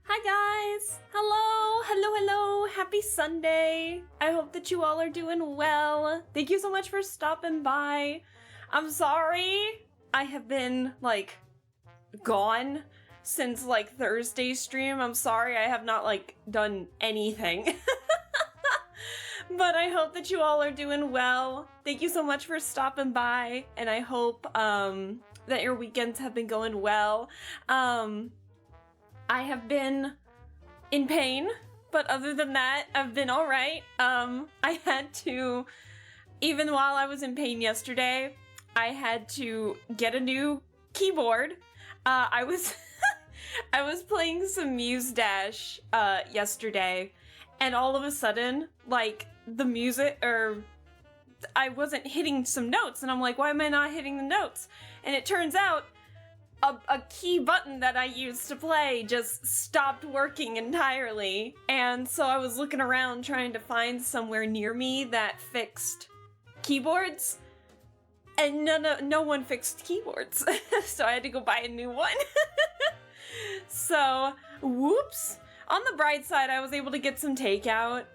Hi guys! Hello! Happy Sunday! I hope that you all are doing well. Thank you so much for stopping by. I'm sorry I have been, gone since, Thursday's stream. I'm sorry I have not, done anything. But I hope that you all are doing well. Thank you so much for stopping by, and I hope, that your weekends have been going well. I have been in pain, but other than that, I've been alright. I had to, even while I was in pain yesterday, I had to get a new keyboard. I was I was playing some Muse Dash yesterday, and all of a sudden, the music, I wasn't hitting some notes, and I'm like, why am I not hitting the notes? And it turns out a key button that I used to play just stopped working entirely. And so I was looking around trying to find somewhere near me that fixed keyboards, and no one fixed keyboards. So I had to go buy a new one. So, whoops. On the bright side, I was able to get some takeout,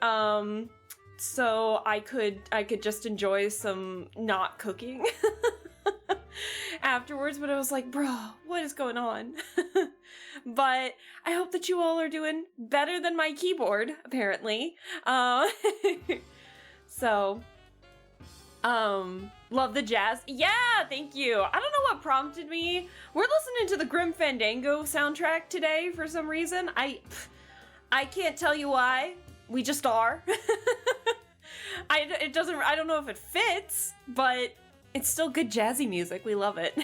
so I could just enjoy some not cooking afterwards, but I was like, bro, what is going on? But I hope that you all are doing better than my keyboard, apparently. So, love the jazz. Yeah, thank you. I don't know what prompted me. We're listening to the Grim Fandango soundtrack today for some reason. I can't tell you why. We just are. I don't know if it fits, but it's still good jazzy music. We love it.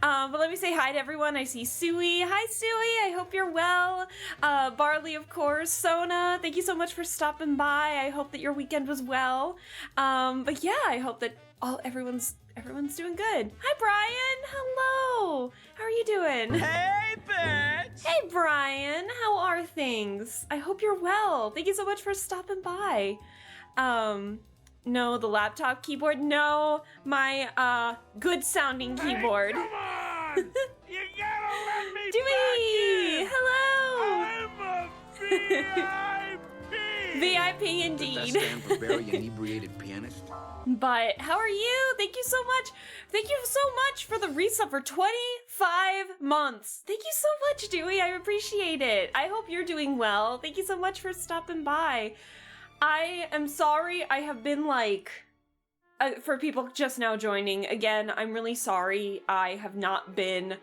But let me say hi to everyone. I see Sui. Hi, Sui. I hope you're well. Barley, of course. Sona, thank you so much for stopping by. I hope that your weekend was well. But yeah, I hope that everyone's doing good. Hi, Brian. Hello. How are you doing? Hey, bitch. Hey, Brian. How are things? I hope you're well. Thank you so much for stopping by. No, the laptop keyboard. No, my good sounding keyboard. Hey, come on! You gotta let me Dewey! Hello! I'm a VIP! VIP indeed. Does that stand for very inebriated pianist? But how are you? Thank you so much. Thank you so much for the resub for 25 months. Thank you so much, Dewey. I appreciate it. I hope you're doing well. Thank you so much for stopping by. I am sorry I have been for people just now joining, again, I'm really sorry I have not been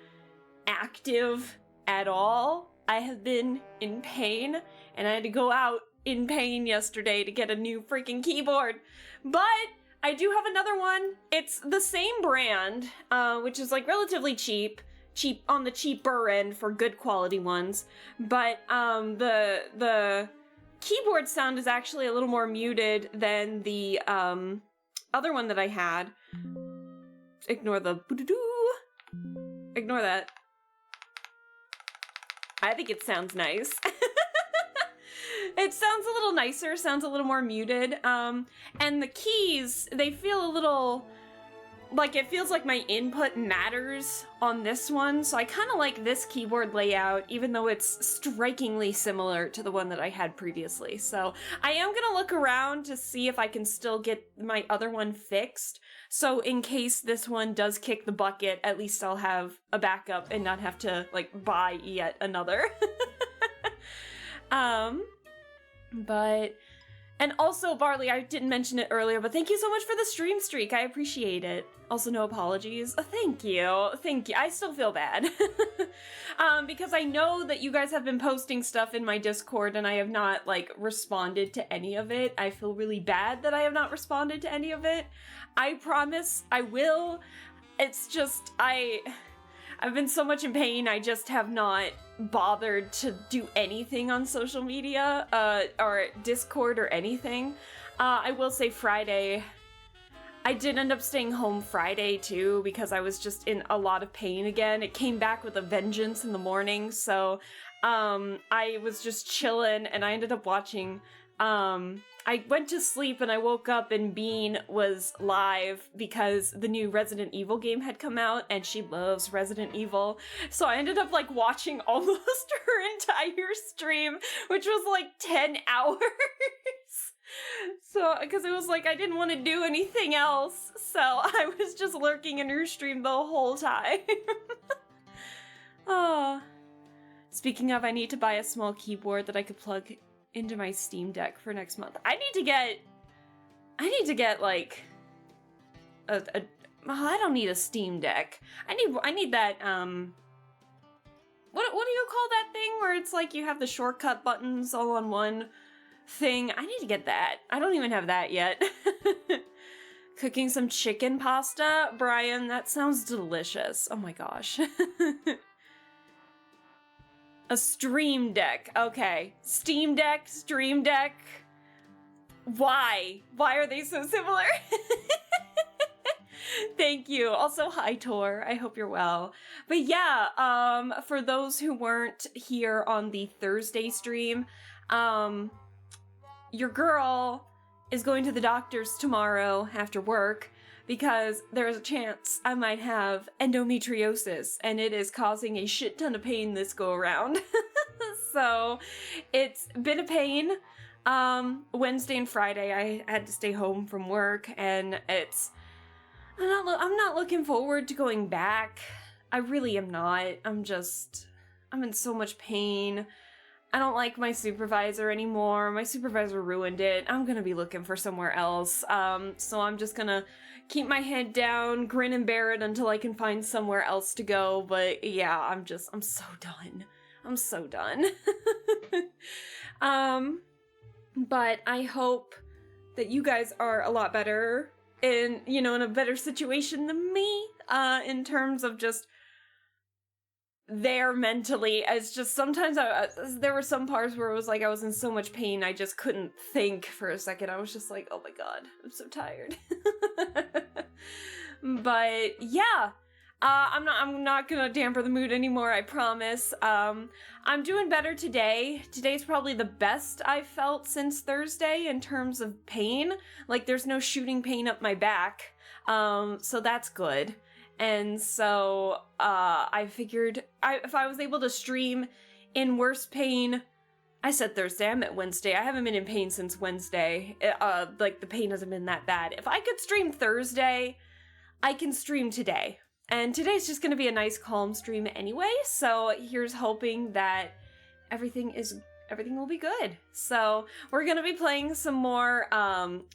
active at all. I have been in pain, and I had to go out in pain yesterday to get a new freaking keyboard. But I do have another one. It's the same brand, which is relatively cheap on the cheaper end for good quality ones. But the keyboard sound is actually a little more muted than the other one that I had. Ignore the boo-doo-doo. Ignore that. I think it sounds nice. It sounds a little nicer, sounds a little more muted. And the keys, they feel a little, like it feels like my input matters on this one. So I kind of like this keyboard layout, even though it's strikingly similar to the one that I had previously. So I am gonna look around to see if I can still get my other one fixed. So in case this one does kick the bucket, at least I'll have a backup and not have to like buy yet another. But, and also Barley, I didn't mention it earlier, but thank you so much for the stream streak. I appreciate it. Also, no apologies. Thank you. Thank you. I still feel bad. Because I know that you guys have been posting stuff in my Discord and I have not, like, responded to any of it. I feel really bad that I have not responded to any of it. I promise I will. It's just, I've been so much in pain, I just have not bothered to do anything on social media, or Discord or anything. I will say Friday, I did end up staying home Friday too, because I was just in a lot of pain again. It came back with a vengeance in the morning, so I was just chilling, and I ended up watching, I went to sleep and I woke up and Bean was live because the new Resident Evil game had come out and she loves Resident Evil. So I ended up like watching almost her entire stream, which was like 10 hours. So, because it was like I didn't want to do anything else. So I was just lurking in her stream the whole time. Oh. Speaking of, I need to buy a small keyboard that I could plug into my Steam Deck for next month. I need to get like well, I don't need a Steam Deck. I need that what do you call that thing where it's like you have the shortcut buttons all on one thing? I need to get that. I don't even have that yet. Cooking some chicken pasta, Brian, that sounds delicious. Oh my gosh. A stream deck. Okay. Steam Deck, Stream Deck. Why? Why are they so similar? Thank you. Also, hi, Tor. I hope you're well. But yeah, for those who weren't here on the Thursday stream, your girl is going to the doctor's tomorrow after work because there's a chance I might have endometriosis, and it is causing a shit ton of pain this go around. So it's been a pain. Wednesday and Friday I had to stay home from work, and I'm not looking forward to going back. I really am not. I'm in so much pain. I don't like my supervisor anymore. My supervisor ruined it. I'm gonna be looking for somewhere else. So I'm just gonna keep my head down, grin and bear it until I can find somewhere else to go. But yeah, I'm so done. I'm so done. But I hope that you guys are a lot better in a better situation than me, in terms of just there mentally. As just sometimes there were some parts where it was like I was in so much pain I just couldn't think for a second. I was just like, oh my god, I'm so tired. But yeah, I'm not gonna damper the mood anymore, I promise. I'm doing better today. Today's probably the best I've felt since Thursday in terms of pain. Like, there's no shooting pain up my back, so that's good. And so I figured if I was able to stream in worse pain, I said Thursday, I meant Wednesday. I haven't been in pain since Wednesday. Like, the pain hasn't been that bad. If I could stream Thursday, I can stream today. And today's just going to be a nice calm stream anyway, so here's hoping that everything will be good. So we're going to be playing some more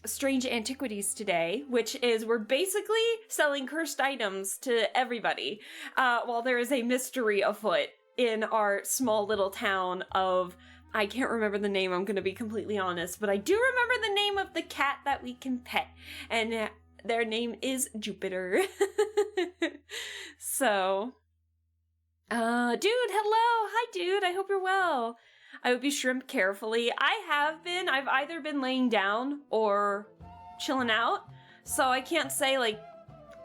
Strange Antiquities today, which is we're basically selling cursed items to everybody while there is a mystery afoot in our small little town of, I can't remember the name, I'm going to be completely honest, but I do remember the name of the cat that we can pet, and their name is Jupiter. So, dude, hello! Hi, dude, I hope you're well. I would be shrimp carefully. I've either been laying down or chilling out. So I can't say like,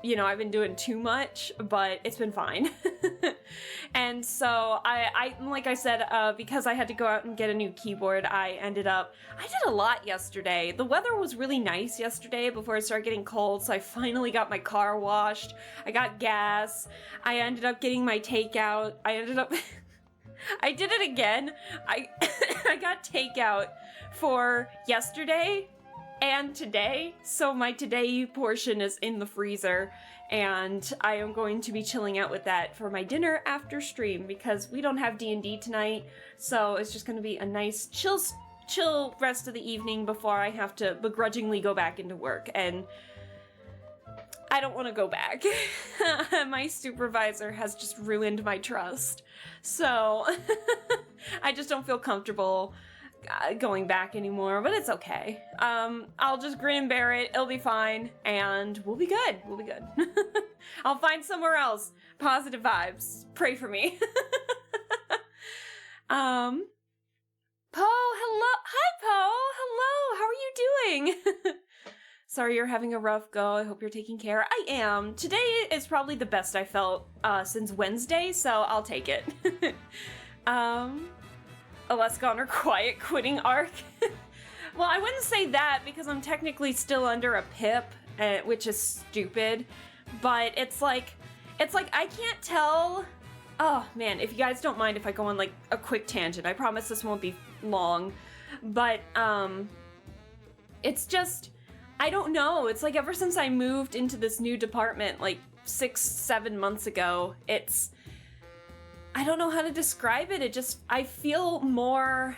you know, I've been doing too much, but it's been fine. And so I like I said, because I had to go out and get a new keyboard, I did a lot yesterday. The weather was really nice yesterday before it started getting cold, so I finally got my car washed. I got gas. I ended up getting my takeout. I did it again. I got takeout for yesterday and today, so my today portion is in the freezer, and I am going to be chilling out with that for my dinner after stream, because we don't have D&D tonight, so it's just going to be a nice chill rest of the evening before I have to begrudgingly go back into work, and I don't want to go back. My supervisor has just ruined my trust, so I just don't feel comfortable going back anymore, but it's okay. I'll just grin and bear it. It'll be fine, and we'll be good. We'll be good. I'll find somewhere else. Positive vibes. Pray for me. Poe, hello. Hi, Poe. Hello. How are you doing? Sorry you're having a rough go. I hope you're taking care. I am. Today is probably the best I felt since Wednesday, so I'll take it. A less gone or quiet quitting arc. Well, I wouldn't say that because I'm technically still under a pip, which is stupid. But it's like I can't tell. Oh man, if you guys don't mind if I go on like a quick tangent, I promise this won't be long. But it's just, I don't know. It's like ever since I moved into this new department like 6-7 months ago, I don't know how to describe it. I feel more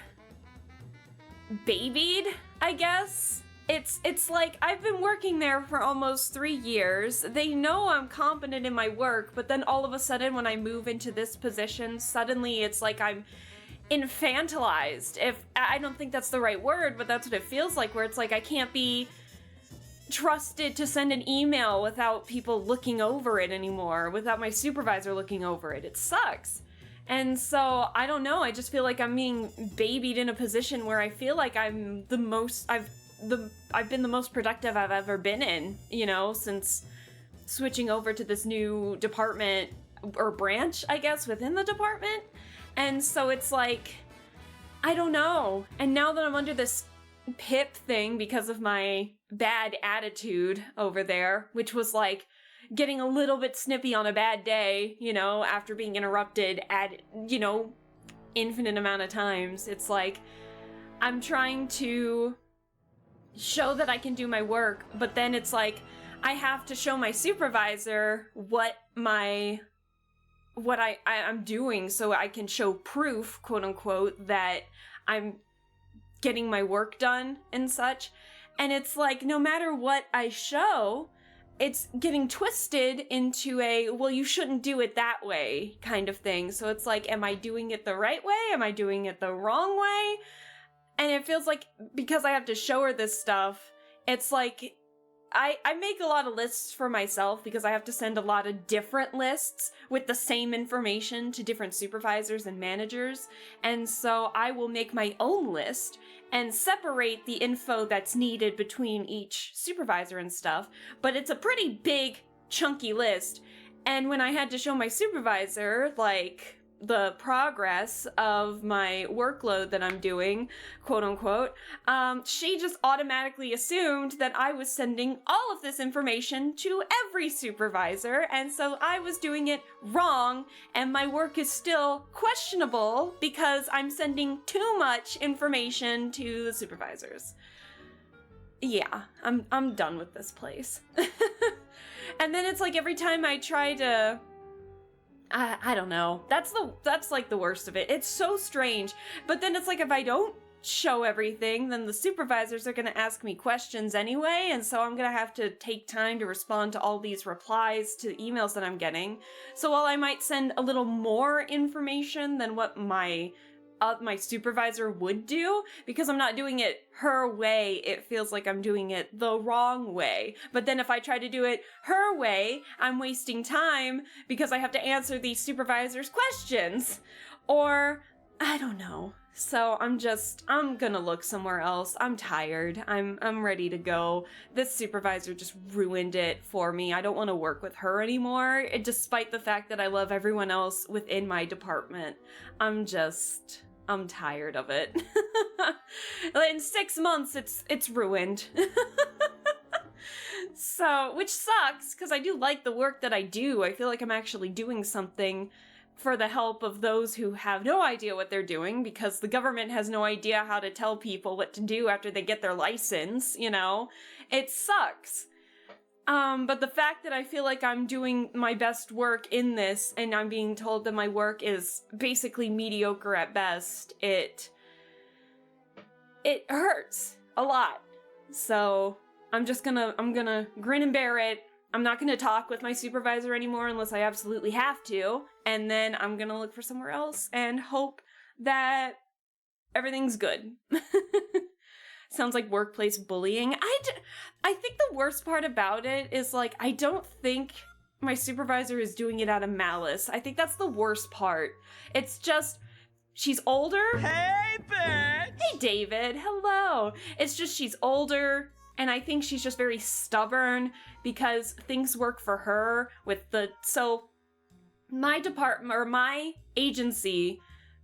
babied, I guess. It's like I've been working there for almost 3 years. They know I'm competent in my work, but then all of a sudden when I move into this position, suddenly it's like I'm infantilized. I don't think that's the right word, but that's what it feels like, where it's like I can't be trusted to send an email without people looking over it anymore, without my supervisor looking over it. It sucks. And so, I don't know, I just feel like I'm being babied in a position where I feel like I'm I've been the most productive I've ever been in, you know, since switching over to this new department, or branch, I guess, within the department. And so it's like, I don't know. And now that I'm under this pip thing because of my bad attitude over there, which was like getting a little bit snippy on a bad day, you know, after being interrupted at, you know, infinite amount of times. It's like I'm trying to show that I can do my work, but then it's like I have to show my supervisor what I'm doing so I can show proof, quote unquote, that I'm getting my work done and such. And it's like no matter what I show, it's getting twisted into a, well, you shouldn't do it that way kind of thing. So it's like, am I doing it the right way? Am I doing it the wrong way? And it feels like because I have to show her this stuff, it's like I make a lot of lists for myself because I have to send a lot of different lists with the same information to different supervisors and managers. And so I will make my own list and separate the info that's needed between each supervisor and stuff. But it's a pretty big, chunky list. And when I had to show my supervisor, like, the progress of my workload that I'm doing, quote unquote, she just automatically assumed that I was sending all of this information to every supervisor, and so I was doing it wrong, and my work is still questionable because I'm sending too much information to the supervisors. Yeah, I'm done with this place. And then it's like every time I try to, I don't know. That's like the worst of it. It's so strange. But then it's like if I don't show everything, then the supervisors are going to ask me questions anyway, and so I'm going to have to take time to respond to all these replies to emails that I'm getting. So while I might send a little more information than what my supervisor would do, because I'm not doing it her way, it feels like I'm doing it the wrong way. But then if I try to do it her way, I'm wasting time because I have to answer these supervisors' questions. Or, I don't know. So I'm gonna look somewhere else. I'm tired. I'm ready to go. This supervisor just ruined it for me. I don't want to work with her anymore, despite the fact that I love everyone else within my department. I'm tired of it. In 6 months, it's ruined. So, which sucks, because I do like the work that I do. I feel like I'm actually doing something for the help of those who have no idea what they're doing, because the government has no idea how to tell people what to do after they get their license, you know? It sucks. But the fact that I feel like I'm doing my best work in this, and I'm being told that my work is basically mediocre at best, it hurts a lot. So I'm gonna grin and bear it. I'm not gonna talk with my supervisor anymore unless I absolutely have to, and then I'm gonna look for somewhere else and hope that everything's good. Sounds like workplace bullying. I think the worst part about it is, like, I don't think my supervisor is doing it out of malice. I think that's the worst part. It's just, she's older. Hey, bitch! Hey, David. Hello. It's just she's older, and I think she's just very stubborn because things work for her so my department, or my agency,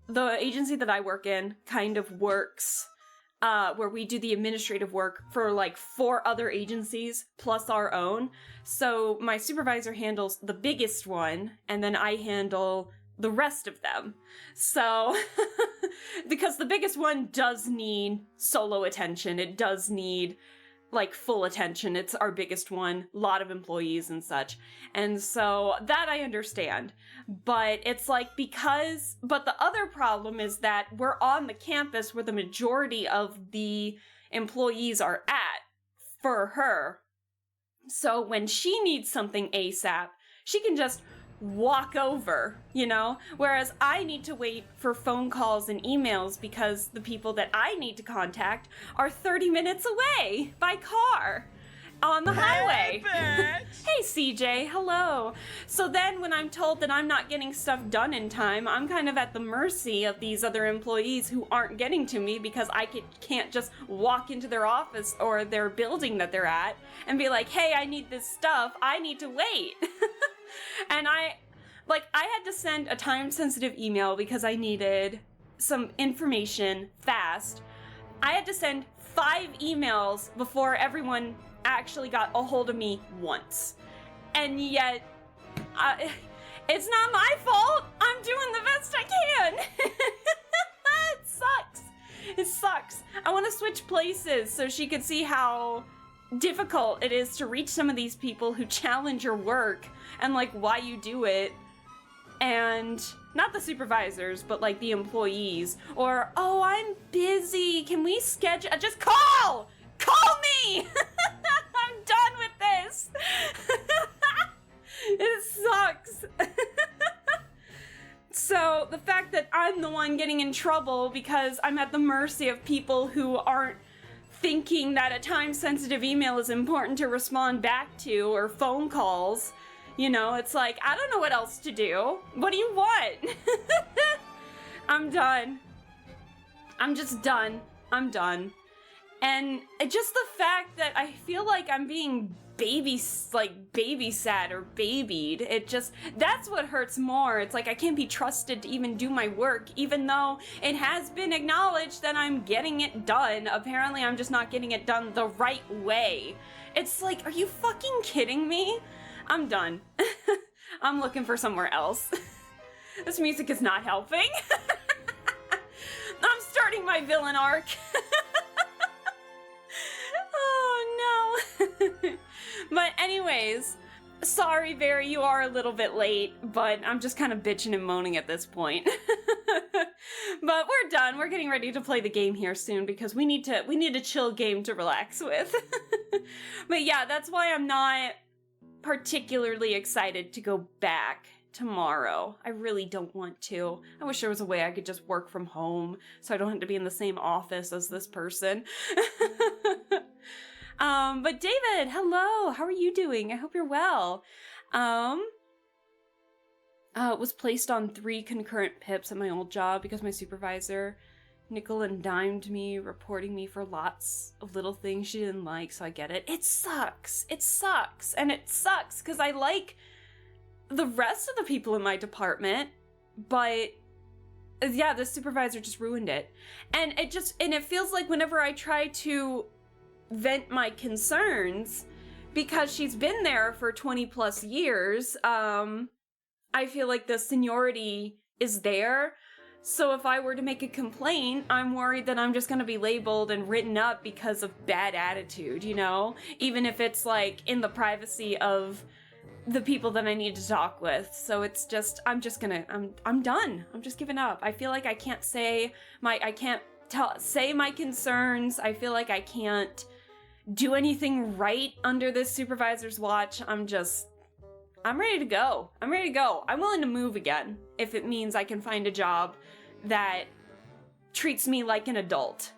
the agency that I work in, kind of works where we do the administrative work for like 4 other agencies plus our own. So my supervisor handles the biggest one, and then I handle the rest of them. So, because the biggest one does need solo attention, it does need like full attention. It's our biggest one, a lot of employees and such. And so that I understand. But it's like, but the other problem is that we're on the campus where the majority of the employees are at for her. So when she needs something ASAP, she can just walk over, you know? Whereas I need to wait for phone calls and emails because the people that I need to contact are 30 minutes away by car on the highway. Bitch! Hey, CJ, hello. So then when I'm told that I'm not getting stuff done in time, I'm kind of at the mercy of these other employees who aren't getting to me because I can't just walk into their office or their building that they're at and be like, hey, I need this stuff. I need to wait. And I had to send a time-sensitive email because I needed some information fast. I had to send 5 emails before everyone actually got a hold of me once. And yet, it's not my fault. I'm doing the best I can. It sucks. It sucks. I want to switch places so she could see how difficult it is to reach some of these people who challenge your work and like why you do it. And not the supervisors, but like the employees. Or, oh, I'm busy. Can we schedule? Just call! Call me! I'm done with this. It sucks. So the fact that I'm the one getting in trouble because I'm at the mercy of people who aren't thinking that a time-sensitive email is important to respond back to, or phone calls, you know, it's like, I don't know what else to do. What do you want? I'm done. I'm just done. I'm done. And just the fact that I feel like I'm being babysat or babied, that's what hurts more. It's like I can't be trusted to even do my work, even though it has been acknowledged that I'm getting it done. Apparently I'm just not getting it done the right way. It's like, are you fucking kidding me? I'm done. I'm looking for somewhere else. This music is not helping. I'm starting my villain arc. Oh no. But anyways, sorry Barry, you are a little bit late, but I'm just kind of bitching and moaning at this point. But we're done. We're getting ready to play the game here soon because we need a chill game to relax with. But yeah, that's why I'm not particularly excited to go back tomorrow. I really don't want to. I wish there was a way I could just work from home so I don't have to be in the same office as this person. But David, hello. How are you doing? I hope you're well. Was placed on 3 concurrent pips at my old job because my supervisor nickel and dimed me, reporting me for lots of little things she didn't like, so I get it. It sucks. It sucks. And it sucks because I like the rest of the people in my department, but yeah, the supervisor just ruined it. And it feels like whenever I try to vent my concerns, because she's been there for 20 plus years, I feel like the seniority is there. So if I were to make a complaint, I'm worried that I'm just going to be labeled and written up because of bad attitude, you know? Even if it's like in the privacy of the people that I need to talk with. So it's just, I'm done. I'm just giving up. I feel like I can't say my concerns. I feel like I can't do anything right under this supervisor's watch. I'm ready to go. I'm ready to go. I'm willing to move again if it means I can find a job that treats me like an adult.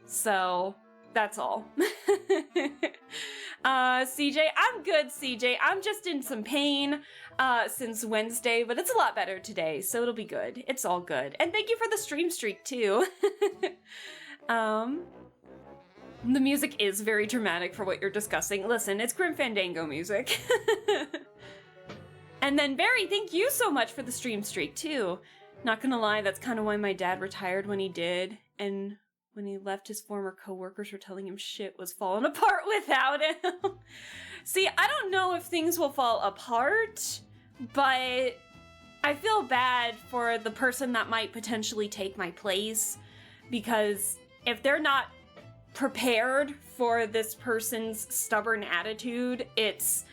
So that's all. CJ, I'm good, CJ. I'm just in some pain since Wednesday, but it's a lot better today, so it'll be good. It's all good. And thank you for the stream streak, too. The music is very dramatic for what you're discussing. Listen, it's Grim Fandango music. And then Barry, thank you so much for the stream streak, too. Not gonna lie, that's kind of why my dad retired when he did, and when he left, his former coworkers were telling him shit was falling apart without him. See, I don't know if things will fall apart, but I feel bad for the person that might potentially take my place, because if they're not prepared for this person's stubborn attitude, it's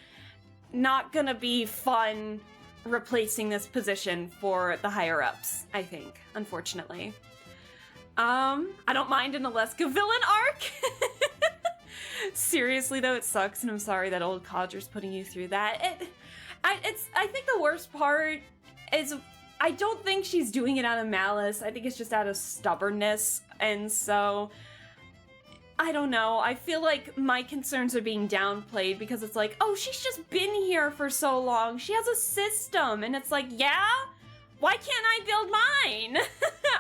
not gonna be fun replacing this position for the higher-ups, I think, unfortunately. I don't mind an Alaska villain arc. Seriously, though, it sucks, and I'm sorry that old codger's putting you through that. I think the worst part is I don't think she's doing it out of malice. I think it's just out of stubbornness, and so I don't know. I feel like my concerns are being downplayed because it's like, oh, she's just been here for so long. She has a system, and it's like, yeah? Why can't I build mine?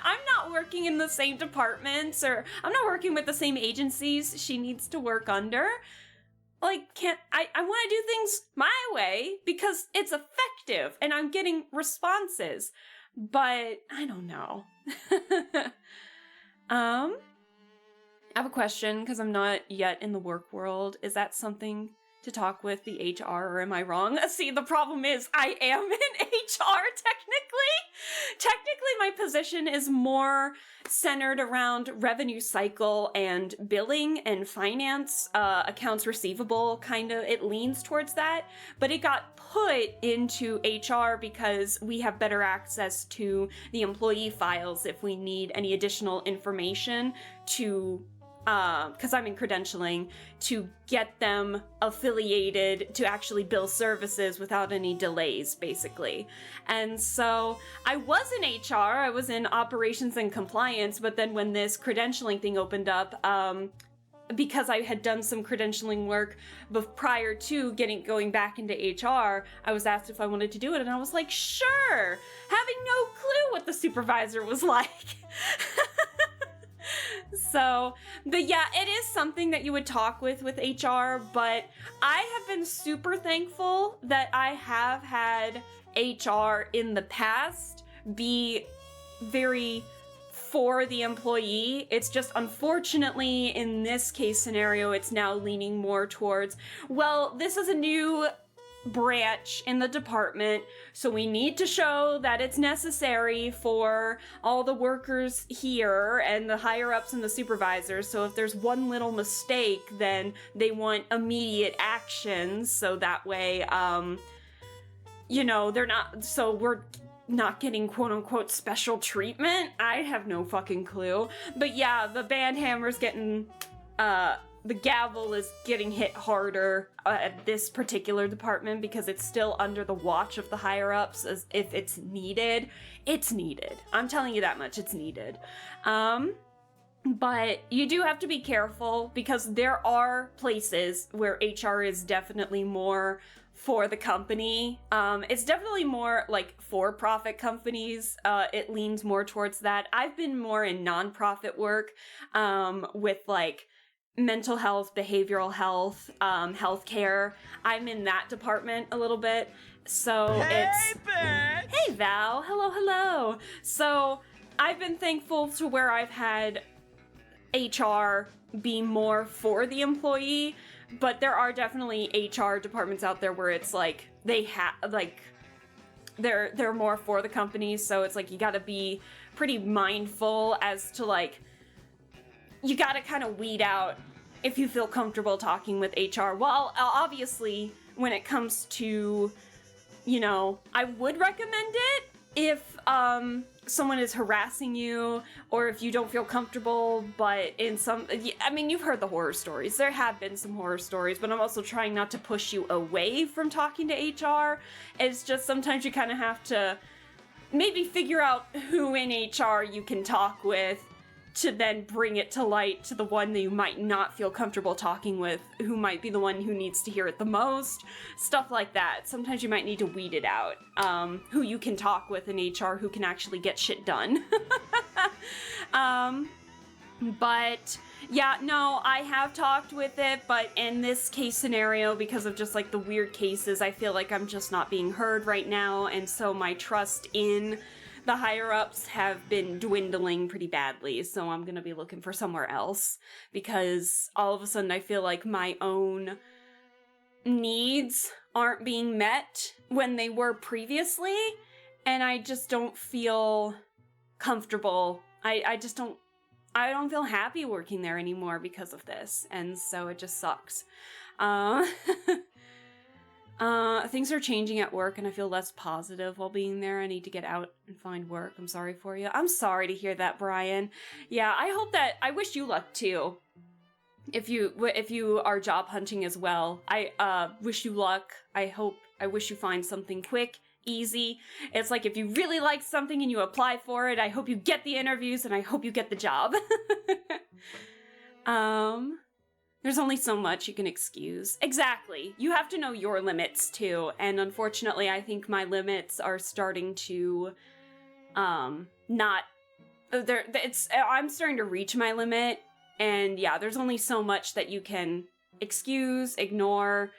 I'm not working in the same departments, or I'm not working with the same agencies she needs to work under. Like, I want to do things my way because it's effective and I'm getting responses. But I don't know. I have a question because I'm not yet in the work world. Is that something to talk with the HR, or am I wrong? See, the problem is I am in HR technically. Technically, my position is more centered around revenue cycle and billing and finance, accounts receivable, kind of. It leans towards that, but it got put into HR because we have better access to the employee files if we need any additional information to because I'm in credentialing, to get them affiliated to actually bill services without any delays, basically. And so I was in HR, I was in operations and compliance, but then when this credentialing thing opened up, because I had done some credentialing work prior to going back into HR, I was asked if I wanted to do it, and I was like, sure, having no clue what the supervisor was like. So, but yeah, it is something that you would talk with HR, but I have been super thankful that I have had HR in the past be very for the employee. It's just, unfortunately, in this case scenario, it's now leaning more towards, well, this is a new branch in the department, so we need to show that it's necessary for all the workers here and the higher ups and the supervisors. So if there's one little mistake, then they want immediate action, so that way they're not, so we're not getting quote-unquote special treatment. I have no fucking clue. But yeah, the band hammer's getting the gavel is getting hit harder at this particular department because it's still under the watch of the higher-ups. As if it's needed. It's needed. I'm telling you that much, it's needed. But you do have to be careful because there are places where HR is definitely more for the company. It's definitely more like for-profit companies. It leans more towards that. I've been more in nonprofit work with like mental health, behavioral health, healthcare. I'm in that department a little bit. So Hey, bitch! Hey Val, hello. So I've been thankful to where I've had HR be more for the employee, but there are definitely HR departments out there where it's like they have like they're more for the company, so it's like you got to be pretty mindful as to like you got to kind of weed out if you feel comfortable talking with HR. Well, obviously when it comes to, you know, I would recommend it if someone is harassing you or if you don't feel comfortable, but in some, I mean, you've heard the horror stories. There have been some horror stories, but I'm also trying not to push you away from talking to HR. It's just sometimes you kind of have to maybe figure out who in HR you can talk with to then bring it to light to the one that you might not feel comfortable talking with, who might be the one who needs to hear it the most, stuff like that. Sometimes you might need to weed it out, who you can talk with in HR, who can actually get shit done. But yeah, no, I have talked with it, but in this case scenario, because of just like the weird cases, I feel like I'm just not being heard right now, and so my trust in the higher-ups have been dwindling pretty badly, so I'm gonna be looking for somewhere else, because all of a sudden I feel like my own needs aren't being met when they were previously, and I just don't feel comfortable. I don't feel happy working there anymore because of this, and so it just sucks. Things are changing at work and I feel less positive while being there. I need to get out and find work. I'm sorry for you. I'm sorry to hear that, Brian. Yeah, I wish you luck too. If you are job hunting as well, I wish you luck. I wish you find something quick, easy. It's like if you really like something and you apply for it, I hope you get the interviews and I hope you get the job. There's only so much you can excuse. Exactly. You have to know your limits too. And unfortunately, I think my limits are starting to, I'm starting to reach my limit. And yeah, there's only so much that you can excuse, ignore,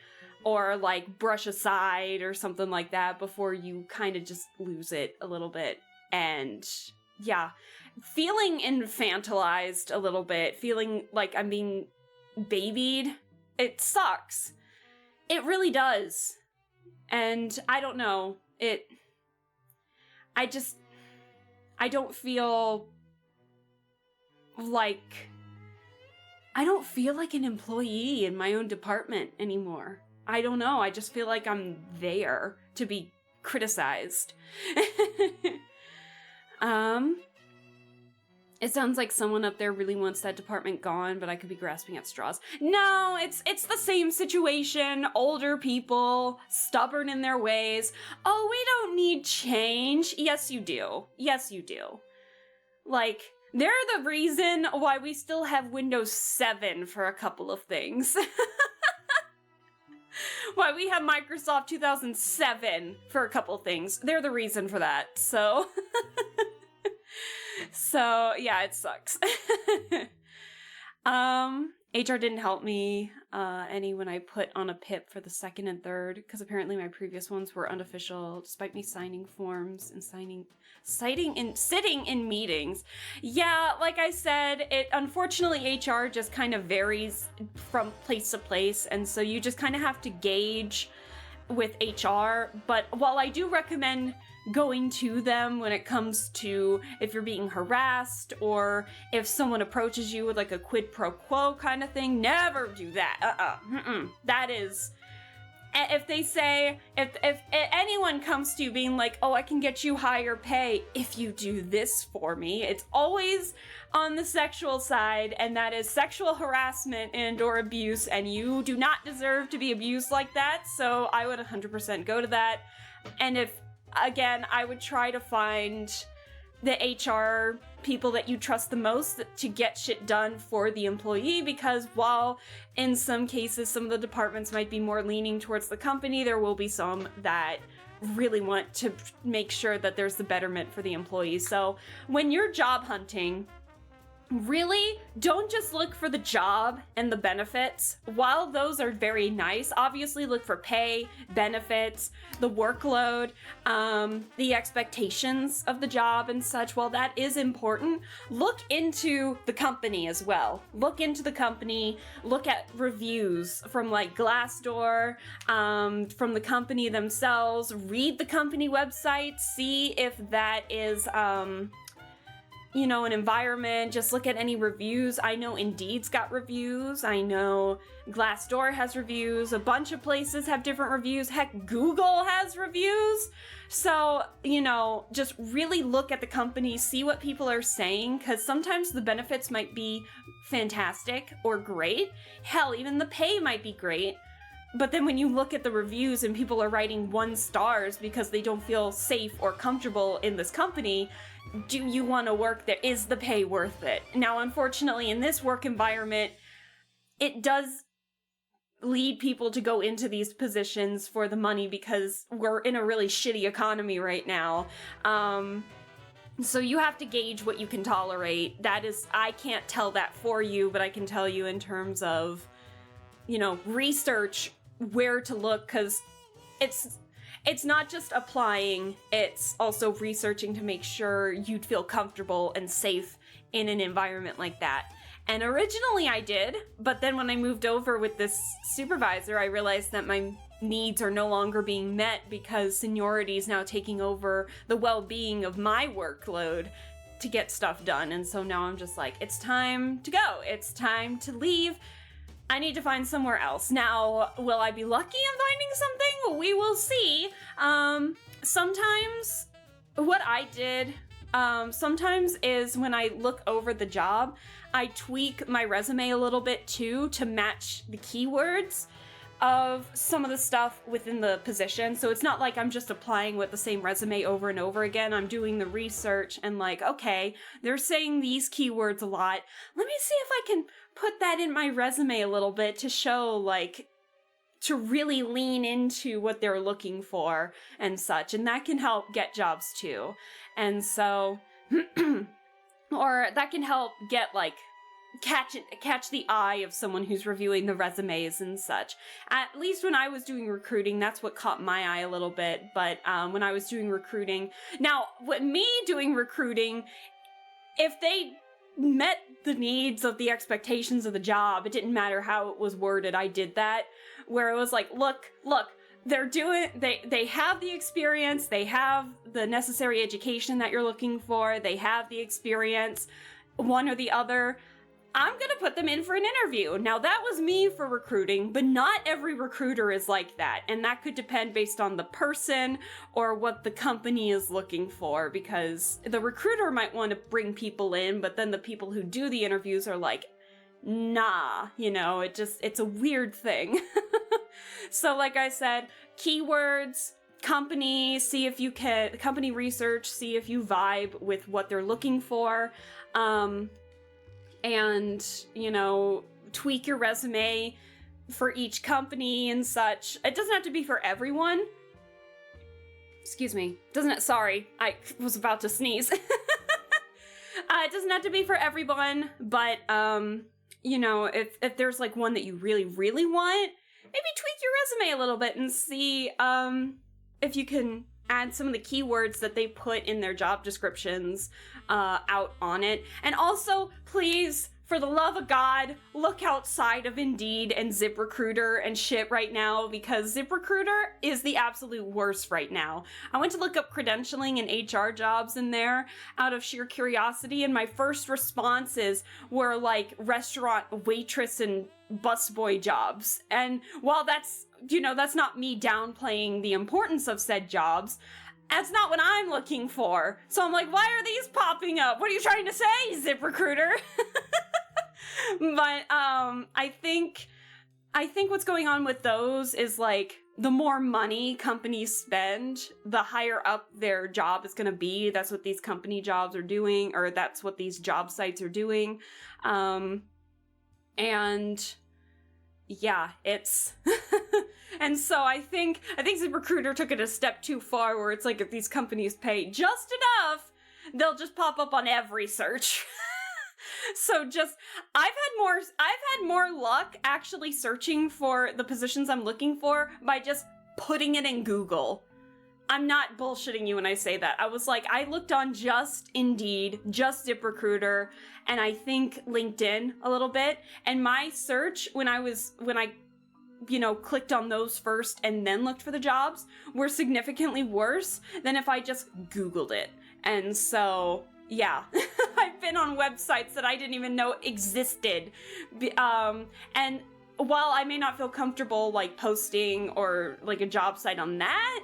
or like brush aside or something like that before you kind of just lose it a little bit. And yeah, feeling infantilized a little bit, feeling like I'm being babied, it sucks. It really does. And I don't know, I don't feel like an employee in my own department anymore. I don't know, I just feel like I'm there to be criticized. It sounds like someone up there really wants that department gone, but I could be grasping at straws. No, it's the same situation. Older people, stubborn in their ways. Oh, we don't need change. Yes, you do. Yes, you do. Like, they're the reason why we still have Windows 7 for a couple of things. Why we have Microsoft 2007 for a couple of things. They're the reason for that, so... So, yeah, it sucks. HR didn't help me any when I put on a PIP for the second and third, because apparently my previous ones were unofficial, despite me signing forms and sitting in meetings. Yeah, like I said, unfortunately HR just kind of varies from place to place, and so you just kind of have to gauge with HR. But while I do recommend going to them when it comes to if you're being harassed or if someone approaches you with like a quid pro quo kind of thing, never do that. That is, if they say, if anyone comes to you being like, oh, I can get you higher pay if you do this for me, it's always on the sexual side, and that is sexual harassment and or abuse, and you do not deserve to be abused like that. So I would 100% go to that. And if, again, I would try to find the HR people that you trust the most to get shit done for the employee, because while in some cases some of the departments might be more leaning towards the company, there will be some that really want to make sure that there's the betterment for the employees. So when you're job hunting, really don't just look for the job and the benefits. While those are very nice, obviously look for pay, benefits, the workload, the expectations of the job and such. While that is important, look into the company as well. Look into the company, look at reviews from like Glassdoor, from the company themselves, read the company website, see if that is, you know, an environment. Just look at any reviews. I know Indeed's got reviews. I know Glassdoor has reviews. A bunch of places have different reviews. Heck, Google has reviews. So, you know, just really look at the company, see what people are saying, because sometimes the benefits might be fantastic or great. Hell, even the pay might be great. But then when you look at the reviews and people are writing 1 stars because they don't feel safe or comfortable in this company, do you want to work there? Is the pay worth it? Now, unfortunately, in this work environment, it does lead people to go into these positions for the money because we're in a really shitty economy right now. So you have to gauge what you can tolerate. That is, I can't tell that for you, but I can tell you in terms of, you know, research where to look, because it's not just applying, it's also researching to make sure you'd feel comfortable and safe in an environment like that. And originally I did, but then when I moved over with this supervisor, I realized that my needs are no longer being met because seniority is now taking over the well-being of my workload to get stuff done. And so now I'm just like, it's time to go. It's time to leave. I need to find somewhere else. Now, will I be lucky in finding something? We will see. Sometimes what I did sometimes is when I look over the job, I tweak my resume a little bit too to match the keywords of some of the stuff within the position. So it's not like I'm just applying with the same resume over and over again. I'm doing the research and like, okay, they're saying these keywords a lot. Let me see if I can put that in my resume a little bit to show, like, to really lean into what they're looking for and such. And that can help get jobs too. And so, or that can help get, like, catch the eye of someone who's reviewing the resumes and such. At least when I was doing recruiting, that's what caught my eye a little bit. But when I was doing recruiting, now with me doing recruiting, if they met the needs of the expectations of the job, it didn't matter how it was worded. I did that, where it was like, look, they have the experience, they have the necessary education that you're looking for, they have the experience, one or the other. I'm gonna put them in for an interview. Now, that was me for recruiting, but not every recruiter is like that. And that could depend based on the person or what the company is looking for, because the recruiter might want to bring people in, but then the people who do the interviews are like, nah, you know, it's a weird thing. So like I said, keywords, company, see if you can, company research, see if you vibe with what they're looking for. And, you know, tweak your resume for each company and such. It doesn't have to be for everyone. Excuse me. Sorry, I was about to sneeze. It doesn't have to be for everyone, but, you know, if there's like one that you really, really want, maybe tweak your resume a little bit and see, if you can add some of the keywords that they put in their job descriptions out on it. And also, please, for the love of God, look outside of Indeed and ZipRecruiter and shit right now, because ZipRecruiter is the absolute worst right now. I went to look up credentialing and HR jobs in there out of sheer curiosity, and my first responses were like restaurant waitress and busboy jobs. And while that's, you know, that's not me downplaying the importance of said jobs, that's not what I'm looking for. So I'm like, why are these popping up? What are you trying to say, ZipRecruiter? But I think what's going on with those is like the more money companies spend, the higher up their job is going to be. That's what these company jobs are doing, or that's what these job sites are doing. And yeah, it's and so I think ZipRecruiter took it a step too far, where it's like if these companies pay just enough, they'll just pop up on every search. So just I've had more luck actually searching for the positions I'm looking for by just putting it in Google. I'm not bullshitting you when I say that. I was like, I looked on just Indeed, just ZipRecruiter, and I think LinkedIn a little bit. And my search when I clicked on those first and then looked for the jobs were significantly worse than if I just Googled it. And so, yeah, I've been on websites that I didn't even know existed. And while I may not feel comfortable like posting or like a job site on that,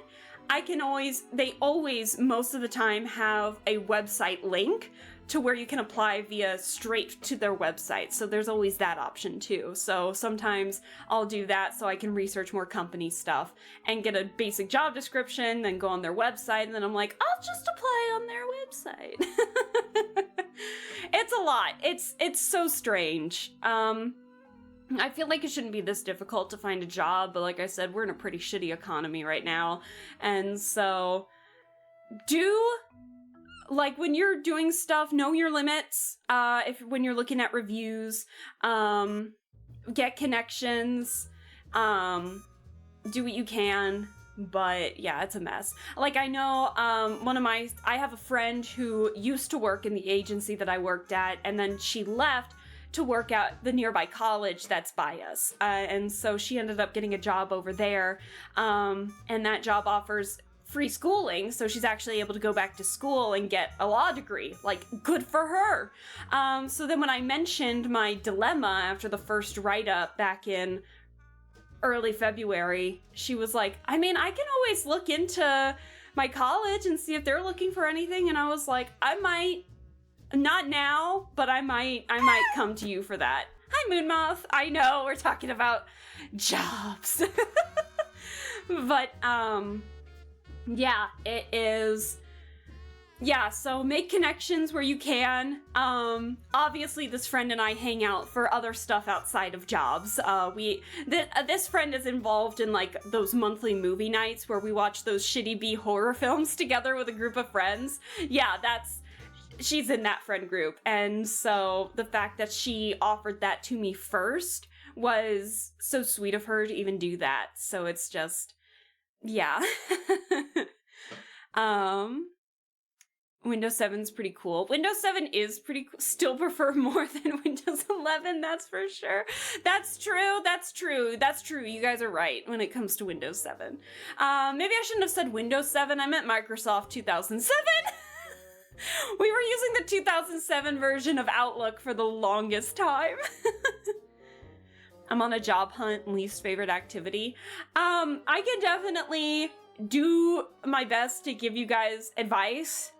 they always, most of the time, have a website link to where you can apply via straight to their website. So there's always that option too. So sometimes I'll do that so I can research more company stuff and get a basic job description, then go on their website, and then I'm like, I'll just apply on their website. It's a lot. It's so strange. I feel like it shouldn't be this difficult to find a job, but like I said, we're in a pretty shitty economy right now. And so when you're doing stuff, know your limits. When you're looking at reviews, get connections, do what you can. But yeah, it's a mess. Like I know, I have a friend who used to work in the agency that I worked at, and then she left to work at the nearby college that's by us. And so she ended up getting a job over there. And that job offers free schooling, so she's actually able to go back to school and get a law degree. Like, good for her. So then when I mentioned my dilemma after the first write-up back in early February, she was like, I mean, I can always look into my college and see if they're looking for anything. And I was like, I might. Not now, but I might come to you for that. Hi, Moonmoth. I know we're talking about jobs. But, yeah, it is. Yeah, so make connections where you can. Obviously, this friend and I hang out for other stuff outside of jobs. This friend is involved in, like, those monthly movie nights where we watch those shitty B horror films together with a group of friends. Yeah, she's in that friend group, and so the fact that she offered that to me first was so sweet of her to even do that. So it's just, yeah. Windows 7's pretty cool. Windows 7 is pretty cool. Still prefer more than Windows 11, that's for sure. That's true. You guys are right when it comes to Windows 7. Maybe I shouldn't have said Windows 7. I meant Microsoft 2007. We were using the 2007 version of Outlook for the longest time. I'm on a job hunt, least favorite activity. I can definitely do my best to give you guys advice.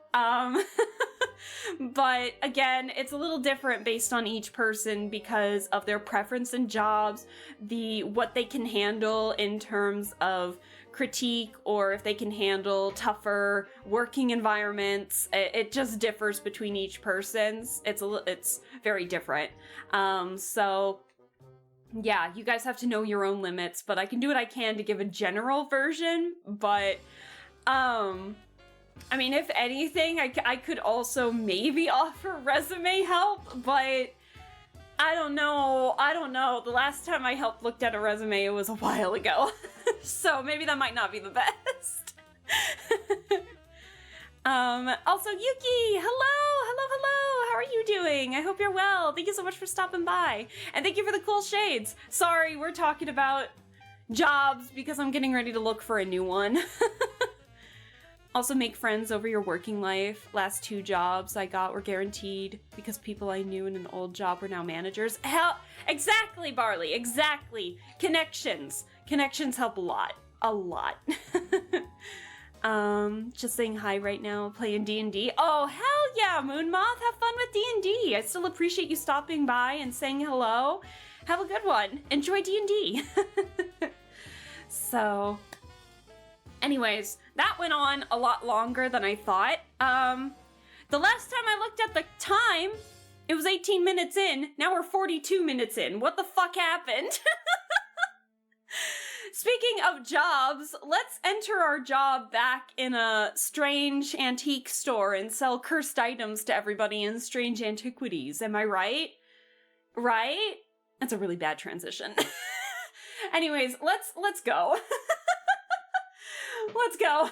But again, it's a little different based on each person because of their preference in jobs, what they can handle in terms of critique, or if they can handle tougher working environments. It just differs between each person's. It's very different. So yeah, you guys have to know your own limits, but I can do what I can to give a general version. But I mean, if anything, I could also maybe offer resume help, but I don't know. The last time I looked at a resume, it was a while ago. So maybe that might not be the best. Also, Yuki, hello. How are you doing? I hope you're well. Thank you so much for stopping by. And thank you for the cool shades. Sorry, we're talking about jobs because I'm getting ready to look for a new one. Also, make friends over your working life. Last 2 jobs I got were guaranteed because people I knew in an old job were now managers. Hell, exactly, Barley, exactly. Connections help a lot. Just saying hi right now, playing D&D. Oh, hell yeah, Moonmoth, have fun with D&D. I still appreciate you stopping by and saying hello. Have a good one. Enjoy D&D. So, anyways, that went on a lot longer than I thought. The last time I looked at the time, it was 18 minutes in. Now we're 42 minutes in. What the fuck happened? Speaking of jobs, let's enter our job back in a strange antique store and sell cursed items to everybody in strange antiquities. Am I right? Right? That's a really bad transition. Anyways, let's go. Let's go.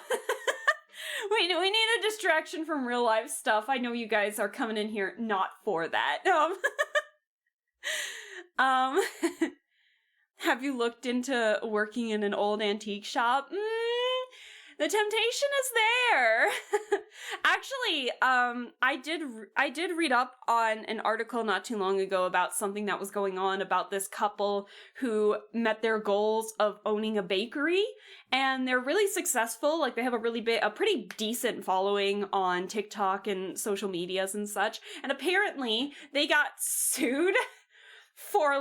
We need a distraction from real life stuff. I know you guys are coming in here not for that. Have you looked into working in an old antique shop? The temptation is there. Actually, I did read up on an article not too long ago about something that was going on about this couple who met their goals of owning a bakery, and they're really successful. Like, they have a pretty decent following on TikTok and social medias and such. And apparently, they got sued for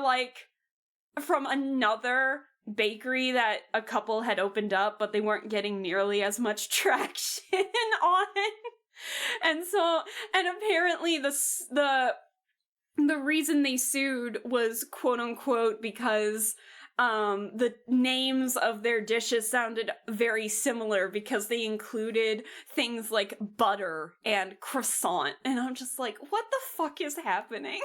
from another bakery that a couple had opened up, but they weren't getting nearly as much traction on. And apparently the reason they sued was quote unquote because the names of their dishes sounded very similar because they included things like butter and croissant. And I'm just like, what the fuck is happening?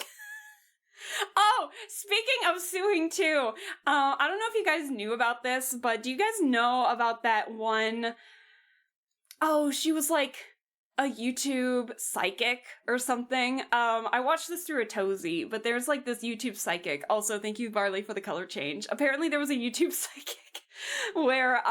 Oh, speaking of suing too, I don't know if you guys knew about this, but do you guys know about that one? Oh, she was like a YouTube psychic or something. I watched this through a Tozy, but there's like this YouTube psychic. Also, thank you, Barley, for the color change. Apparently there was a YouTube psychic where,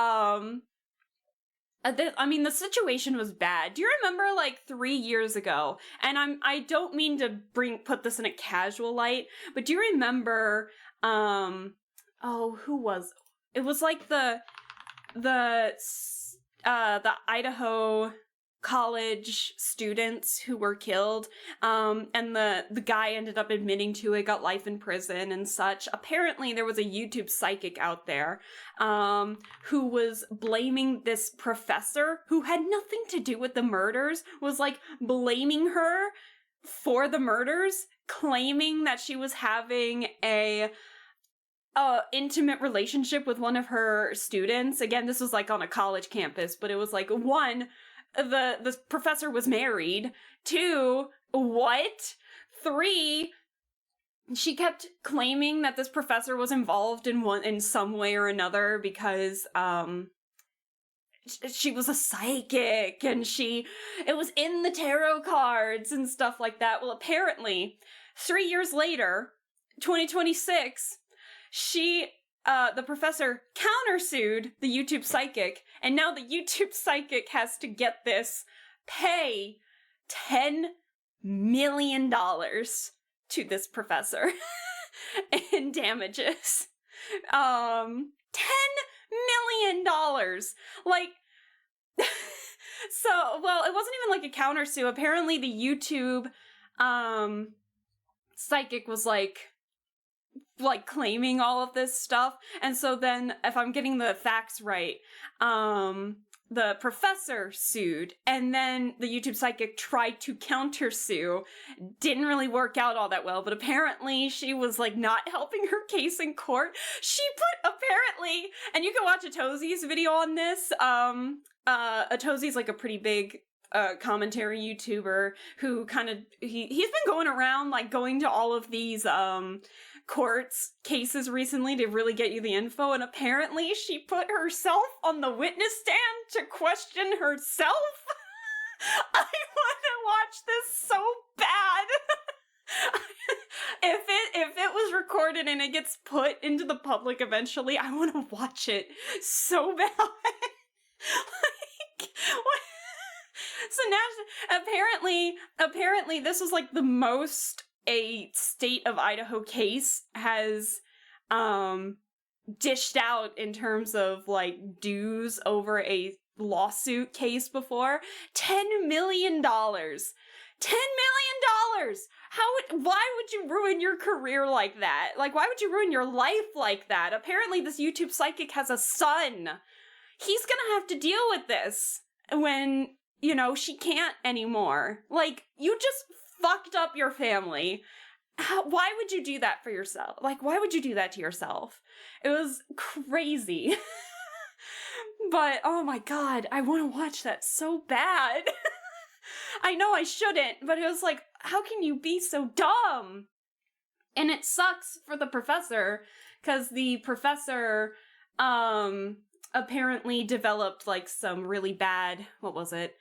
the situation was bad. Do you remember 3 years ago? And I don't mean to put this in a casual light, but do you remember, who was, it was like the Idaho college students who were killed, and the guy ended up admitting to it, got life in prison and such. Apparently there was a YouTube psychic out there who was blaming this professor who had nothing to do with the murders, was blaming her for the murders, claiming that she was having a intimate relationship with one of her students. Again, this was on a college campus, but it was one, the professor was married. 2, what? 3, she kept claiming that this professor was involved in some way or another because she was a psychic and it was in the tarot cards and stuff like that. Well, apparently 3 years later, 2026, the professor countersued the YouTube psychic, and now the YouTube psychic has to get this, pay $10 million to this professor in damages. $10 million! So, well, it wasn't even a countersue. Apparently the YouTube, psychic was claiming all of this stuff. And so then, if I'm getting the facts right, the professor sued, and then the YouTube psychic tried to countersue. Didn't really work out all that well, but apparently she was not helping her case in court. She put, apparently, and you can watch Atozy's video on this. Atozy's a pretty big commentary YouTuber who he's been going around going to all of these courts cases recently to really get you the info, and apparently she put herself on the witness stand to question herself. I want to watch this so bad. If it was recorded and it gets put into the public eventually, I want to watch it so bad. What? So now, apparently this was the most a state of Idaho case has dished out in terms of dues over a lawsuit case before. $10 million. $10 $10 million! Why would you ruin your career like that? Like, why would you ruin your life like that? Apparently this YouTube psychic has a son. He's gonna have to deal with this when, you know, she can't anymore. Like, you just fucked up your family. Why would you do that for yourself? Like, why would you do that to yourself? It was crazy. But, oh my god, I want to watch that so bad. I know I shouldn't, but it was like, how can you be so dumb? And it sucks for the professor, because the professor, apparently developed, like, some really bad, what was it?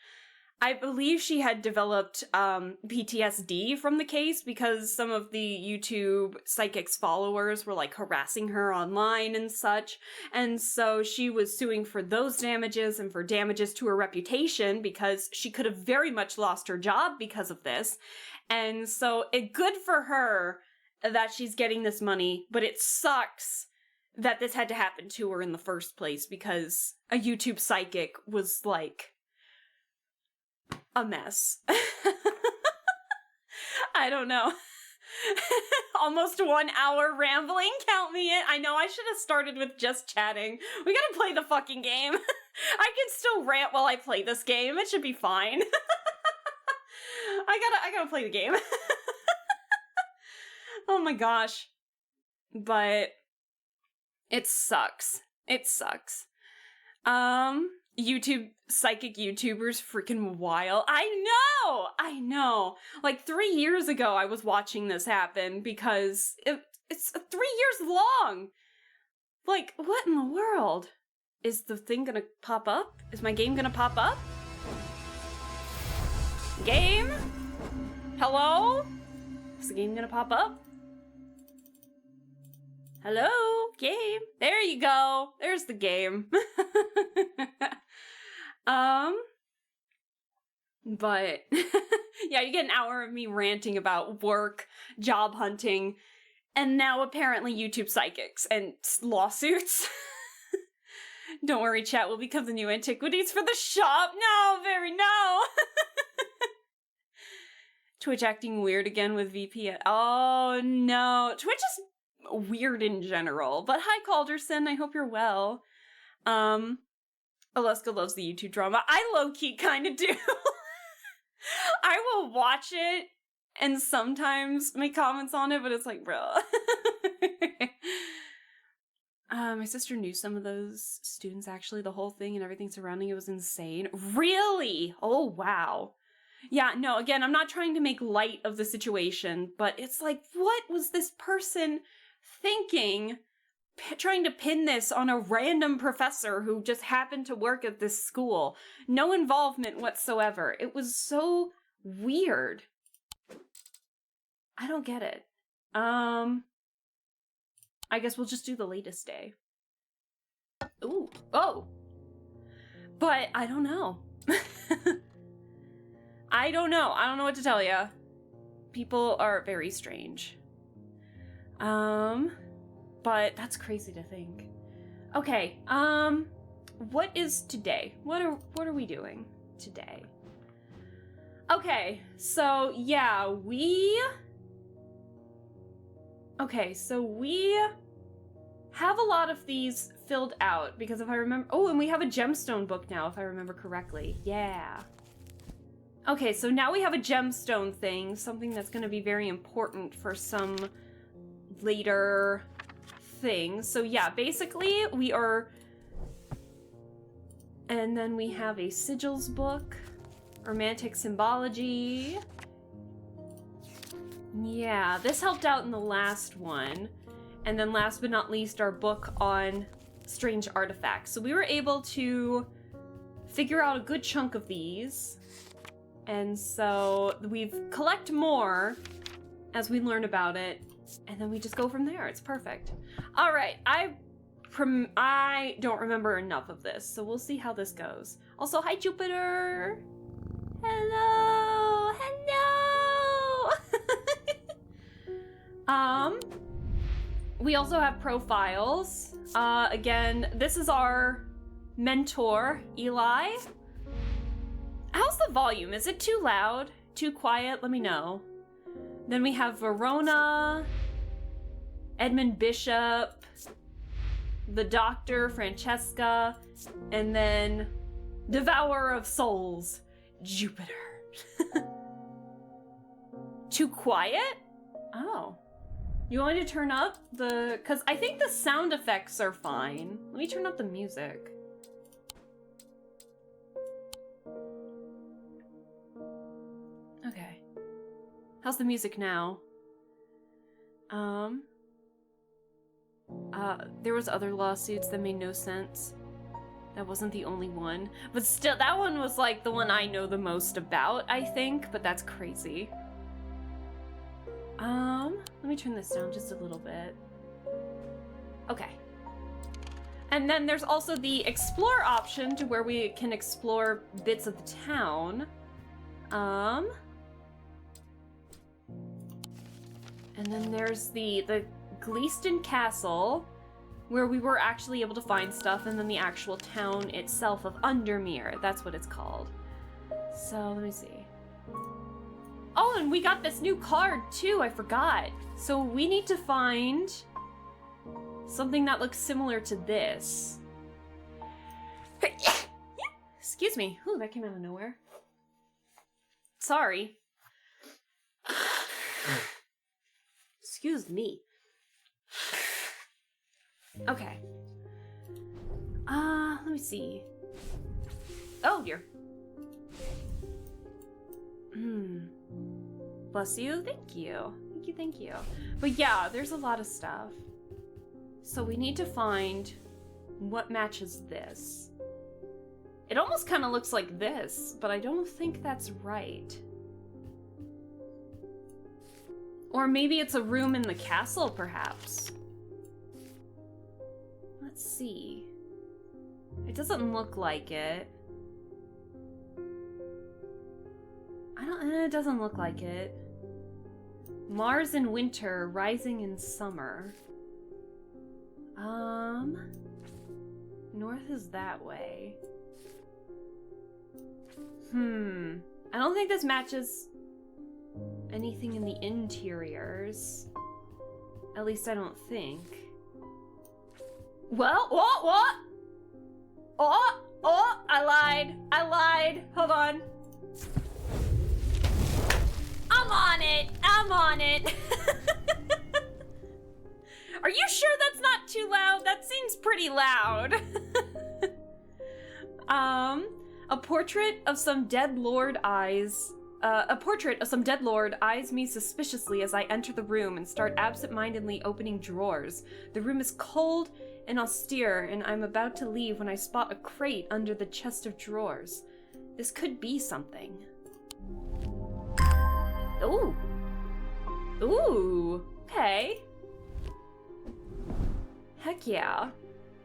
I believe she had developed, PTSD from the case, because some of the YouTube psychic's followers were, like, harassing her online and such, and so she was suing for those damages and for damages to her reputation, because she could have very much lost her job because of this, and so good for her that she's getting this money, but it sucks that this had to happen to her in the first place, because a YouTube psychic was, like, a mess. I don't know. Almost 1 hour rambling, count me in. I know I should have started with just chatting. We gotta play the fucking game. I can still rant while I play this game. It should be fine. I gotta play the game. Oh my gosh. But it sucks. It sucks. YouTube, psychic YouTubers freaking wild. I know. Like 3 years ago I was watching this happen because it's 3 years long. Like, what in the world? Is the thing gonna pop up? Is my game gonna pop up? Game? Hello? Is the game gonna pop up? Hello? Game? There you go. There's the game. But, yeah, you get an hour of me ranting about work, job hunting, and now apparently YouTube psychics and lawsuits. Don't worry, chat will become the new Antiquities for the shop. No, very no. Twitch acting weird again with VPN. Oh, no. Twitch is weird in general. But hi, Calderson. I hope you're well. Alaska loves the YouTube drama. I low-key kind of do. I will watch it and sometimes make comments on it, but it's like, bro. My sister knew some of those students, actually. The whole thing and everything surrounding it was insane. Really? Oh, wow. Yeah, no, again, I'm not trying to make light of the situation, but it's like, what was this person thinking, trying to pin this on a random professor who just happened to work at this school? No involvement whatsoever. It was so weird. I don't get it. I guess we'll just do the latest day. Ooh, oh. But I don't know. I don't know. I don't know what to tell you. People are very strange. But that's crazy to think. Okay, what is today? What are we doing today? Okay, so yeah, we have a lot of these filled out because if I remember, oh, and we have a gemstone book now, if I remember correctly. Yeah. Okay, so now we have a gemstone thing, something that's going to be very important for some later things. So yeah, basically we are, and then we have a sigils book, romantic symbology. Yeah, this helped out in the last one. And then last but not least, our book on strange artifacts. So we were able to figure out a good chunk of these. And so we've collect more as we learn about it. And then we just go from there. It's perfect. All right, I don't remember enough of this, so we'll see how this goes. Also, hi, Jupiter. Hello. We also have profiles. Again, this is our mentor, Eli. How's the volume? Is it too loud? too quiet, let me know. Then we have Verona, Edmund Bishop, the Doctor, Francesca, and then Devourer of Souls, Jupiter. Too quiet? Oh. You want me to turn up the... Because I think the sound effects are fine. Let me turn up the music. Okay. How's the music now? There was other lawsuits that made no sense. That wasn't the only one. But still, that one was like the one I know the most about, I think, but that's crazy. Let me turn this down just a little bit. Okay. And then there's also the explore option to where we can explore bits of the town. And then there's the Gleaston Castle, where we were actually able to find stuff, and then the actual town itself of Undermere. That's what it's called. So, let me see. Oh, and we got this new card, too. I forgot. So, we need to find something that looks similar to this. Excuse me. Ooh, that came out of nowhere. Sorry. Excuse me. Okay. Let me see. Oh, dear. Bless you. Thank you. Thank you, thank you. But yeah, there's a lot of stuff. So we need to find what matches this. It almost kind of looks like this, but I don't think that's right. Or maybe it's a room in the castle, perhaps. Let's see. It doesn't look like it. It doesn't look like it. Mars in winter, rising in summer. North is that way. I don't think this matches anything in the interiors. At least I don't think. Well, what? Oh, I lied. Hold on. I'm on it. Are you sure that's not too loud? That seems pretty loud. A portrait of some dead lord eyes me suspiciously as I enter the room and start absent-mindedly opening drawers. The room is cold and austere, and I'm about to leave when I spot a crate under the chest of drawers. This could be something. Ooh, okay. Heck yeah.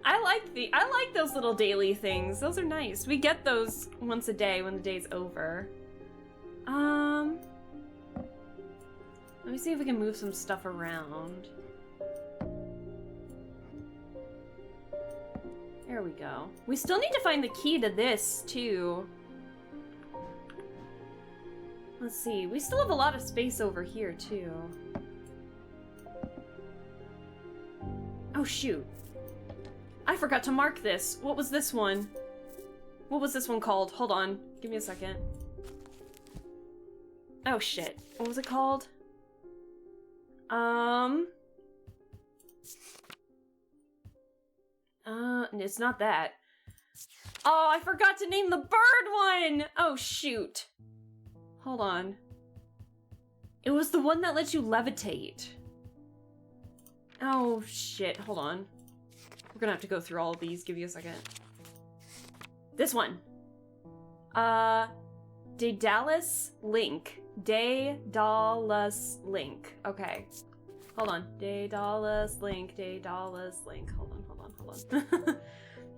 I like those little daily things. Those are nice. We get those once a day when the day's over. Let me see if we can move some stuff around. There we go. We still need to find the key to this, too. Let's see. We still have a lot of space over here, too. Oh, shoot. I forgot to mark this. What was this one? What was this one called? Hold on. Give me a second. Oh, shit. What was it called? It's not that. Oh, I forgot to name the bird one! Oh, shoot. Hold on. It was the one that lets you levitate. Oh, shit. Hold on. We're gonna have to go through all of these. Give you a second. This one. Daedalus Link. Daedalus Link. Okay. Hold on. Daedalus Link. Daedalus Link. Hold on.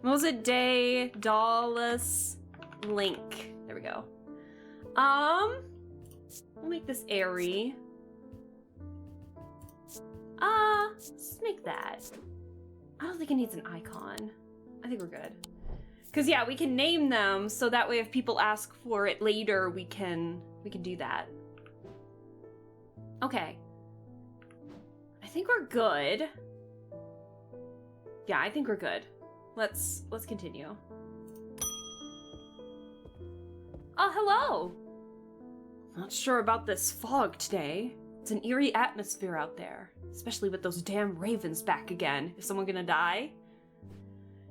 What was it? Daedalus Link. There we go. We'll make this airy. Let's make that. I don't think it needs an icon. I think we're good. Cause yeah, we can name them so that way if people ask for it later, we can do that. Okay. I think we're good. Yeah, I think we're good. Let's continue. Oh, hello! Not sure about this fog today. It's an eerie atmosphere out there, especially with those damn ravens back again. Is someone gonna die?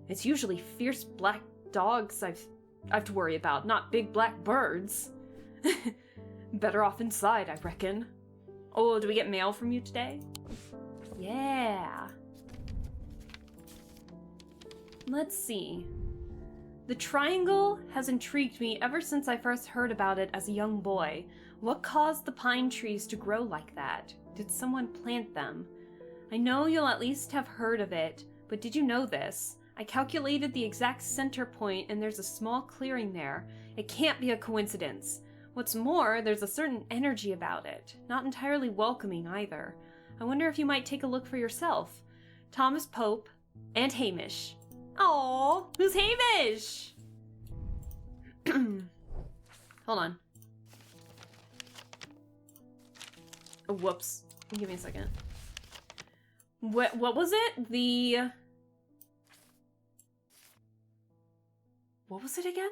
It's usually fierce black dogs I've to worry about, not big black birds. Better off inside, I reckon. Oh, do we get mail from you today? Yeah. Let's see. The triangle has intrigued me ever since I first heard about it as a young boy. What caused the pine trees to grow like that? Did someone plant them? I know you'll at least have heard of it, but did you know this? I calculated the exact center point and there's a small clearing there. It can't be a coincidence. What's more, there's a certain energy about it. Not entirely welcoming either. I wonder if you might take a look for yourself. Thomas Pope and Hamish. Aww, who's Hamish? Hold on. Oh, whoops. Give me a second. What was it? What was it again?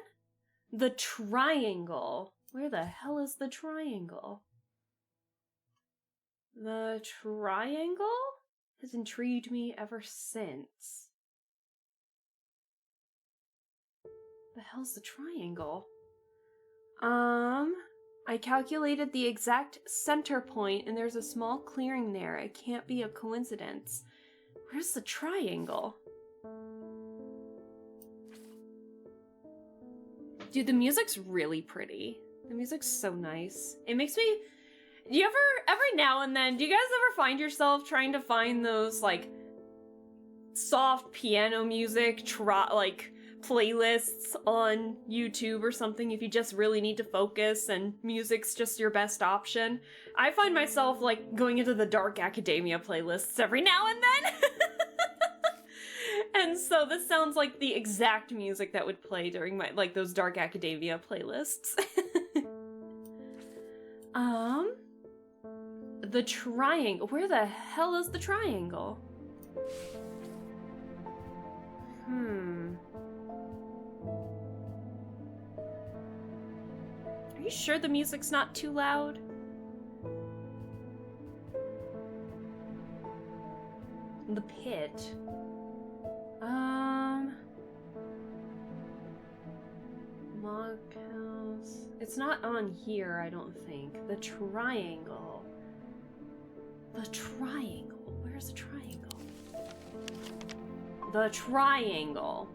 The triangle. Where the hell is the triangle? The triangle has intrigued me ever since. The hell's the triangle? I calculated the exact center point and there's a small clearing there. It can't be a coincidence. Where's the triangle? Dude, the music's really pretty. The music's so nice. It makes me... Do you ever, every now and then, do you guys ever find yourself trying to find those, like, soft piano music, like, playlists on YouTube or something if you just really need to focus and music's just your best option? I find myself, like, going into the Dark Academia playlists every now and then. And so this sounds like the exact music that would play during my, like, those Dark Academia playlists. The triangle. Where the hell is the triangle? Are you sure the music's not too loud? The pit. Log house. It's not on here, I don't think. The triangle. The triangle. Where's the triangle? The triangle.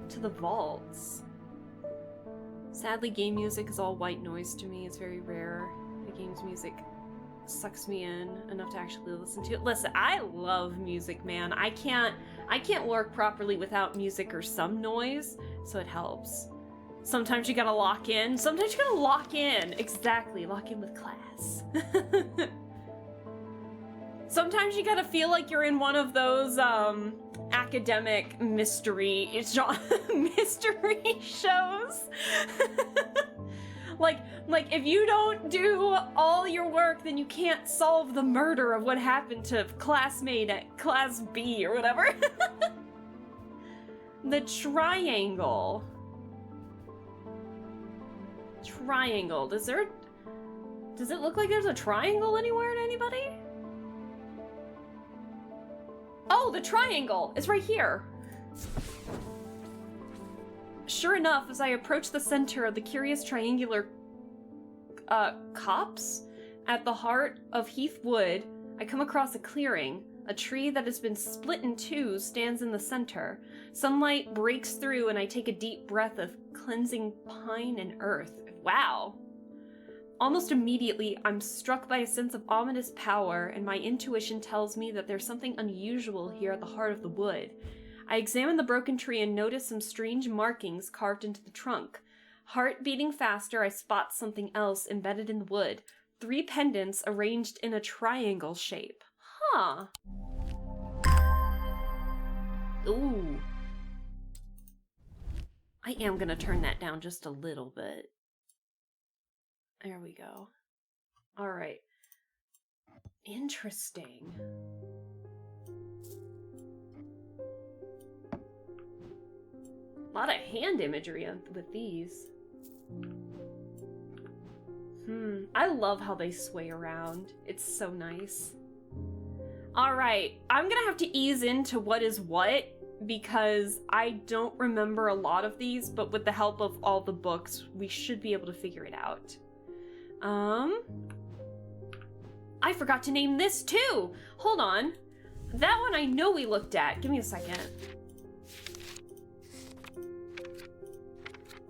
To the vaults. Sadly, game music is all white noise to me. It's very rare. The game's music sucks me in enough to actually listen to it. Listen, I love music, man. I can't work properly without music or some noise, so it helps. Sometimes you gotta lock in. Sometimes you gotta lock in. Exactly, lock in with class. Sometimes you gotta feel like you're in one of those, academic mystery mystery shows. Like if you don't do all your work, then you can't solve the murder of what happened to classmate at class B or whatever. The triangle. Triangle. Does it look like there's a triangle anywhere to anybody? Oh, the triangle! It's right here! Sure enough, as I approach the center of the curious triangular copse at the heart of Heath Wood, I come across a clearing. A tree that has been split in two stands in the center. Sunlight breaks through and I take a deep breath of cleansing pine and earth. Wow! Almost immediately, I'm struck by a sense of ominous power, and my intuition tells me that there's something unusual here at the heart of the wood. I examine the broken tree and notice some strange markings carved into the trunk. Heart beating faster, I spot something else embedded in the wood. 3 pendants arranged in a triangle shape. Huh. Ooh. I am gonna turn that down just a little bit. There we go. Alright. Interesting. A lot of hand imagery with these. I love how they sway around. It's so nice. Alright, I'm gonna have to ease into what is what, because I don't remember a lot of these, but with the help of all the books, we should be able to figure it out. I forgot to name this too! Hold on. That one I know we looked at. Give me a second.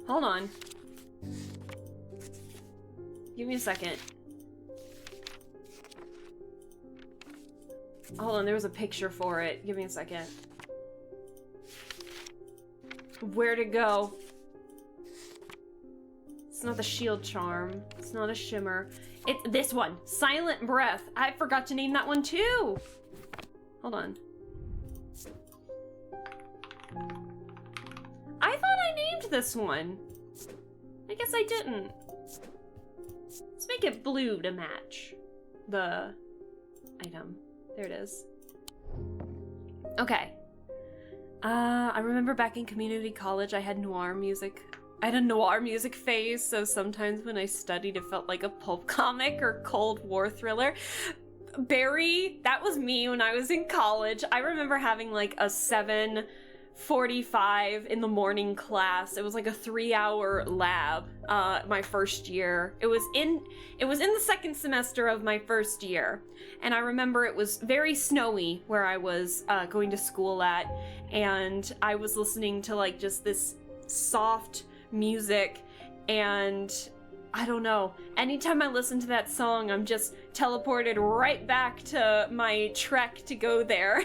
Hold on. Give me a second. Hold on, there was a picture for it. Give me a second. Where'd it go? It's not the shield charm. It's not a shimmer. It's this one. Silent Breath. I forgot to name that one too. Hold on. I thought I named this one. I guess I didn't. Let's make it blue to match the item. There it is. Okay. I remember back in community college I had noir music. I had a noir music phase, so sometimes when I studied it felt like a pulp comic or Cold War thriller. Barry, that was me when I was in college. I remember having like a 7:45 in the morning class. It was like a 3-hour lab, my first year. It was in the second semester of my first year. And I remember it was very snowy where I was going to school at, and I was listening to like just this soft music, and I don't know, anytime I listen to that song, I'm just teleported right back to my trek to go there.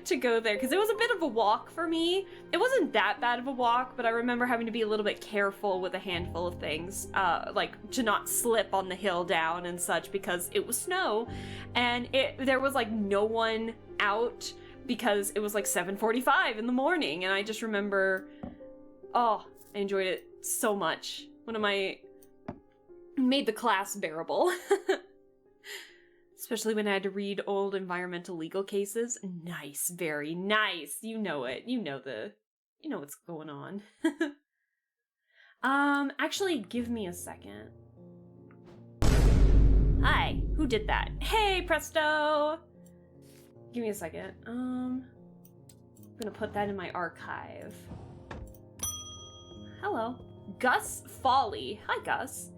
Because it was a bit of a walk for me. It wasn't that bad of a walk, but I remember having to be a little bit careful with a handful of things, like to not slip on the hill down and such, because it was snow, and there was like no one out because it was like 7:45 in the morning, and I just remember, oh, I enjoyed it so much. Made the class bearable. Especially when I had to read old environmental legal cases. Nice, very nice. You know it. You know what's going on. Actually, give me a second. Hi, who did that? Hey, Presto! Give me a second. I'm gonna put that in my archive. Hello. Gus Folly. Hi, Gus.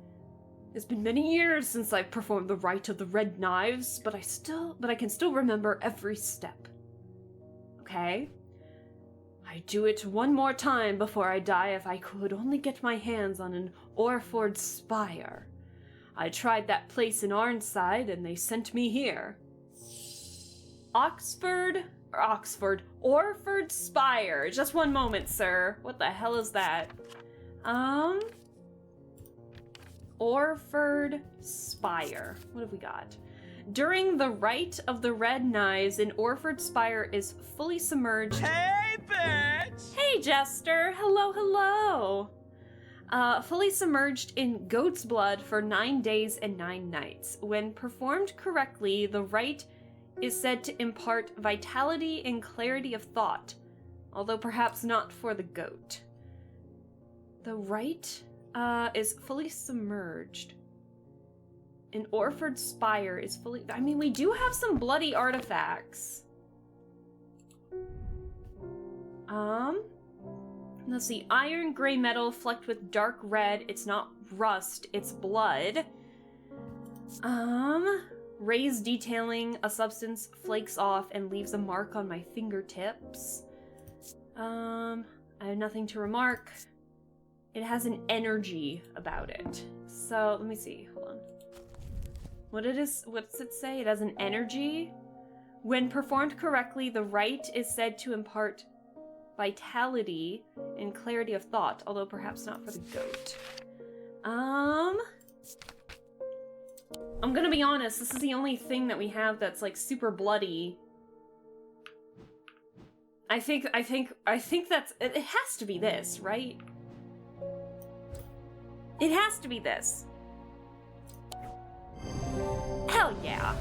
It's been many years since I've performed the rite of the red knives, but I can still remember every step. Okay? I'd do it one more time before I die if I could only get my hands on an Orford spire. I tried that place in Arnside and they sent me here. Orford spire. Just one moment, sir. What the hell is that? Orford spire. What have we got? During the rite of the red knives, an Orford spire is fully submerged. Hey, bitch! Hey, Jester. Hello, hello. Fully submerged in goat's blood for 9 days and 9 nights. When performed correctly, the rite is said to impart vitality and clarity of thought, although perhaps not for the goat. The rite is fully submerged. An Orford spire is fully... I mean, we do have some bloody artifacts. Let's see. Iron gray metal flecked with dark red. It's not rust, it's blood. Raised detailing. A substance flakes off and leaves a mark on my fingertips. I have nothing to remark. It has an energy about it. So, let me see. Hold on. What's it say? It has an energy. When performed correctly, the rite is said to impart vitality and clarity of thought, although perhaps not for the goat. I'm gonna be honest, this is the only thing that we have that's like super bloody. I think that's, it has to be this, right? It has to be this. Hell yeah.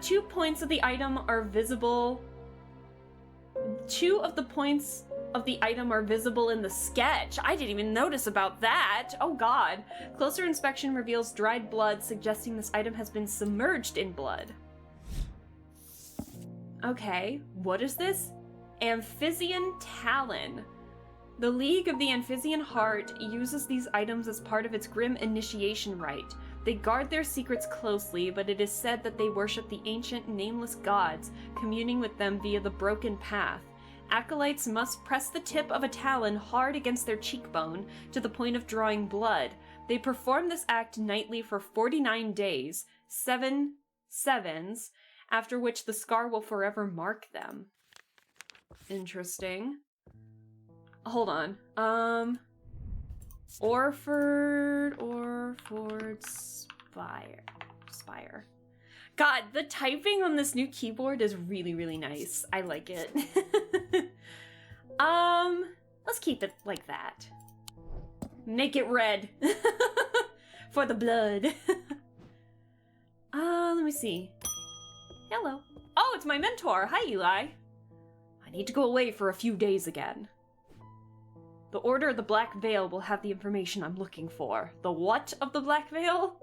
2 points of the item are visible. 2 of the points of the item are visible in the sketch. I didn't even notice about that. Oh god. Closer inspection reveals dried blood, suggesting this item has been submerged in blood. Okay, what is this? Amphibian Talon. The League of the Amphibian Heart uses these items as part of its grim initiation rite. They guard their secrets closely, but it is said that they worship the ancient nameless gods, communing with them via the broken path. Acolytes must press the tip of a talon hard against their cheekbone to the point of drawing blood. They perform this act nightly for 49 days, 7 sevens, after which the scar will forever mark them. Interesting. Hold on. Orford Spire. God, the typing on this new keyboard is really, really nice. I like it. Let's keep it like that. Make it red. For the blood. Let me see. Hello. Oh, it's my mentor. Hi, Eli. I need to go away for a few days again. The Order of the Black Veil will have the information I'm looking for. The what of the Black Veil?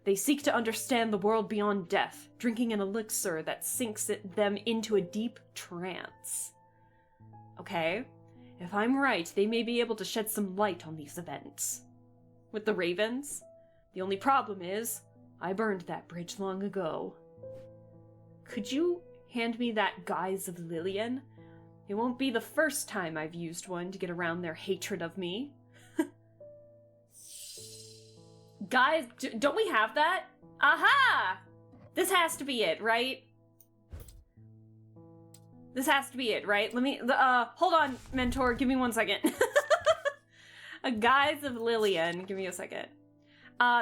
They seek to understand the world beyond death, drinking an elixir that sinks them into a deep trance. Okay, if I'm right, they may be able to shed some light on these events. With the Ravens, the only problem is, I burned that bridge long ago. Could you hand me that Guise of Lillian? It won't be the first time I've used one to get around their hatred of me. Guys, don't we have that? Aha! This has to be it, right? This has to be it, right? Let me, hold on, mentor, give me 1 second. A Guise of Lillian, give me a second.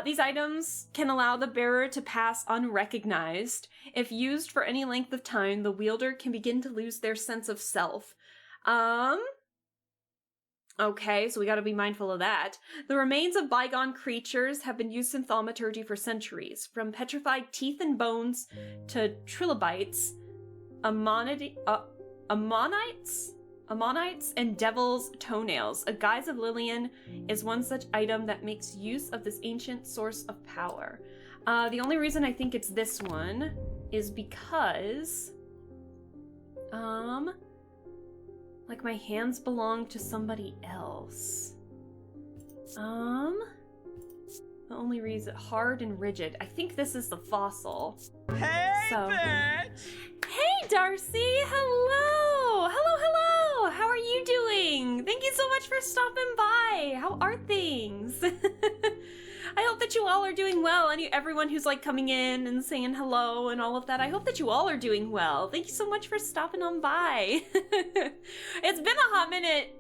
These items can allow the bearer to pass unrecognized. If used for any length of time, the wielder can begin to lose their sense of self. Okay, so we gotta be mindful of that. The remains of bygone creatures have been used in thaumaturgy for centuries. From petrified teeth and bones to trilobites, ammonites, and devil's toenails. A Guise of Lillian is one such item that makes use of this ancient source of power. The only reason I think it's this one is because, like my hands belong to somebody else. The only reason, hard and rigid. I think this is the fossil. Hey, bitch! Hey, Darcy! Hello! Hello! How are you doing? Thank you so much for stopping by. How are things? I hope that you all are doing well, and everyone who's like coming in and saying hello and all of that. I hope that you all are doing well. Thank you so much for stopping on by. It's been a hot minute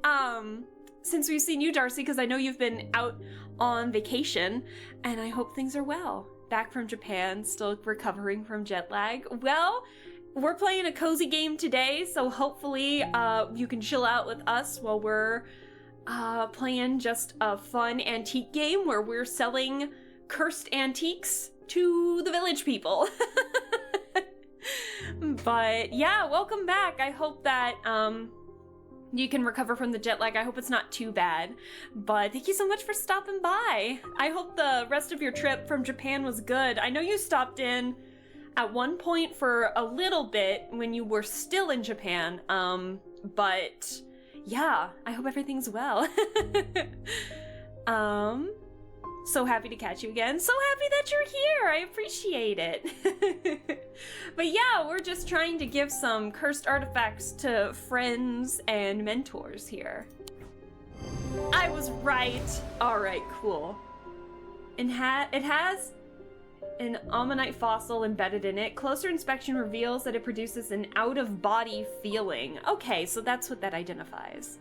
since we've seen you, Darcy, because I know you've been out on vacation, and I hope things are well. Back from Japan, still recovering from jet lag. Well, we're playing a cozy game today, so hopefully you can chill out with us while we're playing just a fun antique game where we're selling cursed antiques to the village people. But yeah, welcome back. I hope that you can recover from the jet lag. I hope it's not too bad. But thank you so much for stopping by. I hope the rest of your trip from Japan was good. I know you stopped in at one point for a little bit when you were still in Japan, but yeah, I hope everything's well. So happy to catch you again. So happy that you're here. I appreciate it. But yeah, we're just trying to give some cursed artifacts to friends and mentors here. I was right. All right, cool. And it has an ammonite fossil embedded in it. Closer inspection reveals that it produces an out-of-body feeling. Okay, so that's what that identifies.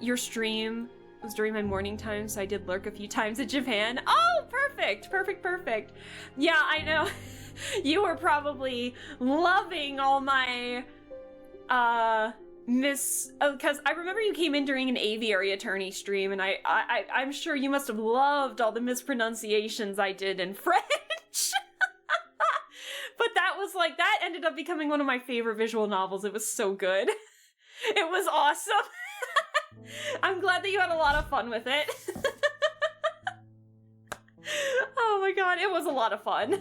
Your stream was during my morning time, so I did lurk a few times in Japan. Oh, perfect! Perfect. Yeah, I know. You were probably loving all my because I remember you came in during an aviary attorney stream, and I'm sure you must have loved all the mispronunciations I did in French. But that ended up becoming one of my favorite visual novels. It was so good. It was awesome. I'm glad that you had a lot of fun with it. Oh my god, it was a lot of fun.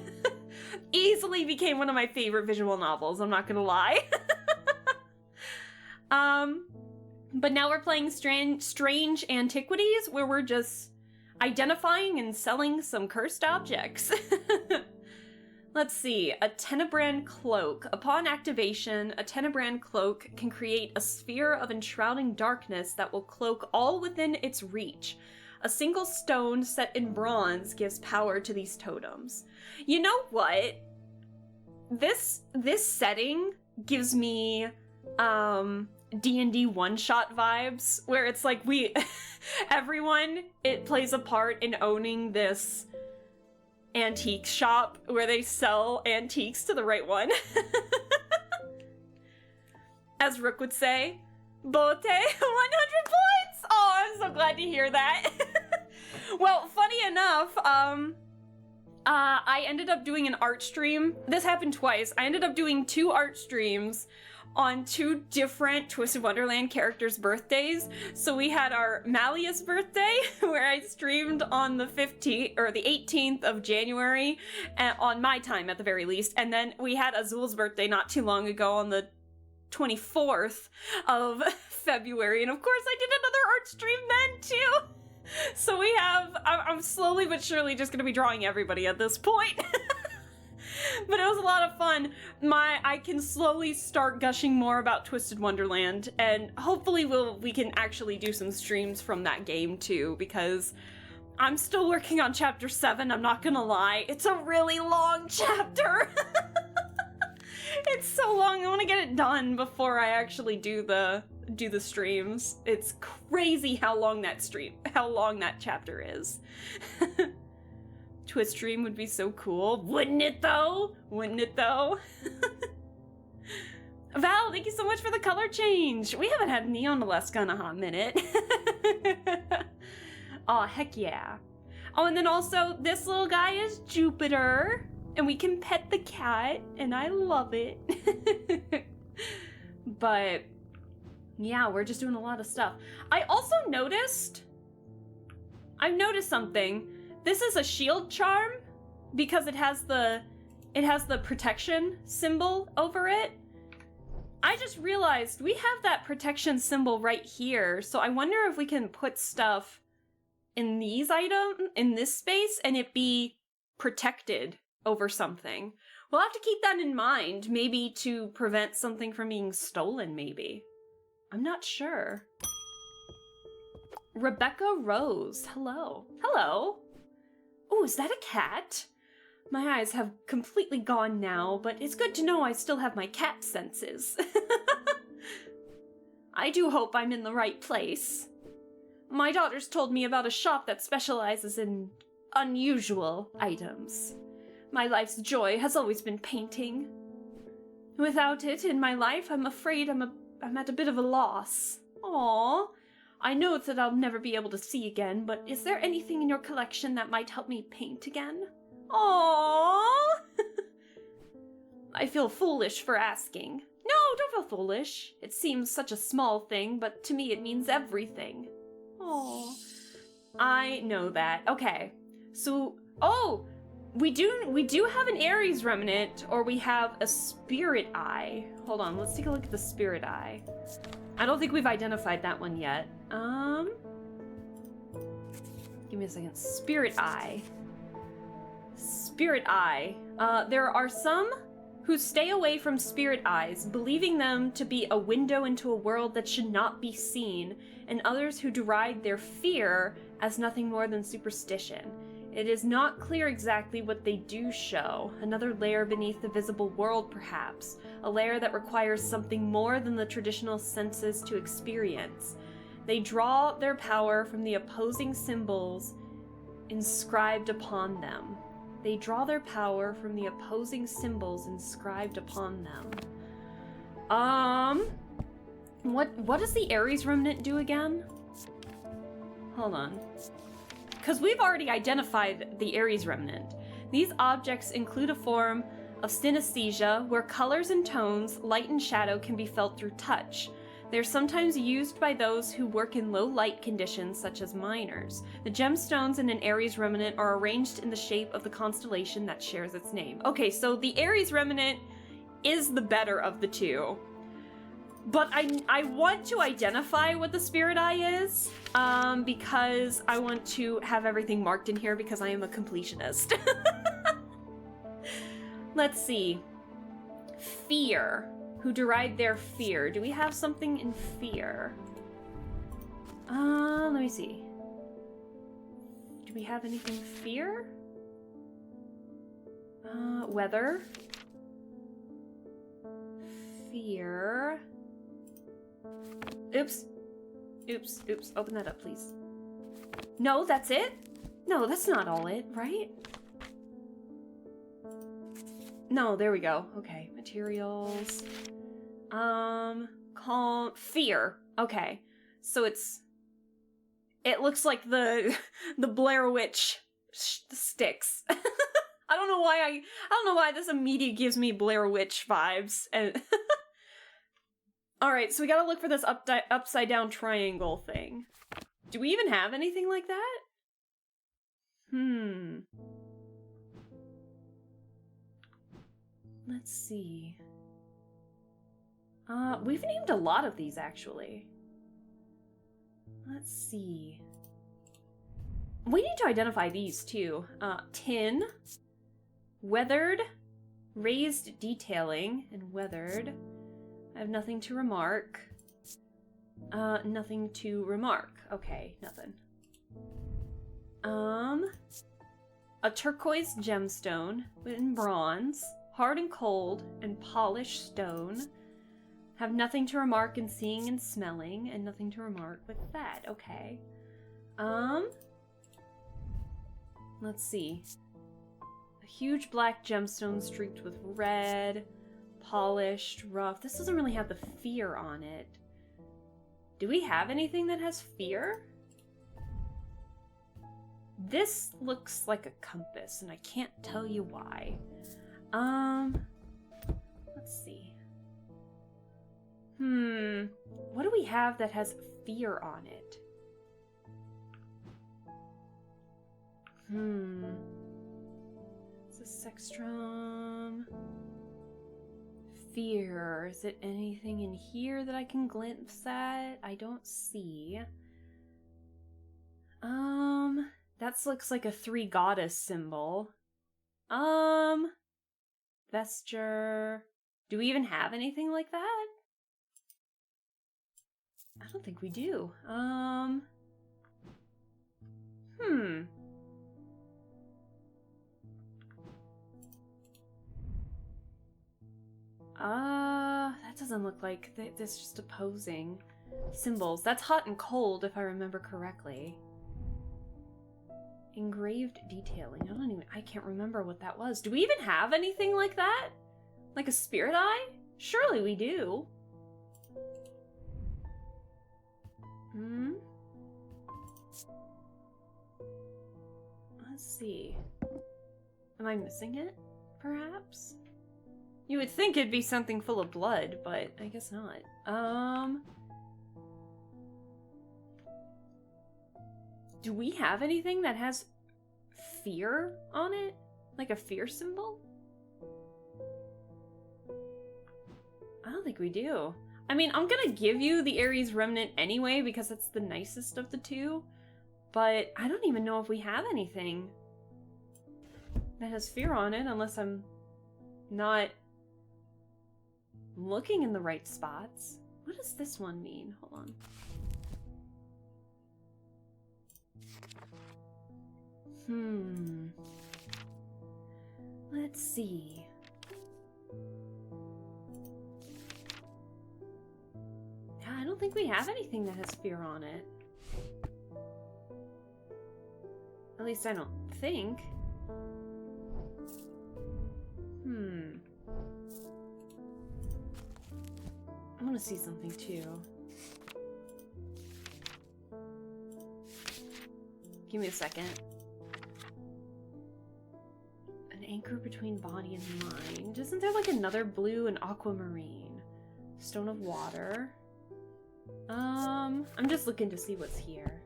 Easily became one of my favorite visual novels, I'm not gonna lie. But now we're playing Strange Antiquities, where we're just identifying and selling some cursed objects. Let's see, a Tenebrand Cloak. Upon activation, a Tenebrand Cloak can create a sphere of enshrouding darkness that will cloak all within its reach. A single stone set in bronze gives power to these totems. You know what? This setting gives me, D&D one-shot vibes, where it's like everyone, it plays a part in owning this antique shop where they sell antiques to the right one. As Rook would say, Bote, 100 points! Oh, I'm so glad to hear that. Well, funny enough, I ended up doing an art stream. This happened twice. I ended up doing 2 art streams on 2 different Twisted Wonderland characters' birthdays. So we had our Malleus birthday, where I streamed on the 15th or the 18th of January, on my time at the very least. And then we had Azul's birthday not too long ago on the 24th of February. And of course I did another art stream then too. So we have, I'm slowly but surely just gonna be drawing everybody at this point. But it was a lot of fun. I can slowly start gushing more about Twisted Wonderland, and hopefully we can actually do some streams from that game too, because I'm still working on chapter 7, I'm not gonna lie. It's a really long chapter. It's so long, I want to get it done before I actually do the streams. It's crazy how long that chapter is. Twist stream would be so cool. Wouldn't it though? Wouldn't it though? Val, thank you so much for the color change. We haven't had Neon Alaska in a hot minute. Aw, heck yeah. Oh, and then also, this little guy is Jupiter, and we can pet the cat, and I love it. But, yeah, we're just doing a lot of stuff. I've noticed something. This is a shield charm because it has the protection symbol over it. I just realized we have that protection symbol right here, so I wonder if we can put stuff in these items, in this space, and it be protected over something. We'll have to keep that in mind, maybe to prevent something from being stolen, maybe. I'm not sure. Rebecca Rose, hello. Hello. Oh, is that a cat? My eyes have completely gone now, but it's good to know I still have my cat senses. I do hope I'm in the right place. My daughter's told me about a shop that specializes in unusual items. My life's joy has always been painting. Without it in my life, I'm afraid I'm at a bit of a loss. Aww. I know that I'll never be able to see again, but is there anything in your collection that might help me paint again? Aww! I feel foolish for asking. No, don't feel foolish. It seems such a small thing, but to me it means everything. Aww. I know that. Okay. So, we do have an Ares remnant, or we have a spirit eye. Hold on, let's take a look at the spirit eye. I don't think we've identified that one yet. Give me a second. Spirit eye. Spirit eye. There are some who stay away from spirit eyes, believing them to be a window into a world that should not be seen, and others who deride their fear as nothing more than superstition. It is not clear exactly what they do show. Another layer beneath the visible world, perhaps. A layer that requires something more than the traditional senses to experience. They draw their power from the opposing symbols inscribed upon them. They draw their power from the opposing symbols inscribed upon them. What does the Ares Remnant do again? Hold on. Because we've already identified the Ares Remnant. These objects include a form of synesthesia, where colors and tones, light and shadow, can be felt through touch. They're sometimes used by those who work in low light conditions, such as miners. The gemstones in an Ares Remnant are arranged in the shape of the constellation that shares its name. Okay, so the Ares Remnant is the better of the two. But I want to identify what the Spirit Eye is, because I want to have everything marked in here because I am a completionist. Let's see. Fear. Who deride their fear. Do we have something in fear? Let me see. Do we have anything fear? Weather. Fear. Oops. Oops. Oops. Open that up, please. No, that's it? No, that's not all it, right? No, there we go. Okay. Materials. Calm. Fear. Okay. So it looks like the Blair Witch sticks. I don't know why this immediately gives me Blair Witch vibes. And alright, so we gotta look for this upside down triangle thing. Do we even have anything like that? Let's see. We've named a lot of these, actually. Let's see. We need to identify these, too. Tin. Weathered. Raised detailing. And weathered. I have nothing to remark. Nothing to remark. Okay, nothing. A turquoise gemstone in bronze. Hard and cold and polished stone. Have nothing to remark in seeing and smelling, and nothing to remark with that. Okay. Let's see. A huge black gemstone streaked with red, polished, rough. This doesn't really have the fear on it. Do we have anything that has fear? This looks like a compass, and I can't tell you why. Let's see. What do we have that has fear on it? It's a sextrum. Fear. Is it anything in here that I can glimpse at? I don't see. That looks like a 3 goddess symbol. Vesture. Do we even have anything like that? I don't think we do. That doesn't look like that's just opposing symbols. That's hot and cold, if I remember correctly. Engraved detailing. I can't remember what that was. Do we even have anything like that? Like a spirit eye? Surely we do. Let's see. Am I missing it, perhaps? You would think it'd be something full of blood, but I guess not. Do we have anything that has fear on it? Like a fear symbol? I don't think we do. I mean, I'm gonna give you the Ares Remnant anyway because it's the nicest of the two, but I don't even know if we have anything that has fear on it unless I'm not looking in the right spots. What does this one mean? Hold on. Let's see. I don't think we have anything that has fear on it. At least I don't think. want to see something too. Give me a second. An anchor between body and mind. Isn't there like another blue and aquamarine? Stone of water. I'm just looking to see what's here.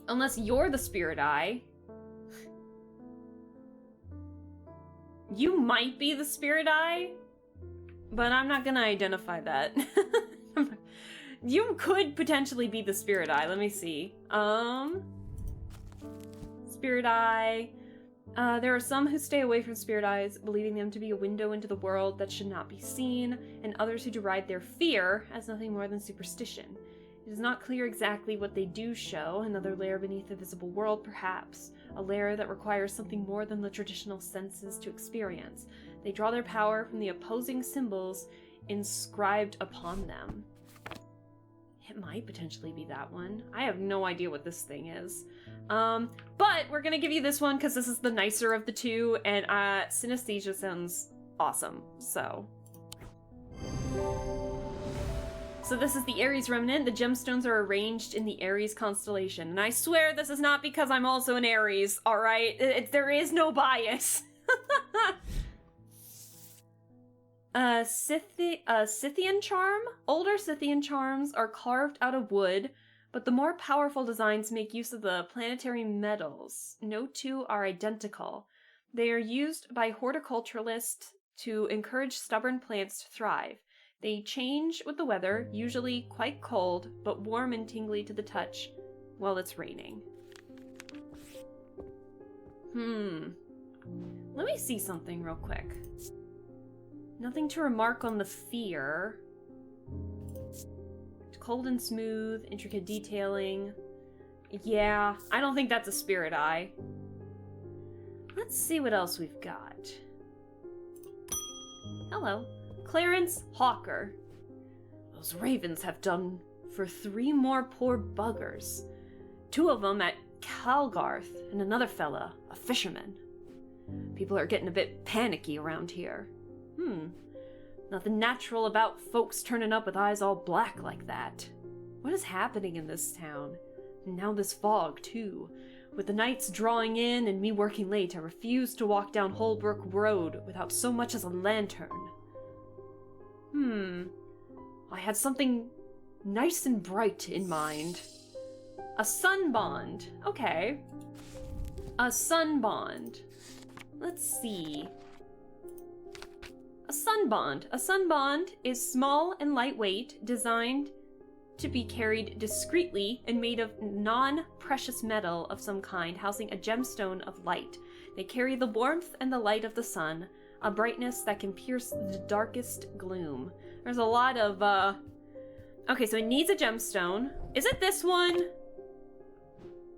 Unless you're the spirit eye. You might be the spirit eye, but I'm not gonna identify that. You could potentially be the spirit eye. Let me see. Spirit eye. There are some who stay away from spirit eyes, believing them to be a window into the world that should not be seen, and others who deride their fear as nothing more than superstition. It is not clear exactly what they do show, another layer beneath the visible world, perhaps. A layer that requires something more than the traditional senses to experience. They draw their power from the opposing symbols inscribed upon them. It might potentially be that one. I have no idea what this thing is. But we're gonna give you this one because this is the nicer of the two, and synesthesia sounds awesome, so this is the Aries remnant. The gemstones are arranged in the Aries constellation. And I swear this is not because I'm also an Aries, alright? There is no bias. Scythian charm? Older Scythian charms are carved out of wood, but the more powerful designs make use of the planetary metals. No two are identical. They are used by horticulturalists to encourage stubborn plants to thrive. They change with the weather, usually quite cold, but warm and tingly to the touch while it's raining. Let me see something real quick. Nothing to remark on the fear. Cold and smooth, intricate detailing. Yeah, I don't think that's a spirit eye. Let's see what else we've got. Hello. Clarence Hawker. Those ravens have done for 3 more poor buggers. 2 of them at Calgarth, and another fella, a fisherman. People are getting a bit panicky around here. Nothing natural about folks turning up with eyes all black like that. What is happening in this town? And now this fog, too. With the nights drawing in and me working late, I refuse to walk down Holbrook Road without so much as a lantern. I had something nice and bright in mind. A sun bond. Okay. A sun bond. Let's see. A sun bond. A sun bond is small and lightweight, designed to be carried discreetly and made of non-precious metal of some kind, housing a gemstone of light. They carry the warmth and the light of the sun, a brightness that can pierce the darkest gloom. There's a lot of, Okay, so it needs a gemstone. Is it this one?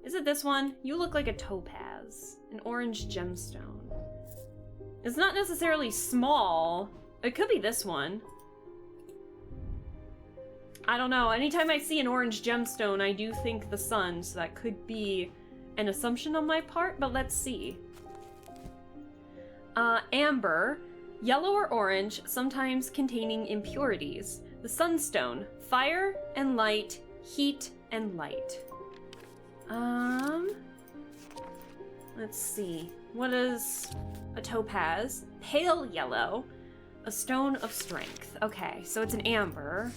Is it this one? You look like a topaz. An orange gemstone. It's not necessarily small. It could be this one. I don't know. Anytime I see an orange gemstone, I do think the sun, so that could be an assumption on my part, but let's see. Amber, yellow or orange, sometimes containing impurities. The sunstone, fire and light, heat and light. Let's see. What is a topaz? Pale yellow, a stone of strength. Okay, so it's an amber.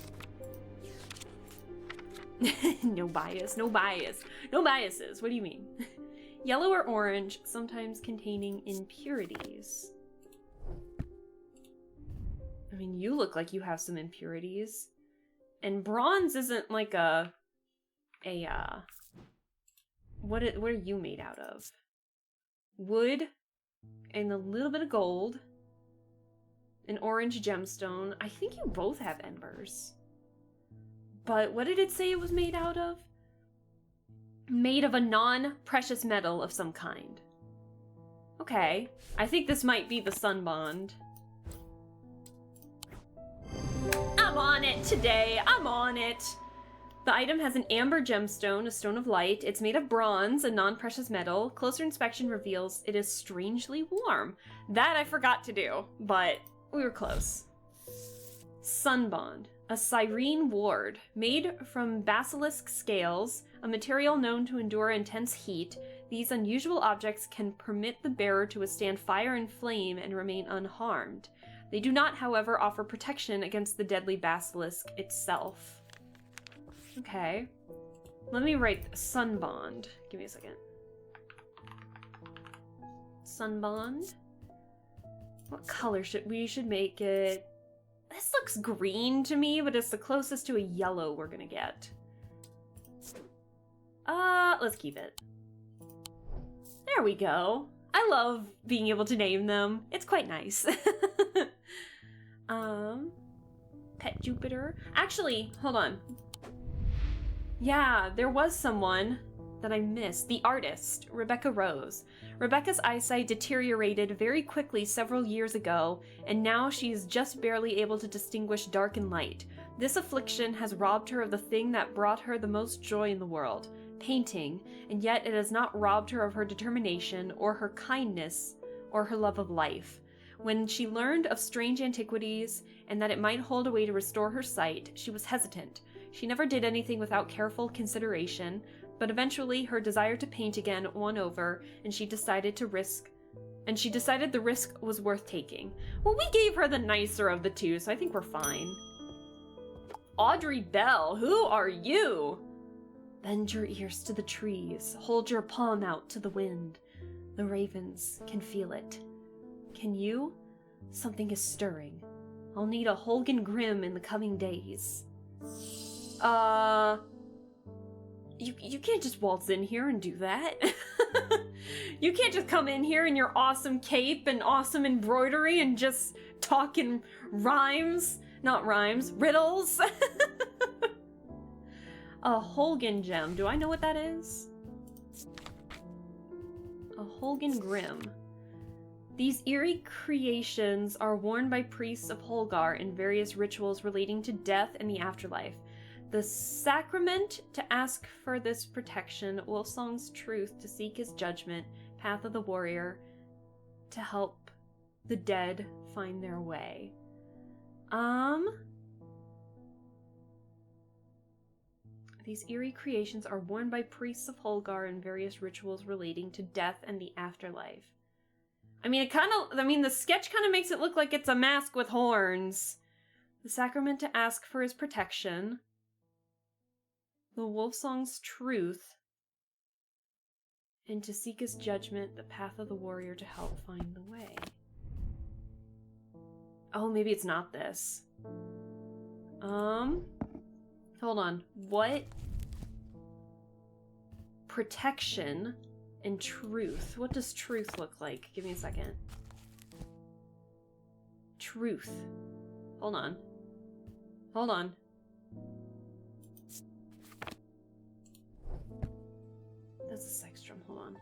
No bias, no bias. No biases, what do you mean? Yellow or orange, sometimes containing impurities. I mean, you look like you have some impurities. And bronze isn't like what are you made out of? Wood and a little bit of gold. An orange gemstone. I think you both have embers. But what did it say it was made out of? Made of a non-precious metal of some kind. Okay. I think this might be the sun bond. I'm on it today. I'm on it. The item has an amber gemstone, a stone of light. It's made of bronze, a non-precious metal. Closer inspection reveals it is strangely warm. That I forgot to do, but We were close. Sunbond, a Cyrene ward made from basilisk scales, a material known to endure intense heat. These unusual objects can permit the bearer to withstand fire and flame and remain unharmed. They do not, however, offer protection against the deadly basilisk itself. Okay. Let me write Sunbond. Give me a second. Sunbond. What color should we make it? This looks green to me, but it's the closest to a yellow we're gonna get. Let's keep it. There we go. I love being able to name them. It's quite nice. Pet Jupiter. Actually, hold on. Yeah, there was someone that I missed. The artist, Rebecca Rose. Rebecca's eyesight deteriorated very quickly several years ago, and now she is just barely able to distinguish dark and light. This affliction has robbed her of the thing that brought her the most joy in the world, painting, and yet it has not robbed her of her determination, or her kindness, or her love of life. When she learned of strange antiquities, and that it might hold a way to restore her sight, she was hesitant. She never did anything without careful consideration, but eventually her desire to paint again won over, and she decided the risk was worth taking. Well, we gave her the nicer of the two, so I think we're fine. Audrey Bell, who are you? Bend your ears to the trees, hold your palm out to the wind. The ravens can feel it. Can you? Something is stirring. I'll need a Holgan Grimm in the coming days. You can't just waltz in here and do that. You can't just come in here in your awesome cape and awesome embroidery and just talk in rhymes. Not rhymes, riddles. A Holgan gem. Do I know what that is? A Holgan Grimm. These eerie creations are worn by priests of Holgar in various rituals relating to death and the afterlife. The sacrament to ask for this protection, Wolfsong's truth to seek his judgment, path of the warrior to help the dead find their way. These eerie creations are worn by priests of Holgar in various rituals relating to death and the afterlife. I mean, the sketch kind of makes it look like it's a mask with horns. The sacrament to ask for his protection. The Wolfsong's truth. And to seek his judgment, the path of the warrior to help find the way. Oh, maybe it's not this. Hold on. What? Protection and truth. What does truth look like? Give me a second. Truth. Hold on. Hold on. That's a sex drum. Hold on.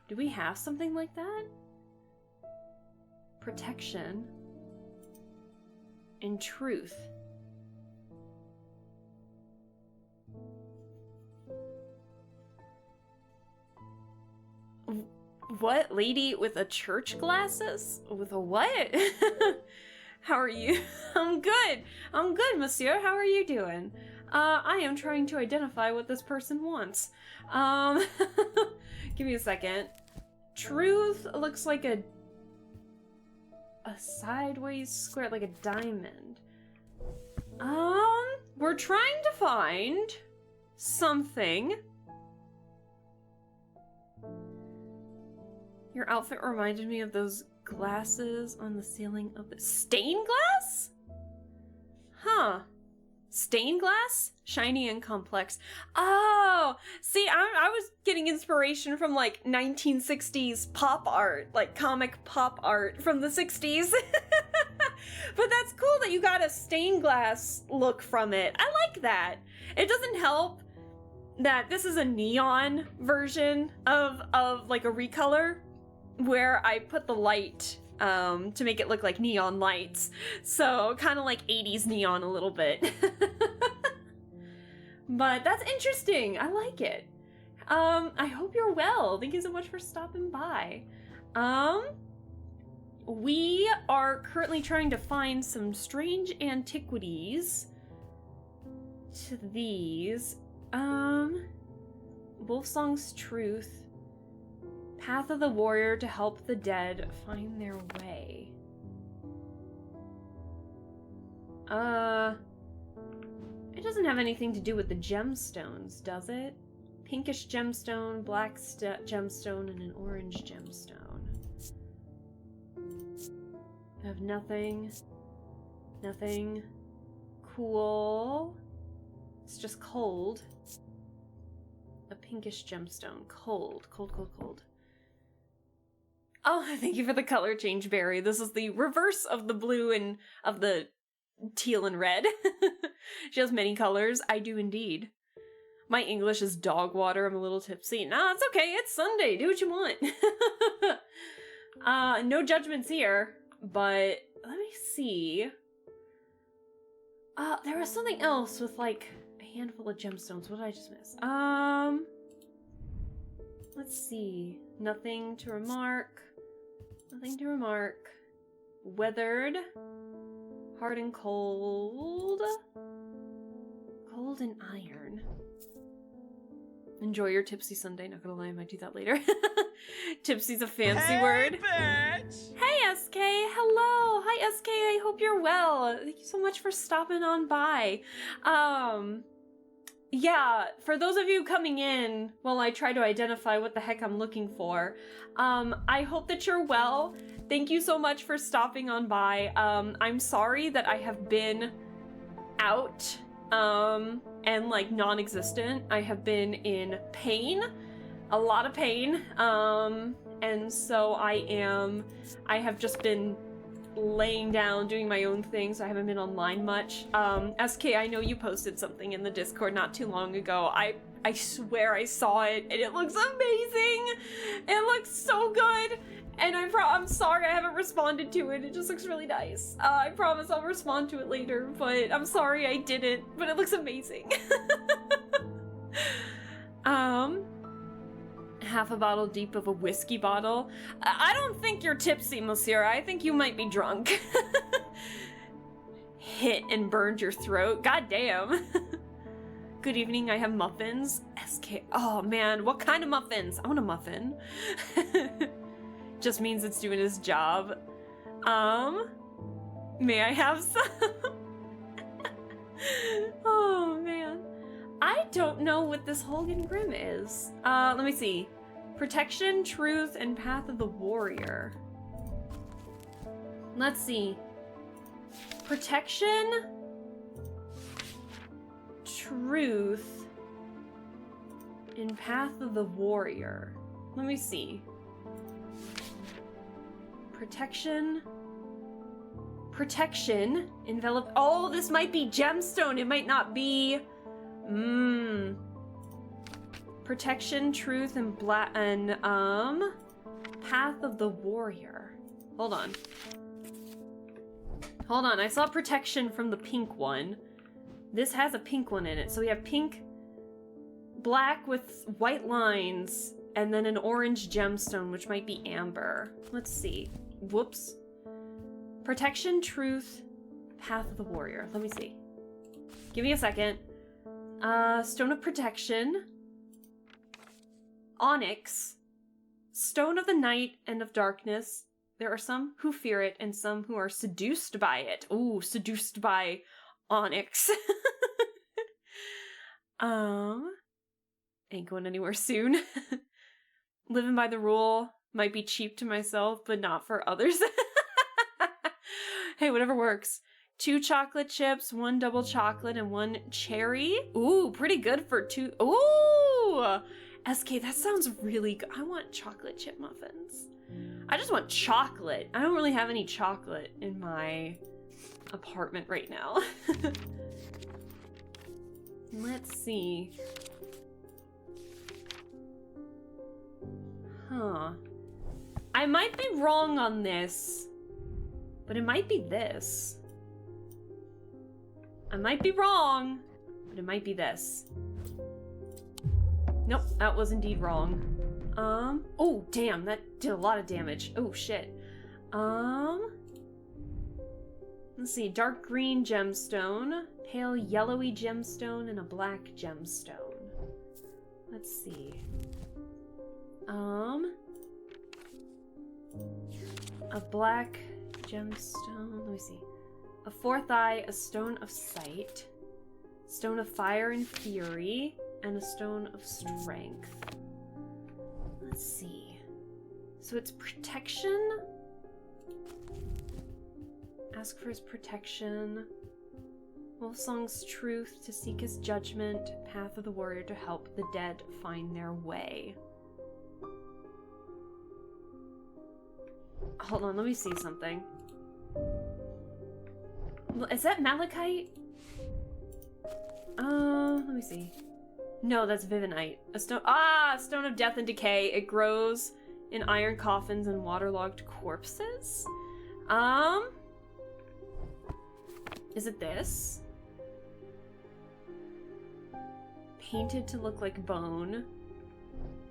Do we have something like that? Protection and truth. What? Lady with a church glasses? With a what? How are you? I'm good. I'm good, monsieur. How are you doing? I am trying to identify what this person wants. Give me a second. Truth looks like a sideways square, like a diamond. We're trying to find something. Your outfit reminded me of those glasses on the ceiling of the stained glass? Huh. Stained glass? Shiny and complex. Oh, see, I was getting inspiration from like 1960s pop art, like comic pop art from the 60s. But that's cool that you got a stained glass look from it. I like that. It doesn't help that this is a neon version of like a recolor where I put the light to make it look like neon lights. So kind of like 80s neon a little bit. But that's interesting. I like it. I hope you're well. Thank you so much for stopping by. we are currently trying to find some strange antiquities to these. Wolfsong's Truth. Path of the Warrior to help the dead find their way. It doesn't have anything to do with the gemstones, does it? Pinkish gemstone, black gemstone, and an orange gemstone. I have nothing. Nothing. Cool. It's just cold. A pinkish gemstone. Cold. Cold, cold, cold. Oh, thank you for the color change, Barry. This is the reverse of the blue and of the teal and red. She has many colors. I do indeed. My English is dog water. I'm a little tipsy. Nah, it's okay. It's Sunday. Do what you want. No judgments here, but let me see. There was something else with like a handful of gemstones. What did I just miss? Let's see. Nothing to remark. Nothing to remark. Weathered. Hard and cold. Cold and iron. Enjoy your tipsy Sunday. Not gonna lie, I might do that later. Tipsy's a fancy word. Bitch. Hey, SK. Hello. Hi, SK. I hope you're well. Thank you so much for stopping on by. Yeah, for those of you coming in while I try to identify what the heck I'm looking for, I hope that you're well. Thank you so much for stopping on by. I'm sorry that I have been out, and like non-existent. I have been in pain, a lot of pain, and so I have just been laying down, doing my own thing, so I haven't been online much. SK, I know you posted something in the Discord not too long ago. I swear I saw it, and it looks amazing! It looks so good! And I'm sorry I haven't responded to it, it just looks really nice. I promise I'll respond to it later, but I'm sorry I didn't, but it looks amazing. Half a bottle deep of a whiskey bottle. I don't think you're tipsy, monsieur. I think you might be drunk. Hit and burned your throat. God damn. Good evening, I have muffins. SK. Oh man, what kind of muffins? I want a muffin. Just means it's doing its job. May I have some? Oh man. I don't know what this Holgen Grim is. Let me see. Protection, Truth, and Path of the Warrior. Let's see. Protection, Truth, and Path of the Warrior. Let me see. Protection, envelop. Oh, this might be gemstone. It might not be. Protection, Truth, and Path of the Warrior. Hold on. I saw protection from the pink one. This has a pink one in it. So we have pink, black with white lines, and then an orange gemstone, which might be amber. Let's see. Whoops. Protection, Truth, Path of the Warrior. Let me see. Give me a second. Stone of Protection. Onyx. Stone of the Night and of Darkness. There are some who fear it and some who are seduced by it. Ooh, seduced by Onyx. Ain't going anywhere soon. Living by the rule might be cheap to myself, but not for others. Hey, whatever works. 2 chocolate chips, 1 double chocolate, and 1 cherry. Ooh, pretty good for 2. Ooh! SK, that sounds really good. I want chocolate chip muffins. I just want chocolate. I don't really have any chocolate in my apartment right now. Let's see. Huh. I might be wrong on this, but it might be this. I might be wrong, but it might be this. Nope, that was indeed wrong. Oh, damn, that did a lot of damage. Oh, shit. Let's see, dark green gemstone, pale yellowy gemstone, and a black gemstone. Let's see. A black gemstone, let me see. A fourth eye, a stone of sight, stone of fire and fury, and a stone of strength. Let's see. So it's protection. Ask for his protection. Wolfsong's truth, to seek his judgment. Path of the warrior, to help the dead find their way. Hold on, let me see something. Is that malachite? Let me see. No, that's vivinite. A stone of death and decay. It grows in iron coffins and waterlogged corpses. Is it this? Painted to look like bone.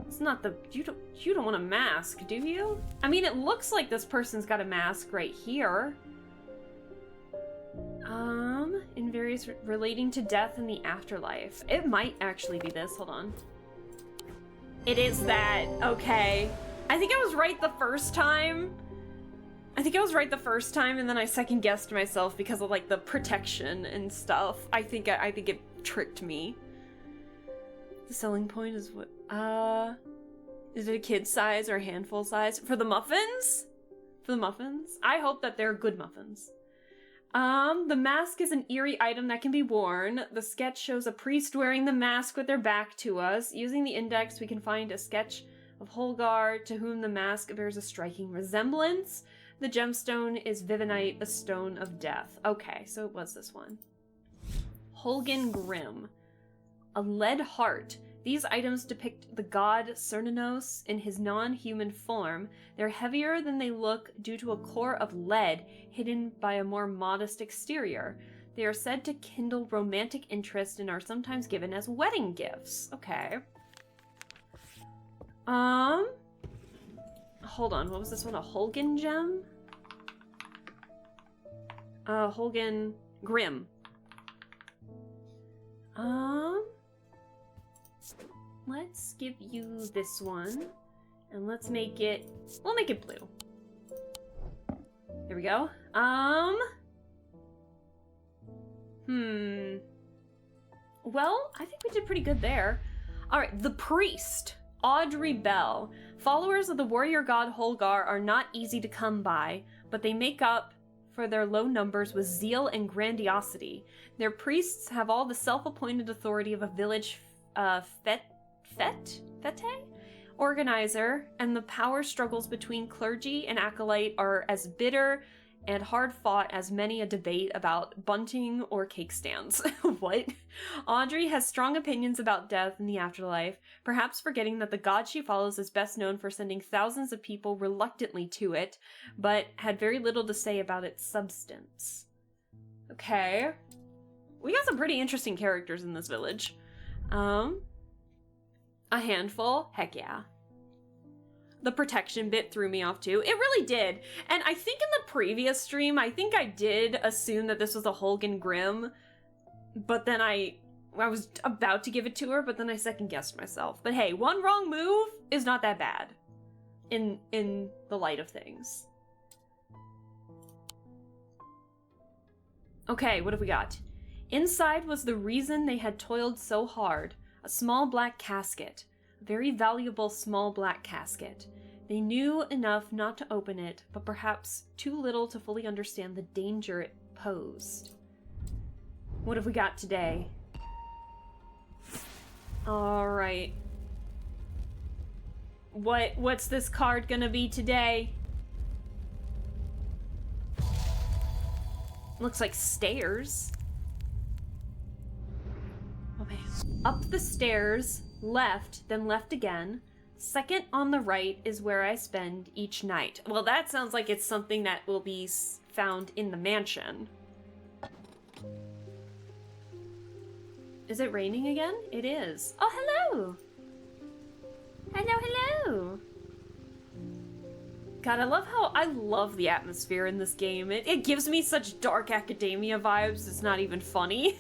It's not the... You don't want a mask, do you? I mean, it looks like this person's got a mask right here. In various... relating to death and the afterlife. It might actually be this. Hold on. It is that. Okay. I think I was right the first time. And then I second-guessed myself because of, like, the protection and stuff. I think it tricked me. The selling point is what... Is it a kid size or a handful size? For the muffins? For the muffins? I hope that they're good muffins. The mask is an eerie item that can be worn. The sketch shows a priest wearing the mask with their back to us. Using the index, we can find a sketch of Holgar, to whom the mask bears a striking resemblance. The gemstone is Vivinite, a stone of death. Okay, so it was this one. Holgan Grim. A lead heart. These items depict the god Cernunnos in his non-human form. They're heavier than they look due to a core of lead hidden by a more modest exterior. They are said to kindle romantic interest and are sometimes given as wedding gifts. Okay. Hold on, what was this one? A Holgan gem? Holgan Grim. Let's give you this one, and let's make it, we'll make it blue. There we go. Well, I think we did pretty good there. Alright, the priest, Audrey Bell. Followers of the warrior god Holgar are not easy to come by, but they make up for their low numbers with zeal and grandiosity. Their priests have all the self-appointed authority of a village fete organizer, and the power struggles between clergy and acolyte are as bitter and hard-fought as many a debate about bunting or cake stands. What? Audrey has strong opinions about death and the afterlife, perhaps forgetting that the god she follows is best known for sending thousands of people reluctantly to it, but had very little to say about its substance. Okay. We got some pretty interesting characters in this village. A handful? Heck yeah. The protection bit threw me off too. It really did. And I think in the previous stream, I think I did assume that this was a Holgan Grim, but then I was about to give it to her, but then I second-guessed myself. But hey, one wrong move is not that bad in the light of things. Okay, what have we got? Inside was the reason they had toiled so hard. A small black casket. A very valuable small black casket. They knew enough not to open it, but perhaps too little to fully understand the danger it posed. What have we got today? Alright. What's this card gonna be today? Looks like stairs. Oh man. Up the stairs, left, then left again. Second on the right is where I spend each night. Well, that sounds like it's something that will be found in the mansion. Is it raining again? It is. Oh, hello! Hello, hello! God, I love the atmosphere in this game. It gives me such dark academia vibes, it's not even funny.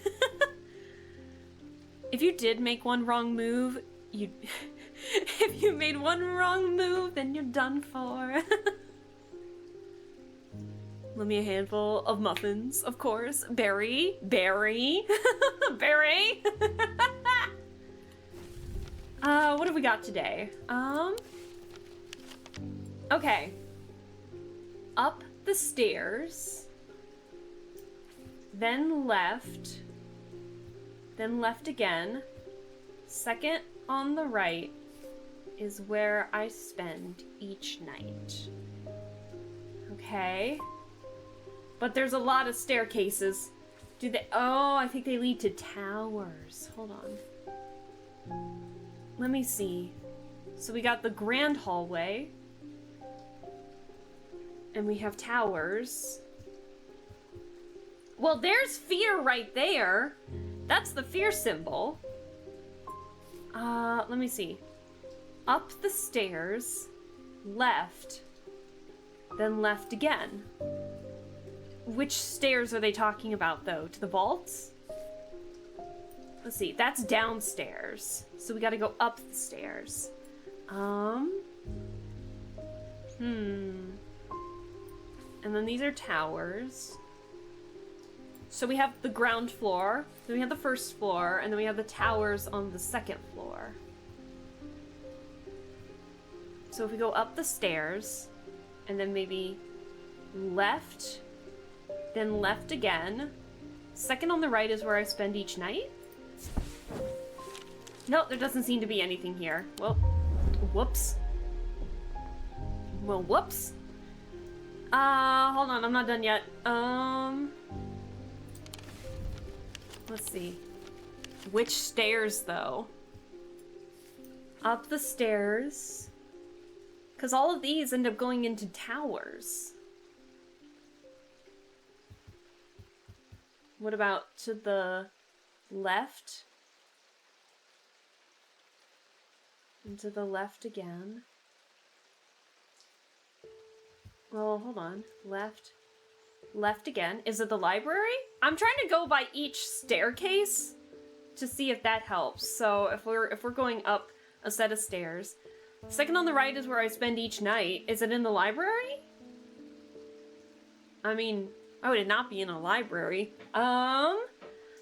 If you did make one wrong move, if you made one wrong move, then you're done for. Let me a handful of muffins, of course. Berry. Berry. Berry. What have we got today? Okay. Up the stairs. Then left again. Second on the right is where I spend each night. Okay. But there's a lot of staircases. Do they? Oh, I think they lead to towers. Hold on. Let me see. So we got the grand hallway. And we have towers. Well, there's fear right there. That's the fear symbol. Let me see. Up the stairs, left, then left again. Which stairs are they talking about, though? To the vaults? Let's see. That's downstairs. So we gotta go up the stairs. And then these are towers. So we have the ground floor, then we have the first floor, and then we have the towers on the second floor. So if we go up the stairs, and then maybe left, then left again. Second on the right is where I spend each night. Nope, there doesn't seem to be anything here. Well, whoops. Well, whoops. Hold on, I'm not done yet. Let's see. Which stairs, though? Up the stairs. Because all of these end up going into towers. What about to the left? And to the left again. Well, hold on. Left. Left again. Is it the library? I'm trying to go by each staircase to see if that helps. So if we're going up a set of stairs, second on the right is where I spend each night. Is it in the library? I mean, why would it not be in a library?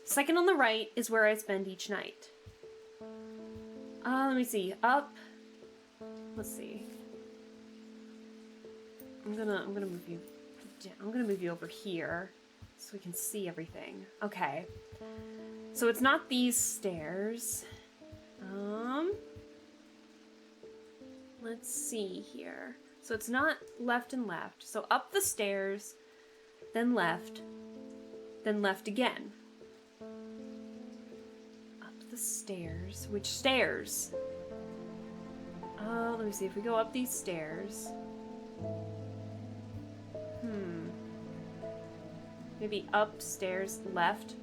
Second on the right is where I spend each night. Let me see. Up. Let's see. I'm gonna move you. I'm gonna move you over here so we can see everything. Okay. So it's not these stairs. Let's see here. So it's not left and left. So up the stairs, then left again. Up the stairs. Which stairs? Let me see. If we go up these stairs. Maybe upstairs, left,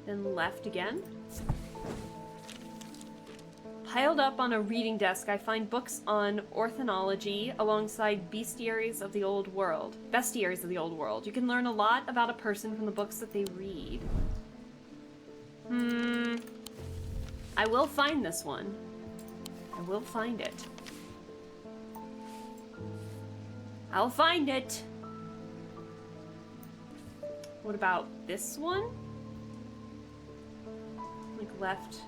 then left again. Piled up on a reading desk, I find books on ornithology alongside bestiaries of the old world. Bestiaries of the old world. You can learn a lot about a person from the books that they read. I will find this one. I will find it. I'll find it. What about this one? Like left.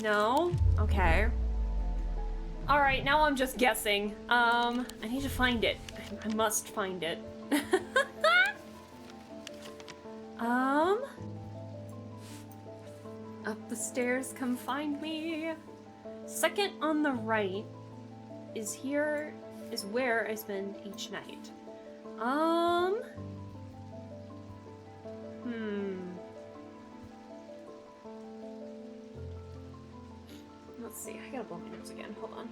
No? Okay. Alright, now I'm just guessing. I need to find it. I must find it. Up the stairs, come find me. Second on the right is where I spend each night. Let's see, I gotta blow my nose again, hold on.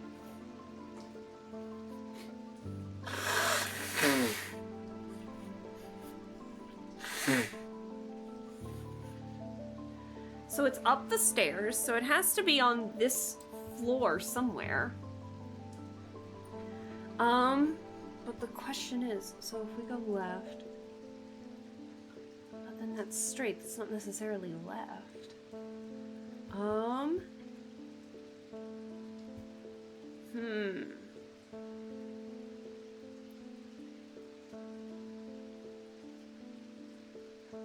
So it's up the stairs, so it has to be on this floor somewhere. But the question is, so if we go left, then that's straight. That's not necessarily left.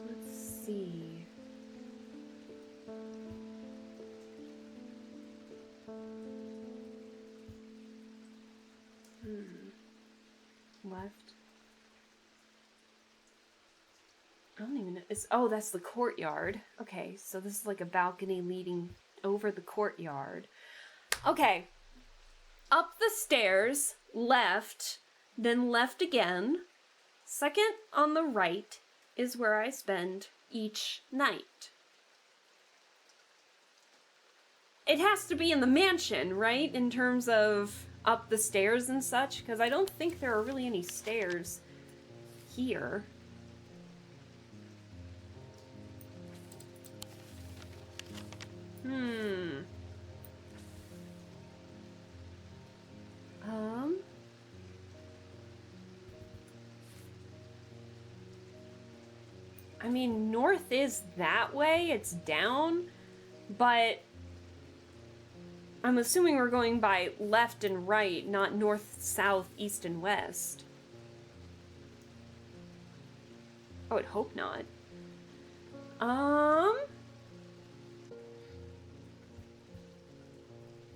Let's see. Left. I don't even know. Oh, that's the courtyard. Okay, so this is like a balcony leading over the courtyard. Okay. Up the stairs, left, then left again. Second on the right is where I spend each night. It has to be in the mansion, right? In terms of up the stairs and such, because I don't think there are really any stairs here. I mean, north is that way, it's down, but I'm assuming we're going by left and right, not north, south, east, and west. I would hope not.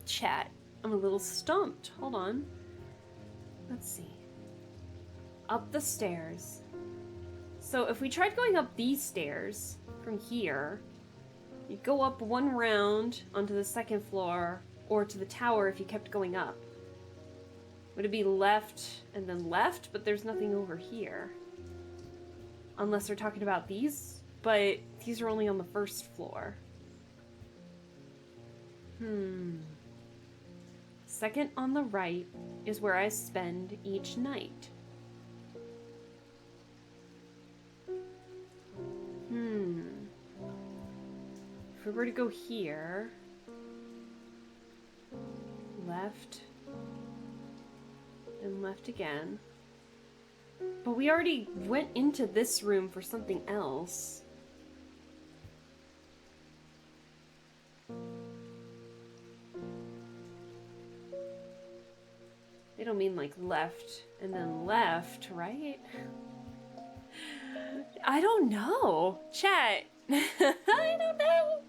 Chat. I'm a little stumped. Hold on. Let's see. Up the stairs. So if we tried going up these stairs from here, you'd go up one round onto the second floor, or to the tower if you kept going up. Would it be left and then left? But there's nothing over here. Unless they're talking about these, but these are only on the first floor. Second on the right is where I spend each night. If we were to go here, left, and left again. But we already went into this room for something else. They don't mean like left and then left, right? I don't know. Chat. I don't know.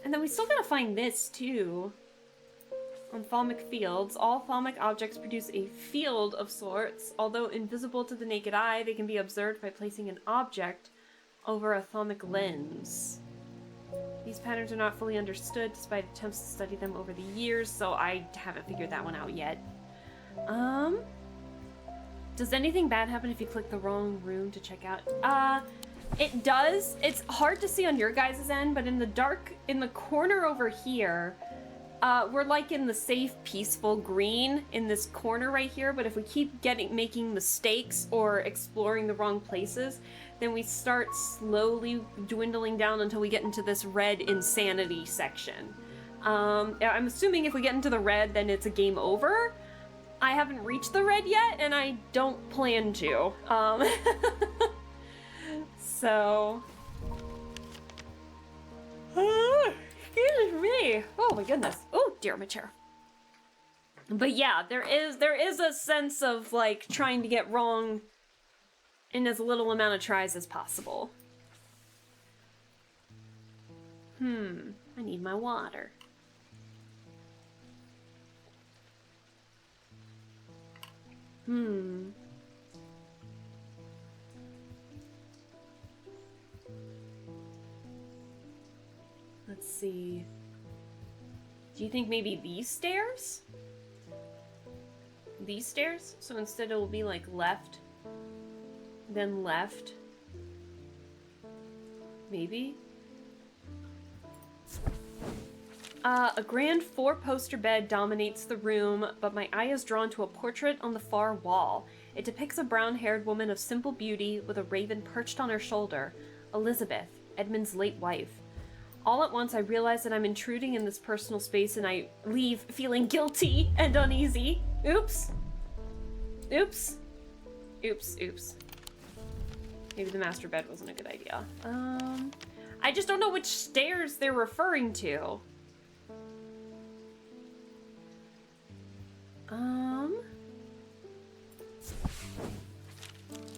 And then we still gotta find this too. On thalmic fields, all thalmic objects produce a field of sorts. Although invisible to the naked eye, they can be observed by placing an object over a thalmic lens. These patterns are not fully understood despite attempts to study them over the years, so I haven't figured that one out yet. Does anything bad happen if you click the wrong room to check out? It does. It's hard to see on your guys' end, but in the dark, in the corner over here, we're like in the safe, peaceful green in this corner right here, but if we keep making mistakes or exploring the wrong places, then we start slowly dwindling down until we get into this red insanity section. I'm assuming if we get into the red, then it's a game over. I haven't reached the red yet, and I don't plan to. So... excuse me. Oh my goodness. Oh dear, my chair. But yeah, there is a sense of like trying to get wrong in as little amount of tries as possible. I need my water. Let's see. Do you think maybe these stairs? These stairs? So instead it will be like left, then left. Maybe? A grand 4-poster bed dominates the room, but my eye is drawn to a portrait on the far wall. It depicts a brown-haired woman of simple beauty with a raven perched on her shoulder, Elizabeth, Edmund's late wife. All at once, I realize that I'm intruding in this personal space and I leave feeling guilty and uneasy. Oops. Oops. Oops, oops. Maybe the master bed wasn't a good idea. I just don't know which stairs they're referring to.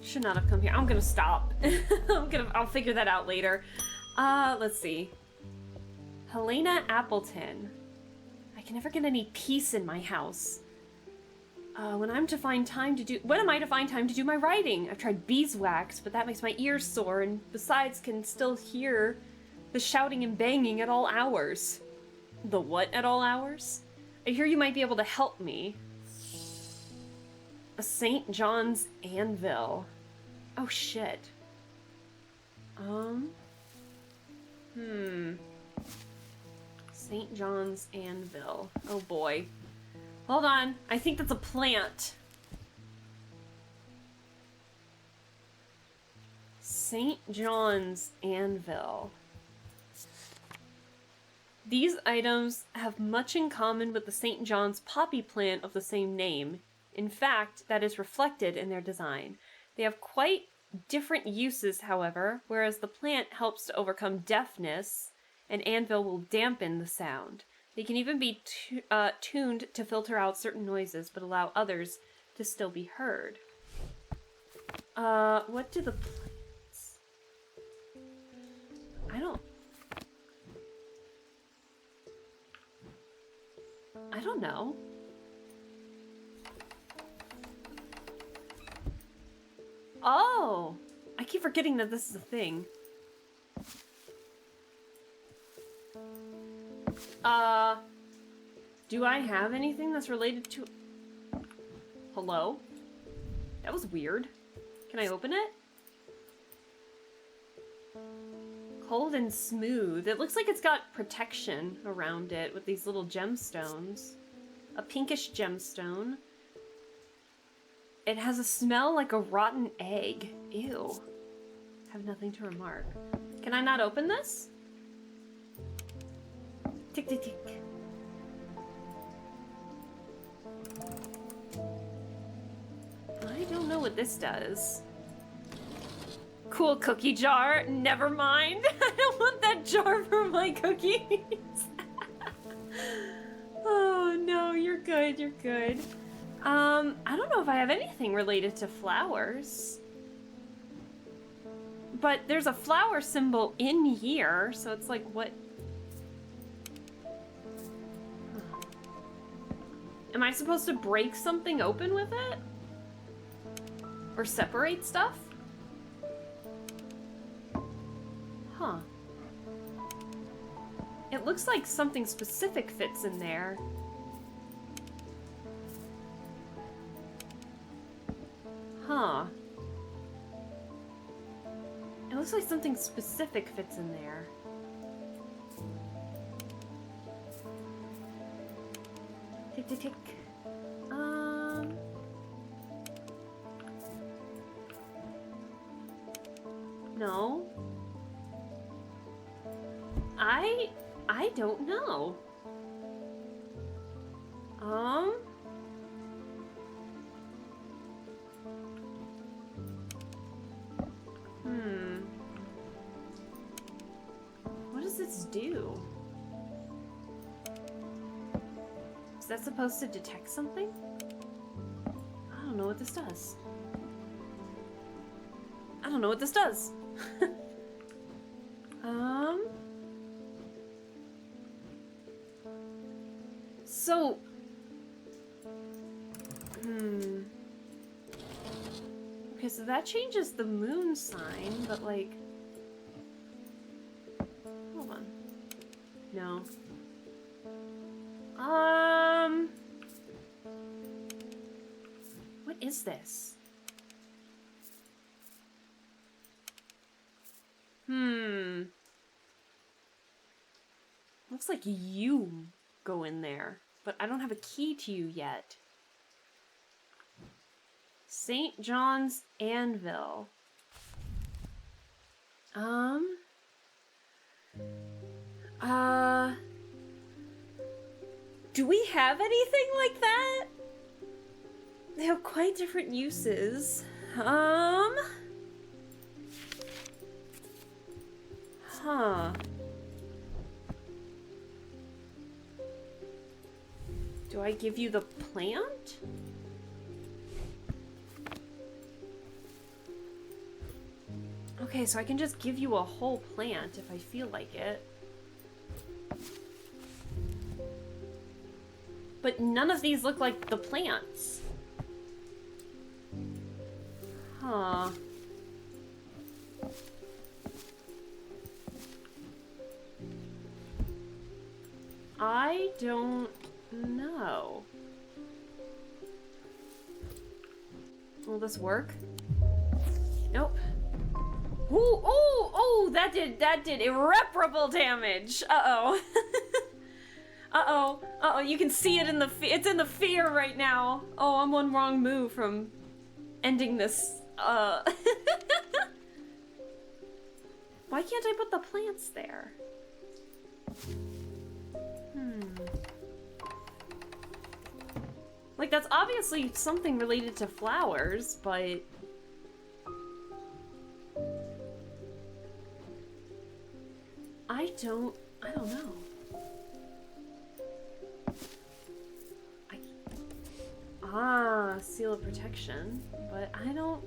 Should not have come here. I'm gonna stop. I'll figure that out later. Let's see. Helena Appleton. I can never get any peace in my house. When am I to find time to do my writing? I've tried beeswax, but that makes my ears sore, and besides can still hear the shouting and banging at all hours. The what at all hours? I hear you might be able to help me. A St. John's anvil. Oh shit. St. John's anvil. Oh boy. Hold on. I think that's a plant. St. John's anvil. These items have much in common with the St. John's poppy plant of the same name. In fact, that is reflected in their design. They have quite different uses, however, whereas the plant helps to overcome deafness, an anvil will dampen the sound. They can even be tuned to filter out certain noises, but allow others to still be heard. What do the plants... I don't know. Oh! I keep forgetting that this is a thing. Do I have anything that's related to... Hello? That was weird. Can I open it? Cold and smooth. It looks like it's got protection around it with these little gemstones. A pinkish gemstone. It has a smell like a rotten egg. Ew. Have nothing to remark. Can I not open this? Tick, tick, tick. I don't know what this does. Cool cookie jar. Never mind. I don't want that jar for my cookies. Oh no, you're good, you're good. I don't know if I have anything related to flowers. But there's a flower symbol in here, so it's like, what? Am I supposed to break something open with it? Or separate stuff? Huh. It looks like something specific fits in there. Huh. It looks like something specific fits in there. Tick, tick, tick. No. I don't know. What does this do? Is that supposed to detect something? I don't know what this does. I don't know what this does. So... Okay, so that changes the moon sign, but like... Hold on. No. What is this? Looks like you go in there, but I don't have a key to you yet. St. John's Anvil. Do we have anything like that? They have quite different uses. Huh. Do I give you the plant? Okay, so I can just give you a whole plant if I feel like it. But none of these look like the plants. Huh. I don't know. Will this work? Nope. Ooh, oh, that did irreparable damage. Uh-oh. Uh-oh, you can see it in the, it's in the fear right now. Oh, I'm one wrong move from ending this, Why can't I put the plants there? Like, that's obviously something related to flowers, but... I don't know. Seal of protection, but I don't...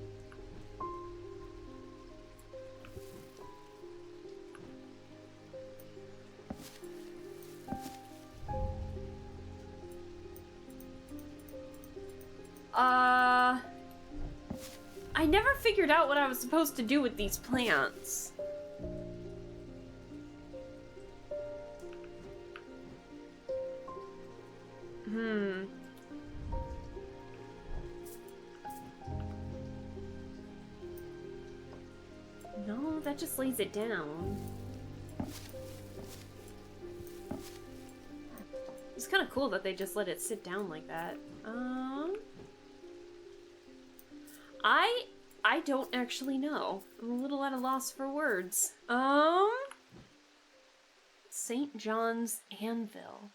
I never figured out what I was supposed to do with these plants. No, that just lays it down. It's kind of cool that they just let it sit down like that. I don't actually know. I'm a little at a loss for words. St. John's Anvil.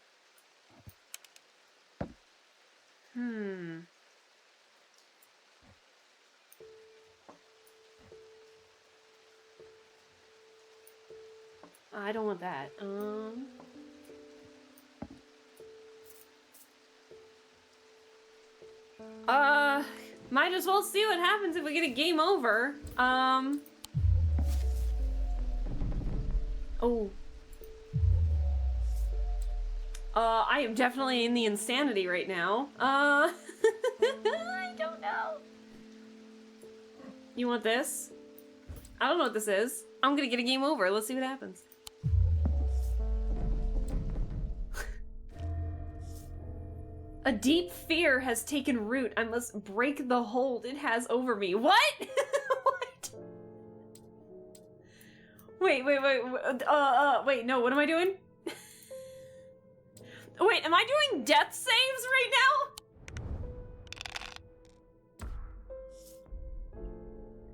I don't want that. Might as well see what happens if we get a game over. Oh. I am definitely in the insanity right now. I don't know. You want this? I don't know what this is. I'm gonna get a game over. Let's see what happens. A deep fear has taken root. I must break the hold it has over me. What? What? Wait, no, what am I doing? Wait, am I doing death saves right now?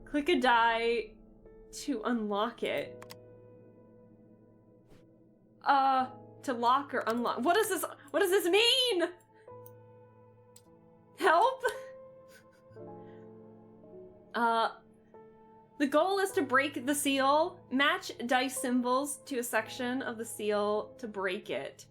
Click a die to unlock it. To lock or unlock. What does this mean? Help? The goal is to break the seal. Match dice symbols to a section of the seal to break it.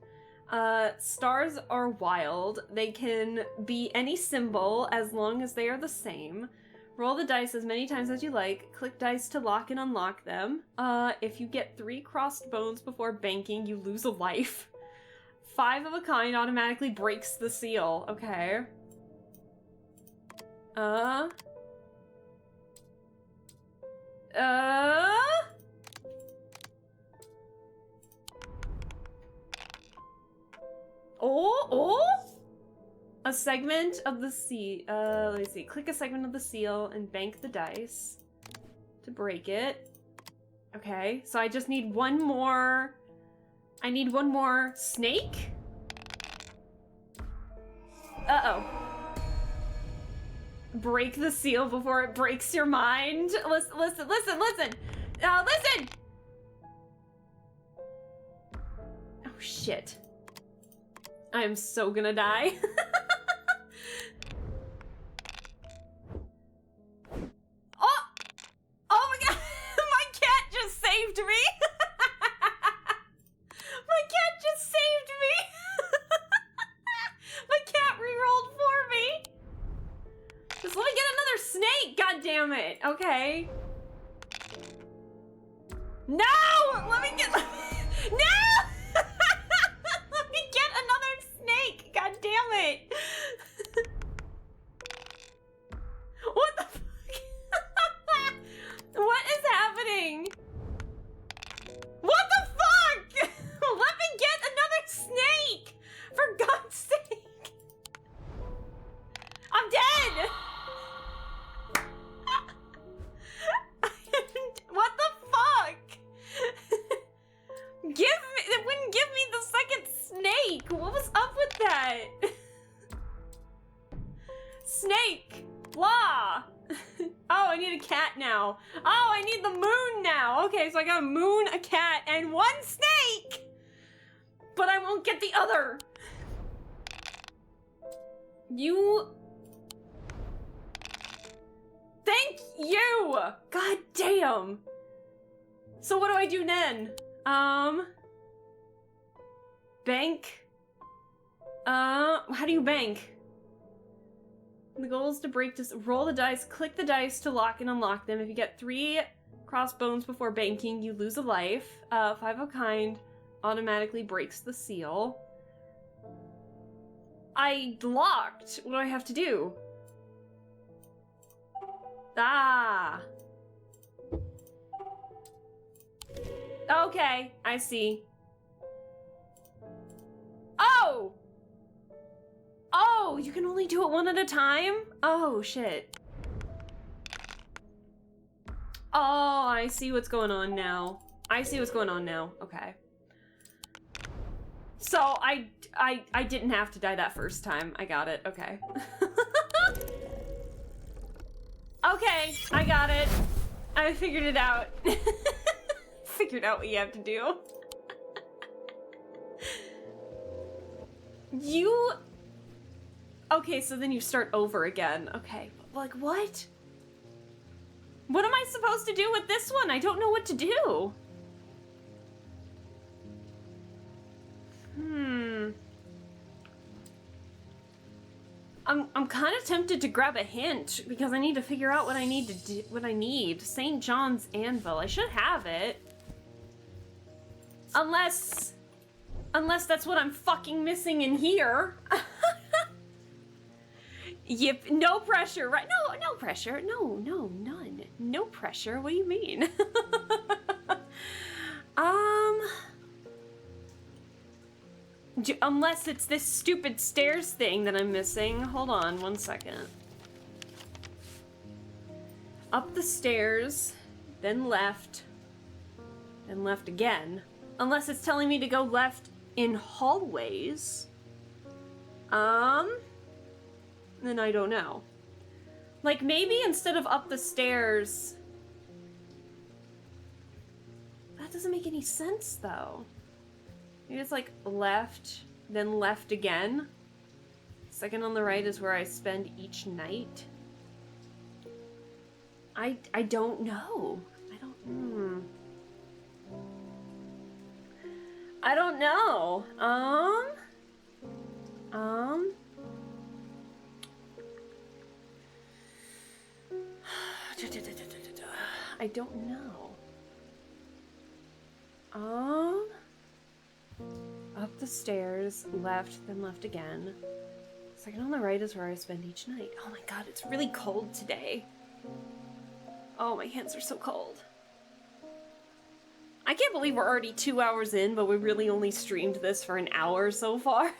Stars are wild. They can be any symbol as long as they are the same. Roll the dice as many times as you like. Click dice to lock and unlock them. If you get 3 crossed bones before banking, you lose a life. 5 of a kind automatically breaks the seal. Okay. A segment of the seal. Let me see. Click a segment of the seal and bank the dice to break it. Okay, so I just need one more. I need one more snake. Uh-oh. Break the seal before it breaks your mind. Listen. Listen! shit. I am so gonna die. Oh! Oh my god! My cat just saved me! My cat just saved me! My cat rerolled for me! Just let me get another snake, god damn it! Okay. No! Let me get... No! Let me get another snake! God damn it! What the fuck? What is happening? What the fuck? Let me get another snake! For God's sake! I'm dead! What the fuck? It wouldn't give me the second snake. What was up with that? Snake. Blah. Oh, I need a cat now. Oh, I need the moon now. Okay, so I got a moon, a cat, and one snake. But I won't get the other. You... Thank you! God damn! So what do I do then? Bank? How do you bank? The goal is to break this. Roll the dice, click the dice to lock and unlock them. If you get 3 crossbones before banking, you lose a life. 5 of kind automatically breaks the seal. I locked. What do I have to do? Ah. Okay, I see. Oh! Oh, you can only do it one at a time? Oh, shit. Oh, I see what's going on now. I see what's going on now. Okay. So, I didn't have to die that first time. I got it. Okay. Okay, I got it. I figured it out. Figured out what you have to do. You... Okay, so then you start over again. Okay, like what? What am I supposed to do with this one? I don't know what to do. I'm kind of tempted to grab a hint because I need to figure out what I need to do. What I need. St. John's Anvil. I should have it. Unless that's what I'm fucking missing in here. Yep, no pressure, right? No pressure. No, none. No pressure. What do you mean? Unless it's this stupid stairs thing that I'm missing. Hold on 1 second. Up the stairs, then left again. Unless it's telling me to go left in hallways. Then I don't know. Like maybe instead of up the stairs... That doesn't make any sense though. Maybe it's like left, then left again. Second on the right is where I spend each night. I don't know. I don't know. I don't know. Up the stairs, left, then left again. Second on the right is where I spend each night. Oh my god, it's really cold today. Oh, my hands are so cold. I can't believe we're already 2 hours in, but we really only streamed this for an hour so far.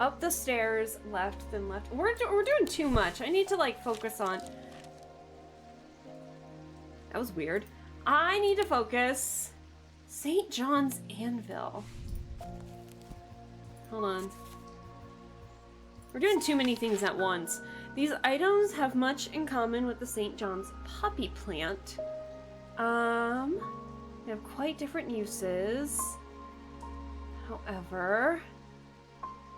up the stairs, left, then left. We're doing too much. I need to, like, focus on... That was weird. I need to focus. St. John's Anvil. Hold on. We're doing too many things at once. These items have much in common with the St. John's poppy plant. They have quite different uses. However,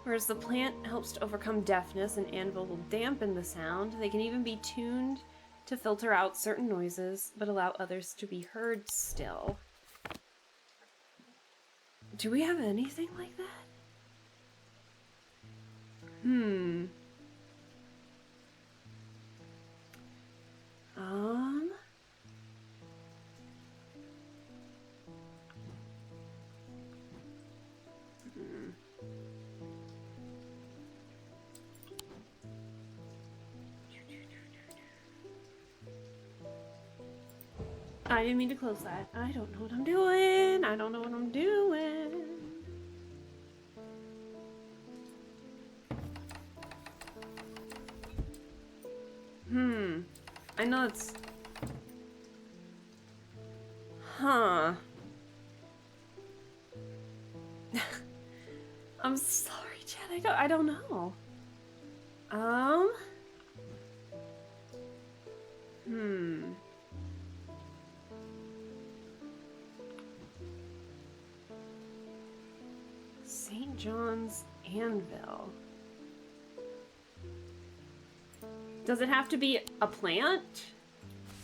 whereas the plant helps to overcome deafness and anvil will dampen the sound, they can even be tuned to filter out certain noises, but allow others to be heard still. Do we have anything like that? I didn't mean to close that. I don't know what I'm doing. I don't know what I'm doing. I know it's... Huh. I'm sorry, Chad. I don't know. St. John's Anvil. Does it have to be a plant?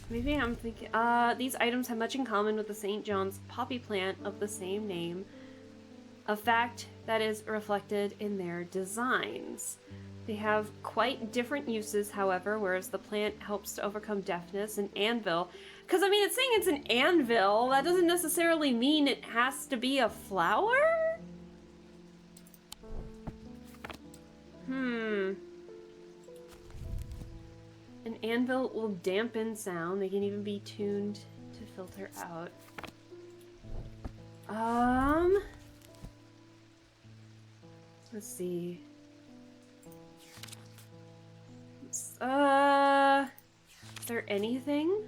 Maybe I'm thinking, these items have much in common with the St. John's poppy plant of the same name, a fact that is reflected in their designs. They have quite different uses, however, whereas the plant helps to overcome deafness and anvil. Because, I mean, it's saying it's an anvil. That doesn't necessarily mean it has to be a flower? An anvil will dampen sound. They can even be tuned to filter out. Let's see. Is there anything?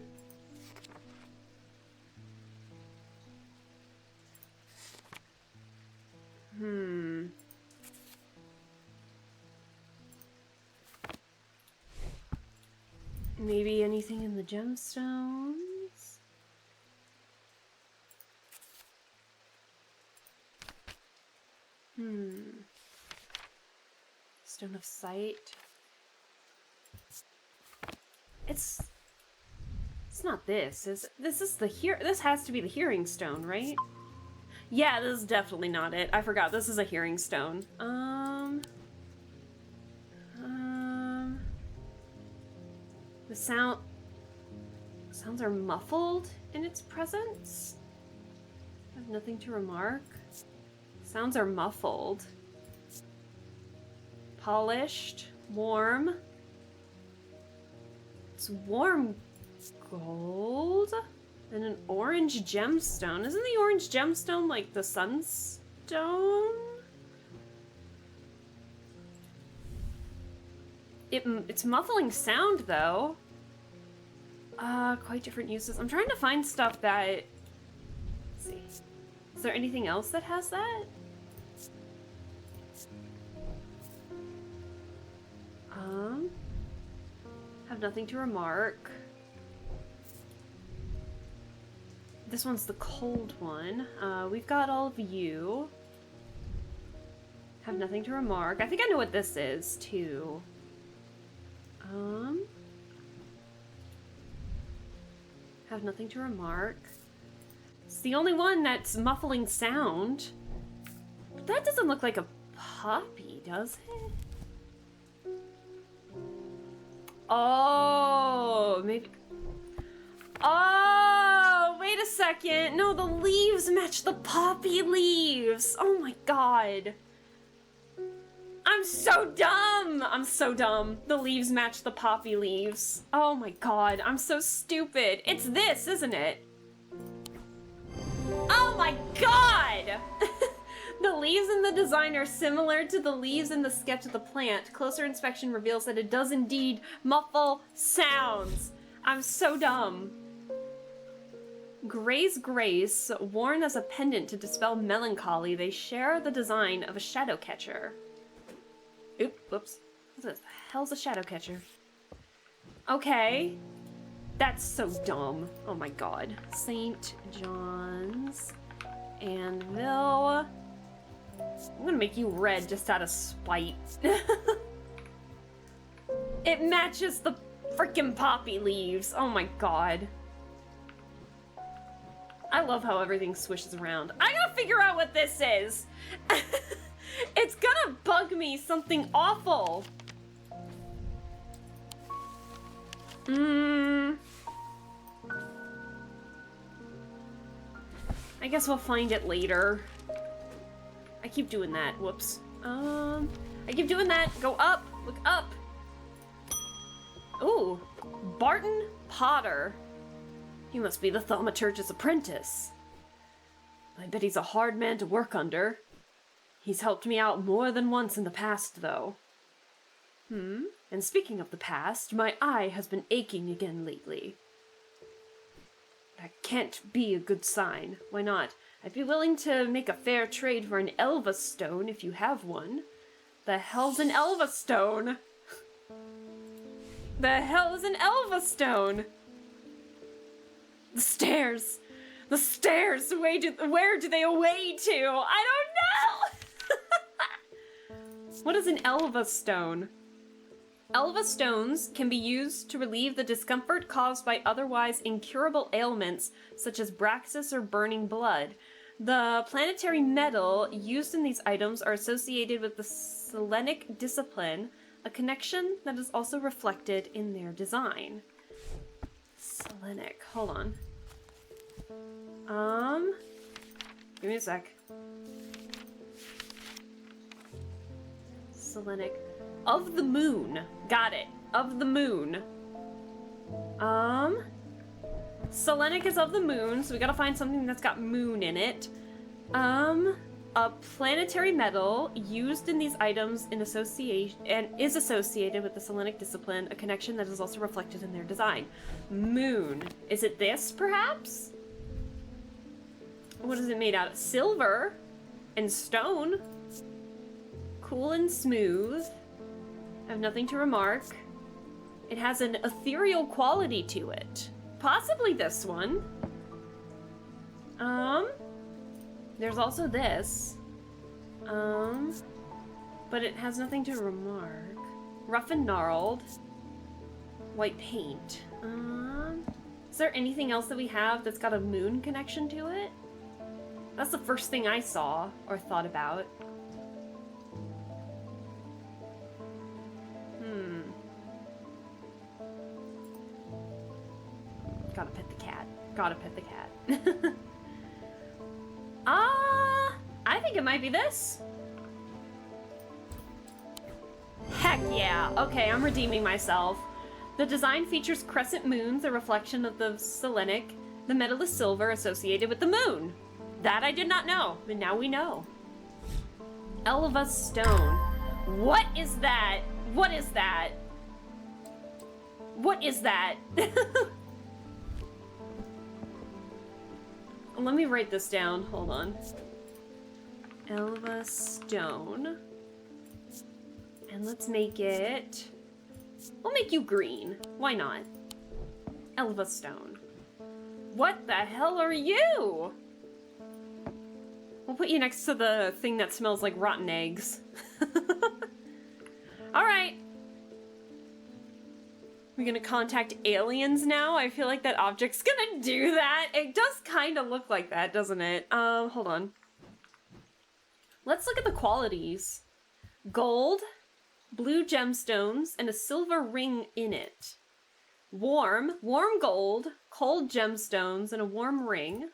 Maybe anything in the gemstones? Stone of Sight. It's not this. This is the this has to be the hearing stone, right? Yeah, this is definitely not it. I forgot this is a hearing stone. The sounds are muffled in its presence. I have nothing to remark. Sounds are muffled. Polished, warm. It's warm gold and an orange gemstone. Isn't the orange gemstone like the sunstone? It's muffling sound though. Quite different uses. I'm trying to find stuff that... Let's see. Is there anything else that has that? Have nothing to remark. This one's the cold one. We've got all of you. Have nothing to remark. I think I know what this is, too. Have nothing to remark. It's the only one that's muffling sound. But that doesn't look like a poppy, does it? Oh, maybe... Oh, wait a second. No, the leaves match the poppy leaves. Oh my god. I'm so dumb. I'm so dumb. The leaves match the poppy leaves. Oh my god, I'm so stupid. It's this, isn't it? Oh my god! The leaves in the design are similar to the leaves in the sketch of the plant. Closer inspection reveals that it does indeed muffle sounds. I'm so dumb. Gray's Grace, worn as a pendant to dispel melancholy, they share the design of a shadow catcher. Whoops. What the hell's a shadow catcher? Okay. That's so dumb. Oh my god. St. John's Anvil. I'm gonna make you red just out of spite. It matches the freaking poppy leaves. Oh my god. I love how everything swishes around. I gotta figure out what this is. It's gonna bug me something awful. I guess we'll find it later. I keep doing that. Whoops. I keep doing that. Go up. Look up. Ooh. Barton Potter. He must be the thaumaturge's apprentice. I bet he's a hard man to work under. He's helped me out more than once in the past, though. And speaking of the past, my eye has been aching again lately. That can't be a good sign. Why not? I'd be willing to make a fair trade for an Elva stone if you have one. The hell's an Elva stone? The hell is an Elva stone? The stairs. The stairs. Where do they away to? I don't know. What is an Elva stone? Elva stones can be used to relieve the discomfort caused by otherwise incurable ailments, such as Braxis or burning blood. The planetary metal used in these items are associated with the Selenic discipline, a connection that is also reflected in their design. Selenic, hold on. Give me a sec. Selenic. Of the moon. Got it. Of the moon. Selenic is of the moon, so we gotta find something that's got moon in it. A planetary metal used in these items in association and is associated with the Selenic discipline, a connection that is also reflected in their design. Moon. Is it this, perhaps? What is it made out of? Silver and stone. Cool and smooth. I have nothing to remark. It has an ethereal quality to it. Possibly this one. There's also this. But it has nothing to remark. Rough and gnarled. White paint. Is there anything else that we have that's got a moon connection to it? That's the first thing I saw or thought about. Gotta pet the cat. Gotta pet the cat. I think it might be this. Heck yeah. Okay, I'm redeeming myself. The design features crescent moons, a reflection of the Selenic. The metal is silver, associated with the moon. That I did not know, but now we know. Elva stone. What is that? What is that? What is that? Let me write this down. Hold on. Elva stone. And let's make it... We'll make you green. Why not? Elva stone. What the hell are you? We'll put you next to the thing that smells like rotten eggs. Alright. We're gonna contact aliens now? I feel like that object's gonna do that. It does kind of look like that, doesn't it? Hold on. Let's look at the qualities. Gold, blue gemstones, and a silver ring in it. Warm gold, cold gemstones, and a warm ring.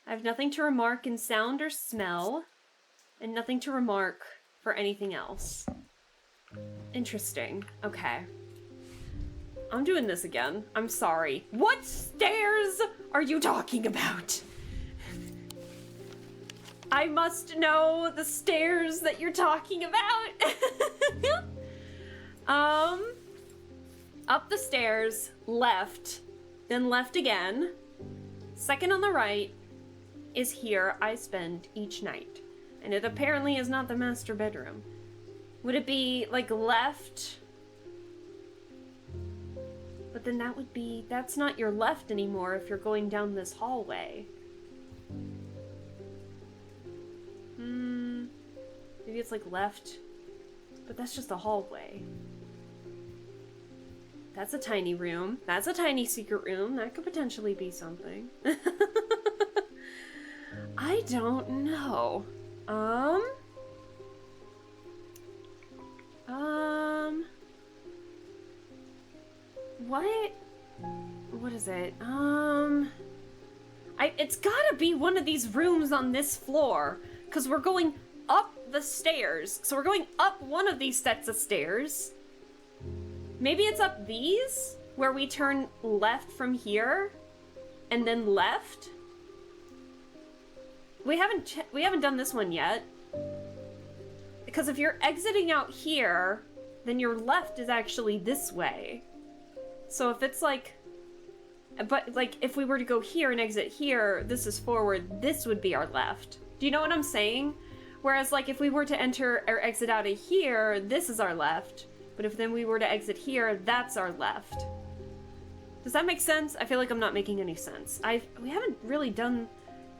I have nothing to remark in sound or smell, and nothing to remark for anything else. Interesting. Okay. I'm doing this again. I'm sorry. What stairs are you talking about? I must know the stairs that you're talking about. Up the stairs, left, then left again. Second on the right is here I spend each night. And it apparently is not the master bedroom. Would it be, like, left? But then that's not your left anymore if you're going down this hallway. Maybe it's, like, left. But that's just a hallway. That's a tiny room. That's a tiny secret room. That could potentially be something. I don't know. What is it? It's gotta be one of these rooms on this floor, because we're going up the stairs. So we're going up one of these sets of stairs. Maybe it's up these, where we turn left from here, and then left? We haven't done this one yet. Because if you're exiting out here, then your left is actually this way. So if it's like... But, like, if we were to go here and exit here, this is forward, this would be our left. Do you know what I'm saying? Whereas, like, if we were to enter or exit out of here, this is our left. But if then we were to exit here, that's our left. Does that make sense? I feel like I'm not making any sense. We haven't really done...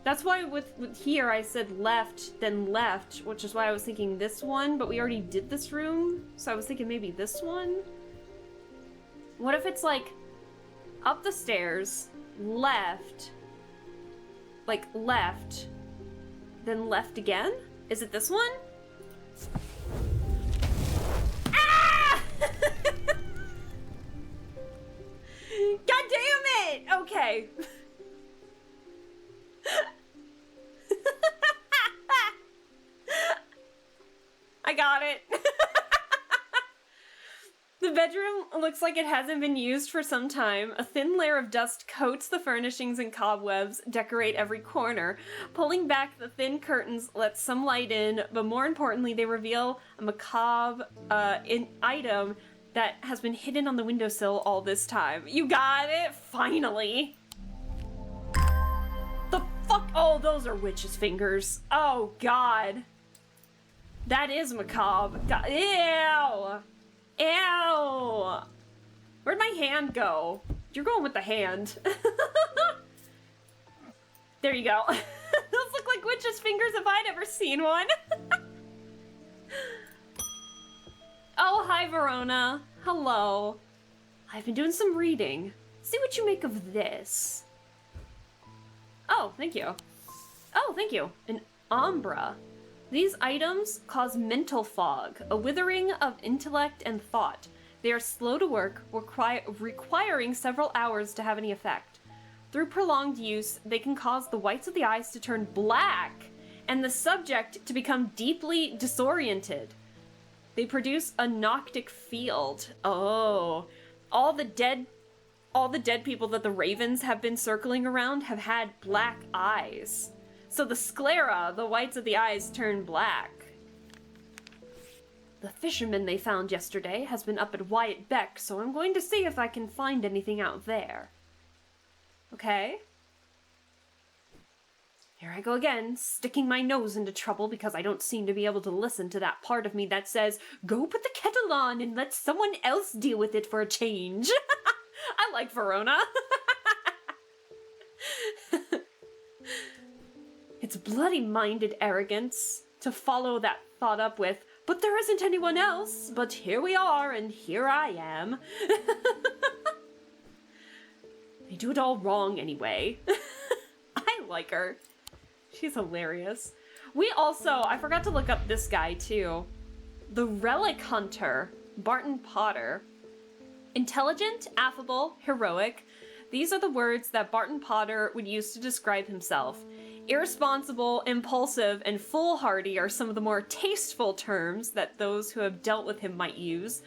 That's why with here I said left, then left, which is why I was thinking this one, but we already did this room, so I was thinking maybe this one? What if it's like up the stairs, left, like left, then left again? Is it this one? Ah! God damn it! Okay. I got it. The bedroom looks like it hasn't been used for some time. A thin layer of dust coats the furnishings and cobwebs decorate every corner. Pulling back the thin curtains lets some light in, but more importantly, they reveal a macabre item that has been hidden on the windowsill all this time. You got it? Finally. The fuck? Oh, those are witches' fingers. Oh, God. That is macabre. God. Ew! Ew! Where'd my hand go? You're going with the hand. There you go. Those look like witches' fingers if I'd ever seen one. Oh, hi, Verona. Hello. I've been doing some reading. See what you make of this. Oh, thank you. Oh, thank you. An Umbra. These items cause mental fog, a withering of intellect and thought. They are slow to work, requiring several hours to have any effect. Through prolonged use, they can cause the whites of the eyes to turn black and the subject to become deeply disoriented. They produce a noctic field. Oh. All the dead people that the ravens have been circling around have had black eyes. So the sclera, the whites of the eyes, turn black. The fisherman they found yesterday has been up at Wyatt Beck, so I'm going to see if I can find anything out there. Okay. Here I go again, sticking my nose into trouble because I don't seem to be able to listen to that part of me that says, go put the kettle on and let someone else deal with it for a change. I like Verona. It's bloody-minded arrogance to follow that thought up with, but there isn't anyone else, but here we are, and here I am. They do it all wrong anyway. I like her. She's hilarious. We also, I forgot to look up this guy too. The Relic Hunter, Barton Potter. Intelligent, affable, heroic. These are the words that Barton Potter would use to describe himself. Irresponsible, impulsive, and foolhardy are some of the more tasteful terms that those who have dealt with him might use.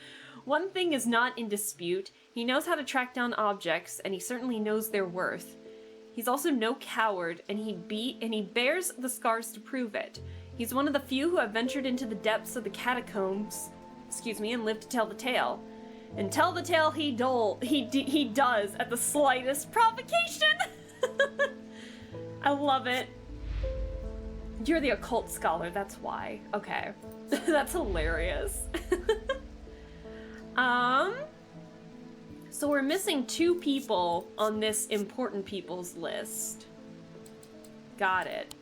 One thing is not in dispute. He knows how to track down objects, and he certainly knows their worth. He's also no coward, and he bears the scars to prove it. He's one of the few who have ventured into the depths of the catacombs, and lived to tell the tale. And tell the tale he does at the slightest provocation. I love it. You're the occult scholar, that's why. Okay. That's hilarious. So we're missing 2 people on this important people's list. Got it.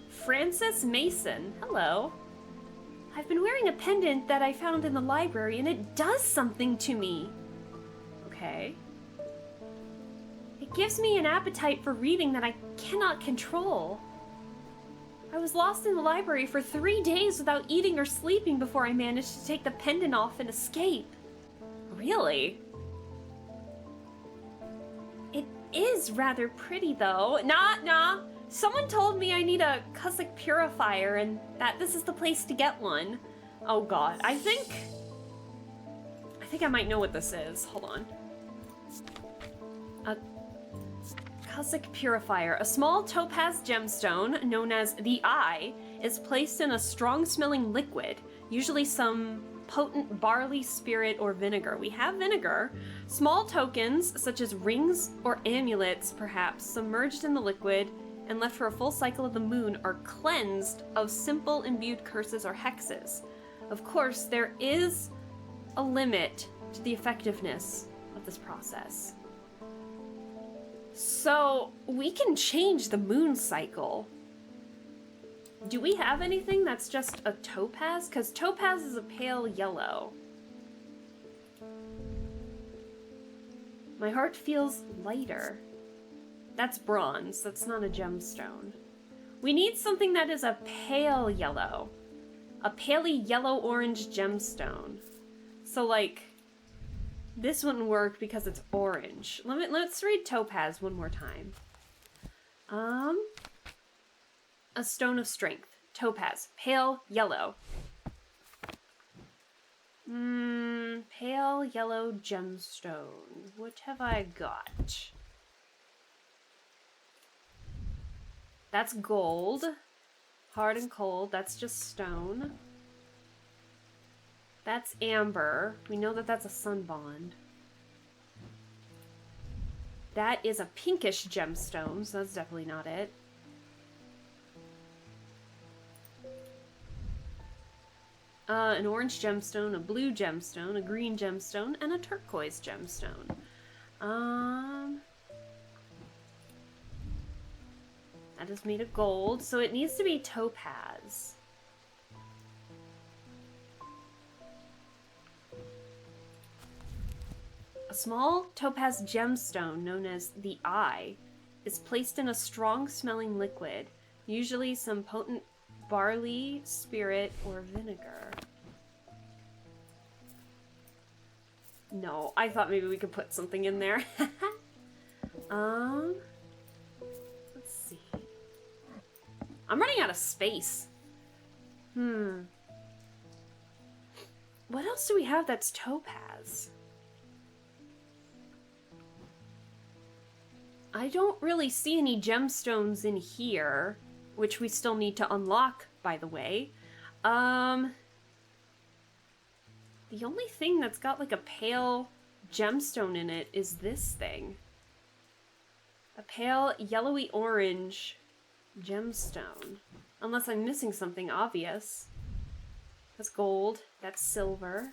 Francis Mason, hello. I've been wearing a pendant that I found in the library and it does something to me. Okay. It gives me an appetite for reading that I cannot control. I was lost in the library for 3 days without eating or sleeping before I managed to take the pendant off and escape. Really? It is rather pretty though. Nah. Someone told me I need a Cussack purifier and that this is the place to get one. Oh god, I think I might know what this is. Hold on. A Cussack purifier. A small topaz gemstone known as the Eye is placed in a strong-smelling liquid, usually some potent barley, spirit, or vinegar. We have vinegar. Small tokens, such as rings or amulets, perhaps, submerged in the liquid and left for a full cycle of the moon, are cleansed of simple imbued curses or hexes. Of course, there is a limit to the effectiveness of this process. So, we can change the moon cycle. Do we have anything that's just a topaz? Because topaz is a pale yellow. My heart feels lighter. That's bronze. That's not a gemstone. We need something that is a pale yellow. A paley yellow-orange gemstone. So, like, this wouldn't work because it's orange. Let's read topaz one more time. A stone of strength. Topaz. Pale yellow. Pale yellow gemstone. What have I got? That's gold. Hard and cold. That's just stone. That's amber. We know that that's a sun bond. That is a pinkish gemstone, so that's definitely not it. An orange gemstone, a blue gemstone, a green gemstone, and a turquoise gemstone. That is made of gold, so it needs to be topaz. A small topaz gemstone known as the Eye is placed in a strong-smelling liquid, usually some potent barley, spirit, or vinegar. No, I thought maybe we could put something in there. Let's see. I'm running out of space. What else do we have that's topaz? I don't really see any gemstones in here, which we still need to unlock, by the way. The only thing that's got like a pale gemstone in it is this thing. A pale yellowy orange gemstone. Unless I'm missing something obvious. That's gold. That's silver.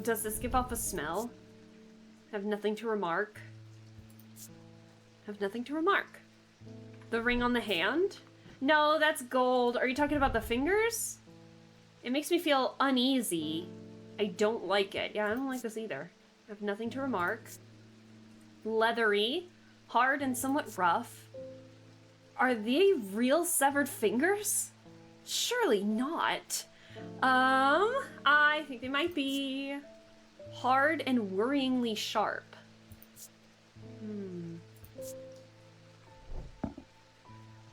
Does this give off a smell? Have nothing to remark. Have nothing to remark. The ring on the hand? No, that's gold. Are you talking about the fingers? It makes me feel uneasy. I don't like it. Yeah, I don't like this either. Have nothing to remark. Leathery. Hard and somewhat rough. Are they real severed fingers? Surely not. I think they might be hard and worryingly sharp.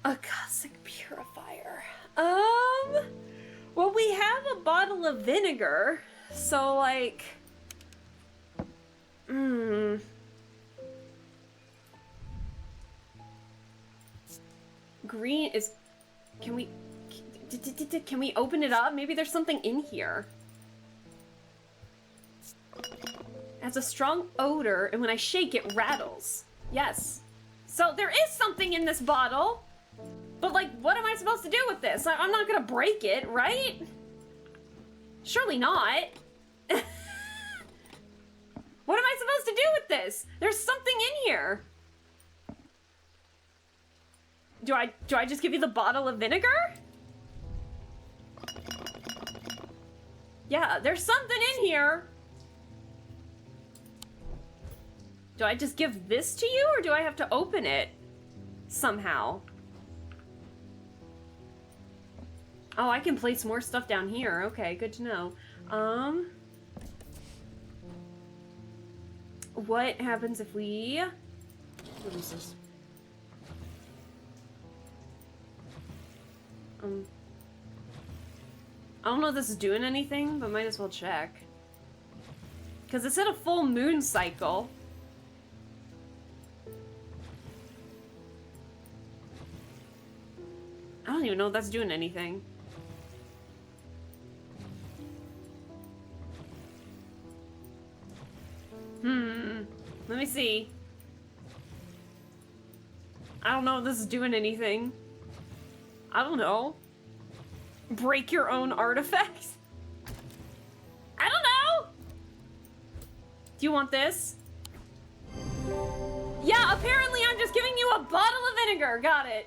A Cossack purifier. Well, we have a bottle of vinegar, so like, green is, can we open it up? Maybe there's something in here. It has a strong odor, and when I shake, it rattles. Yes. So there is something in this bottle. But, like, what am I supposed to do with this? I'm not gonna break it, right? Surely not. What am I supposed to do with this? There's something in here. Do I just give you the bottle of vinegar? Yeah, there's something in here. Do I just give this to you, or do I have to open it somehow? Oh, I can place more stuff down here. Okay, good to know. What happens if we... What is this? I don't know if this is doing anything, but might as well check. Because it's at a full moon cycle. I don't even know if that's doing anything. Let me see. I don't know if this is doing anything. I don't know. Break your own artifacts? I don't know! Do you want this? Yeah, apparently I'm just giving you a bottle of vinegar. Got it.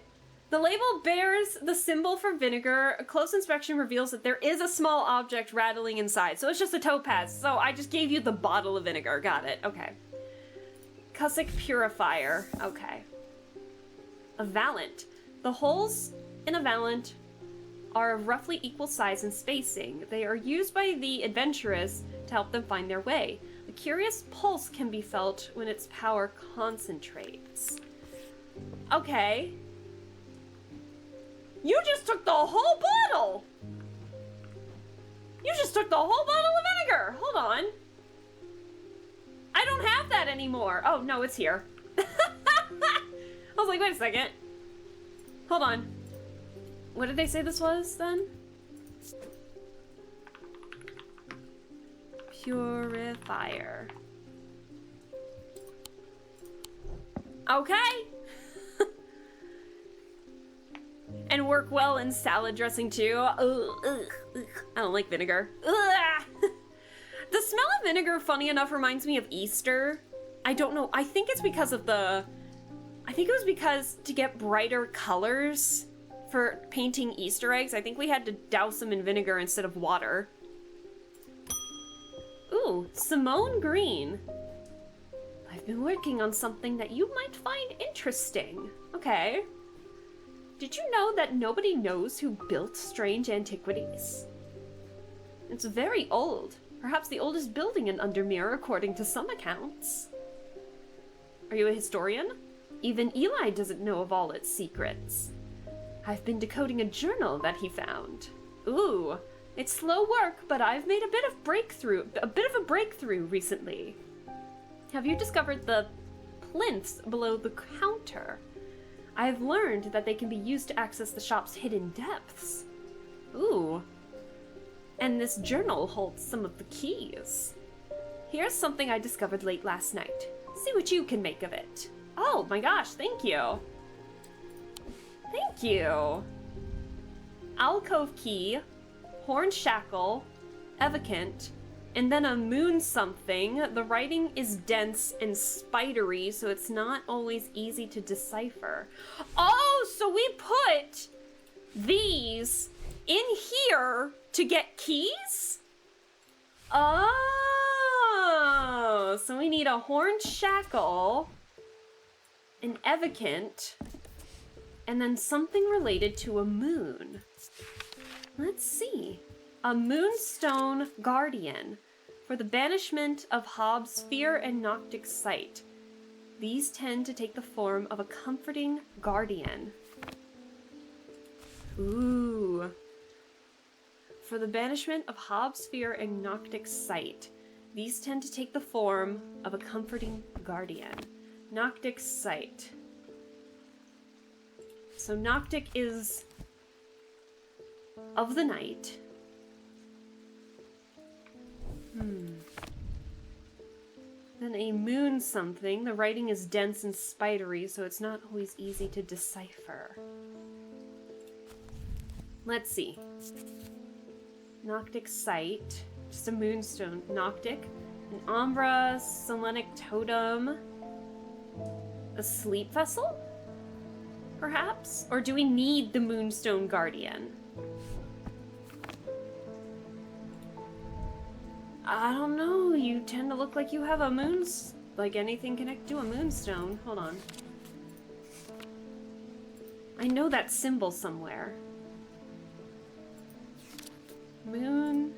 The label bears the symbol for vinegar. A close inspection reveals that there is a small object rattling inside. So it's just a topaz. So I just gave you the bottle of vinegar. Got it. Okay. Cossack purifier. Okay. A valant. The holes in a valant are of roughly equal size and spacing. They are used by the adventurous to help them find their way. A curious pulse can be felt when its power concentrates. Okay. You just took the whole bottle! You just took the whole bottle of vinegar! Hold on. I don't have that anymore. Oh, no, it's here. I was like, wait a second. Hold on. What did they say this was, then? Purifier. Okay. And work well in salad dressing too. Ugh. I don't like vinegar. Ugh. The smell of vinegar, funny enough, reminds me of Easter. I don't know. I think it's because of the... I think it was because to get brighter colors for painting Easter eggs, I think we had to douse them in vinegar instead of water. Ooh, Simone Green. I've been working on something that you might find interesting. Okay. Did you know that nobody knows who built Strange Antiquities? It's very old. Perhaps the oldest building in Undermere, according to some accounts. Are you a historian? Even Eli doesn't know of all its secrets. I've been decoding a journal that he found. Ooh, it's slow work, but I've made a bit of a breakthrough recently. Have you discovered the plinths below the counter? I've learned that they can be used to access the shop's hidden depths. Ooh. And this journal holds some of the keys. Here's something I discovered late last night. See what you can make of it. Oh my gosh, thank you. Thank you. Alcove key, horn shackle, evocant, and then a moon something. The writing is dense and spidery, so it's not always easy to decipher. Oh, so we put these in here to get keys? Oh, so we need a horn shackle, an evocant, and then something related to a moon. Let's see. A moonstone guardian for the banishment of Hobbs' fear and Noctic sight. These tend to take the form of a comforting guardian. Ooh. For the banishment of Hobbs Fear and Noctic Sight. These tend to take the form of a comforting guardian. Noctic Sight. So Noctic is of the night. Then a moon something. The writing is dense and spidery, so it's not always easy to decipher. Let's see. Noctic Sight. Just a moonstone. Noctic. An Umbra, Selenic Totem. A sleep vessel? Perhaps? Or do we need the Moonstone Guardian? I don't know. You tend to look like you have a like anything connected to a moonstone. Hold on. I know that symbol somewhere. Moon.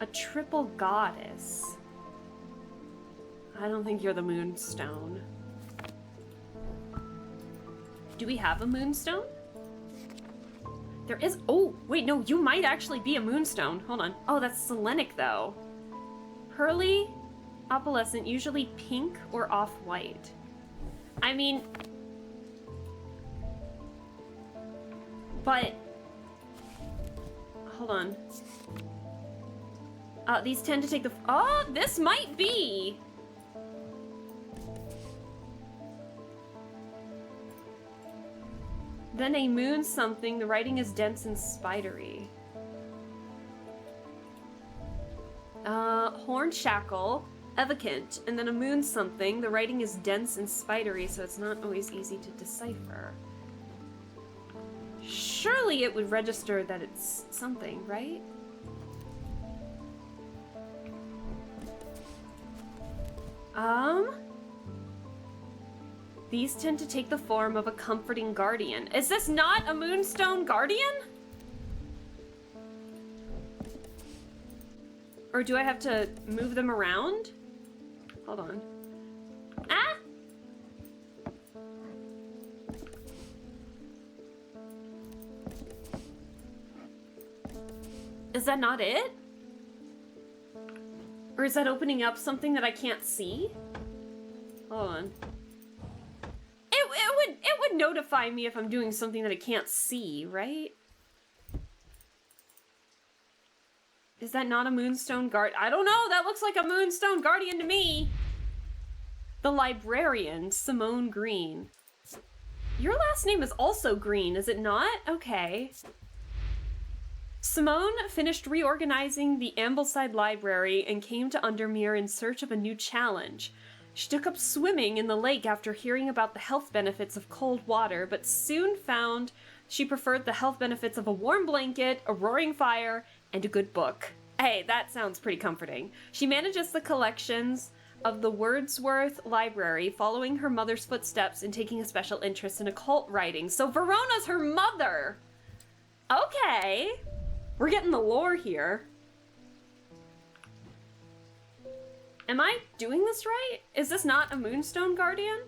A triple goddess. I don't think you're the moonstone. Do we have a moonstone? There is. Oh, wait, no, you might actually be a moonstone. Hold on. Oh, that's Selenic, though. Pearly, opalescent, usually pink or off-white. I mean... But... Hold on. These tend to take the... Oh, this might be! Then a moon something. The writing is dense and spidery. Horn shackle, evocant, and then a moon something. The writing is dense and spidery, so it's not always easy to decipher. Surely it would register that it's something, right? These tend to take the form of a comforting guardian. Is this not a moonstone guardian? Or do I have to move them around? Hold on. Ah! Is that not it? Or is that opening up something that I can't see? Hold on. It would notify me if I'm doing something that I can't see, right? Is that not a moonstone guard? I don't know. That looks like a moonstone guardian to me. The librarian, Simone Green. Your last name is also Green, is it not? Okay. Simone finished reorganizing the Ambleside Library and came to Undermere in search of a new challenge. She took up swimming in the lake after hearing about the health benefits of cold water, but soon found she preferred the health benefits of a warm blanket, a roaring fire, and a good book. Hey, that sounds pretty comforting. She manages the collections of the Wordsworth Library, following her mother's footsteps and taking a special interest in occult writing. So Verona's her mother! Okay. We're getting the lore here. Am I doing this right? Is this not a Moonstone Guardian?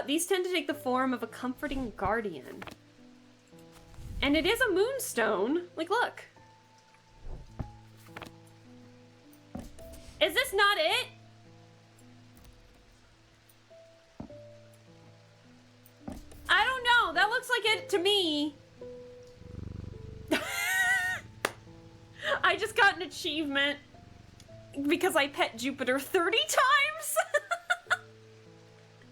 These tend to take the form of a comforting guardian. And it is a moonstone. Like, look. Is this not it? I don't know. That looks like it to me. I just got an achievement because I pet Jupiter 30 times.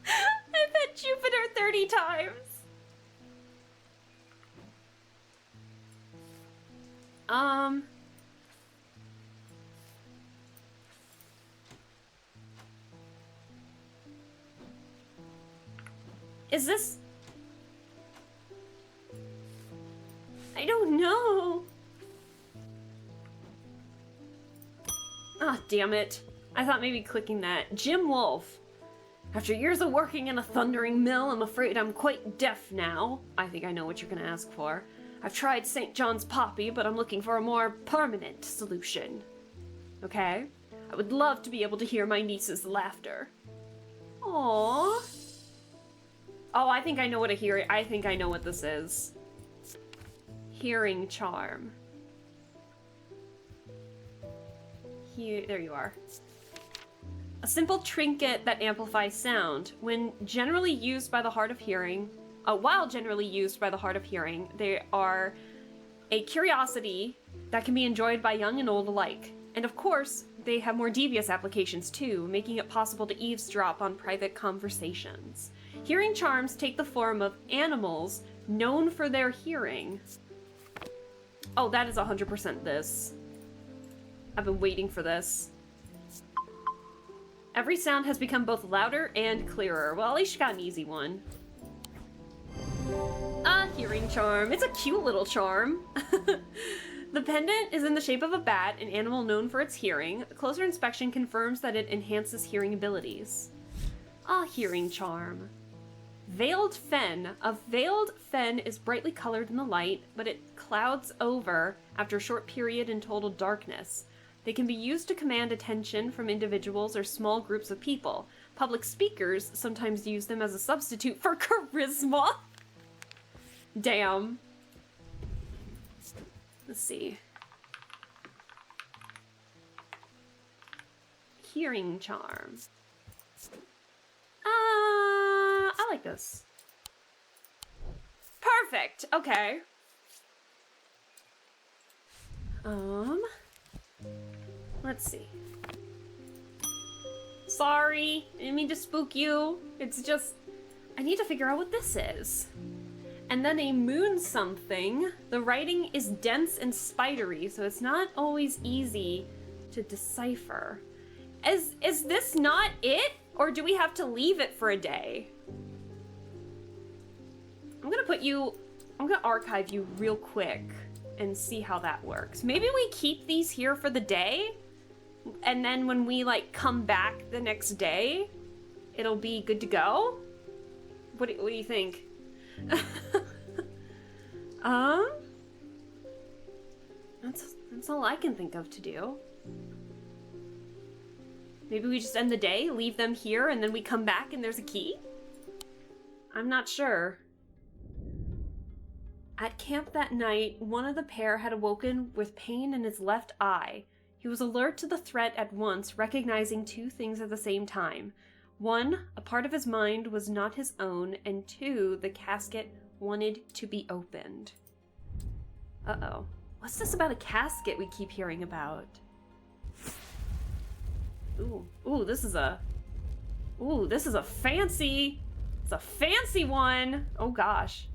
I pet Jupiter 30 times. Is this... I don't know. Ah, oh, damn it. I thought maybe clicking that. Jim Wolfe. After years of working in a thundering mill, I'm afraid I'm quite deaf now. I think I know what you're gonna ask for. I've tried St. John's Poppy, but I'm looking for a more permanent solution. Okay? I would love to be able to hear my niece's laughter. Aww. Oh, I think I know what a hearing... I think I know what this is. Hearing charm. Here, there you are. A simple trinket that amplifies sound. When generally used by the Heart of Hearing... while generally used by the Heart of Hearing, they are a curiosity that can be enjoyed by young and old alike. And of course, they have more devious applications too, making it possible to eavesdrop on private conversations. Hearing charms take the form of animals known for their hearing. Oh, that is 100% this. I've been waiting for this. Every sound has become both louder and clearer. Well, at least you got an easy one. A hearing charm. It's a cute little charm. The pendant is in the shape of a bat, an animal known for its hearing. A closer inspection confirms that it enhances hearing abilities. A hearing charm. Veiled Fen. A veiled fen is brightly colored in the light, but it clouds over after a short period in total darkness. They can be used to command attention from individuals or small groups of people. Public speakers sometimes use them as a substitute for charisma. Damn. Let's see. Hearing charm. I like this. Perfect. Okay. Let's see. Sorry, I didn't mean to spook you. It's just, I need to figure out what this is. And then a moon something. The writing is dense and spidery, so it's not always easy to decipher. Is this not it? Or do we have to leave it for a day? I'm gonna archive you real quick and see how that works. Maybe we keep these here for the day, and then when we like come back the next day, it'll be good to go? What do you think? That's all I can think of to do. Maybe we just end the day, leave them here, and then we come back and there's a key? I'm not sure. At camp that night, one of the pair had awoken with pain in his left eye. He was alert to the threat at once, recognizing two things at the same time. One, a part of his mind was not his own, and two, the casket wanted to be opened. Uh-oh. What's this about a casket we keep hearing about? Ooh, this is a fancy, it's a fancy one. Oh gosh.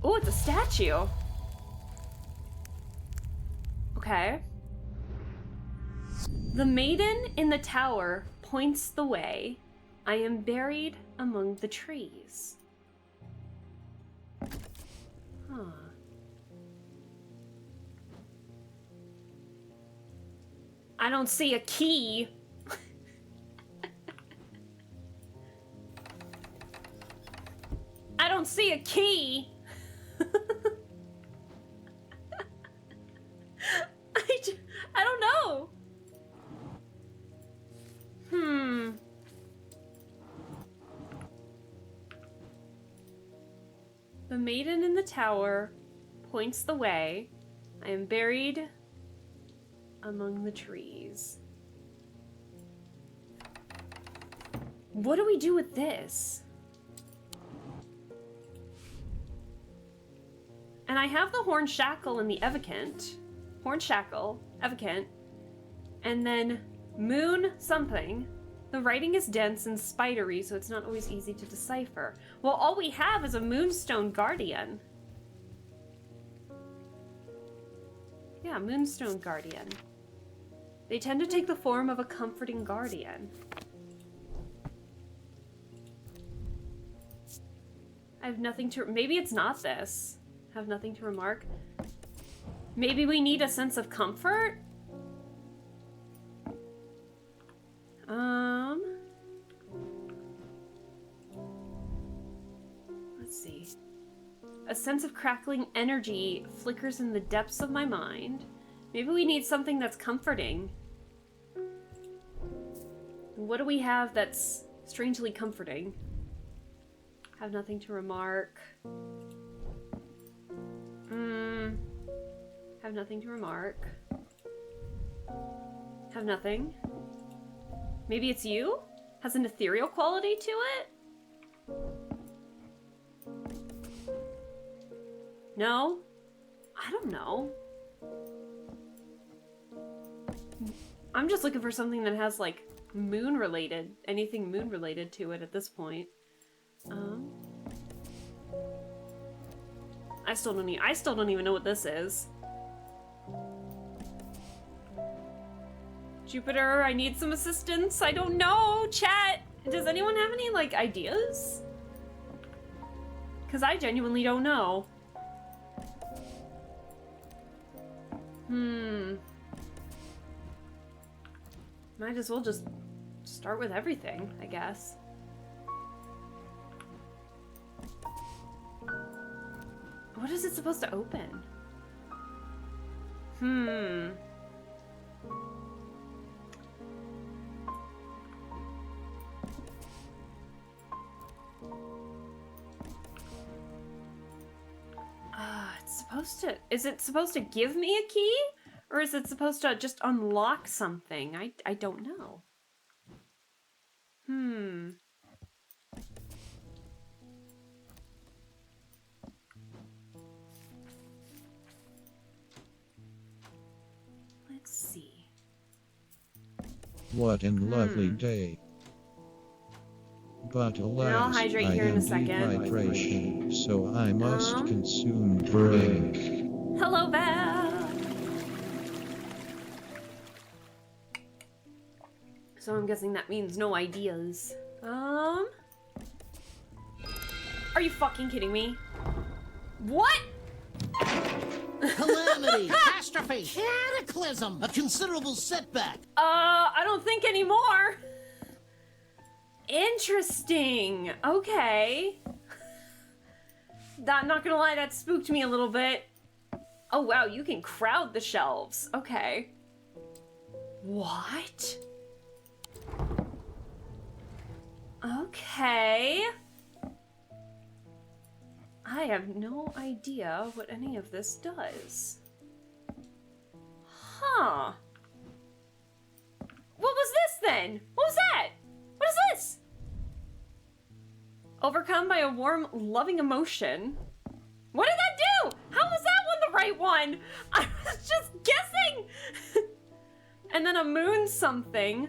Ooh, it's a statue. Okay. The maiden in the tower points the way. I am buried among the trees. Huh. I don't see a key. I don't see a key. I don't know. The maiden in the tower points the way. I am buried among the trees. What do we do with this? And I have the horn shackle and the evocant. Horn shackle, evocant, and then moon something. The writing is dense and spidery, so it's not always easy to decipher. Well, all we have is a moonstone guardian. Yeah, moonstone guardian. They tend to take the form of a comforting guardian. I have nothing to... Maybe it's not this. Have nothing to remark. Maybe we need a sense of comfort? Let's see. A sense of crackling energy flickers in the depths of my mind. Maybe we need something that's comforting. What do we have that's Strangely comforting. Have nothing to remark. Have nothing to remark. Have nothing. Maybe it's you? Has an ethereal quality to it? No? I don't know. I'm just looking for something that has, like, moon-related, anything moon-related to it at this point. I still don't even know what this is. Jupiter, I need some assistance. I don't know, chat. Does anyone have any, like, ideas? Because I genuinely don't know. Might as well just start with everything, I guess. What is it supposed to open? It's supposed to... Is it supposed to give me a key? Or is it supposed to just unlock something? I don't know. Let's see. What an lovely day. But alas, I'll hydrate here in a second. Dehydration, so I must consume drink. Hello, Val! So I'm guessing that means no ideas. Are you fucking kidding me? What? Calamity, catastrophe, cataclysm, a considerable setback. I don't think anymore. Interesting. Okay. Not gonna lie, that spooked me a little bit. Oh wow, you can crowd the shelves. Okay. What? Okay. I have no idea what any of this does. Huh. What was this then? What was that? What is this? Overcome by a warm, loving emotion. What did that do? How was that one the right one? I was just guessing. And then a moon something.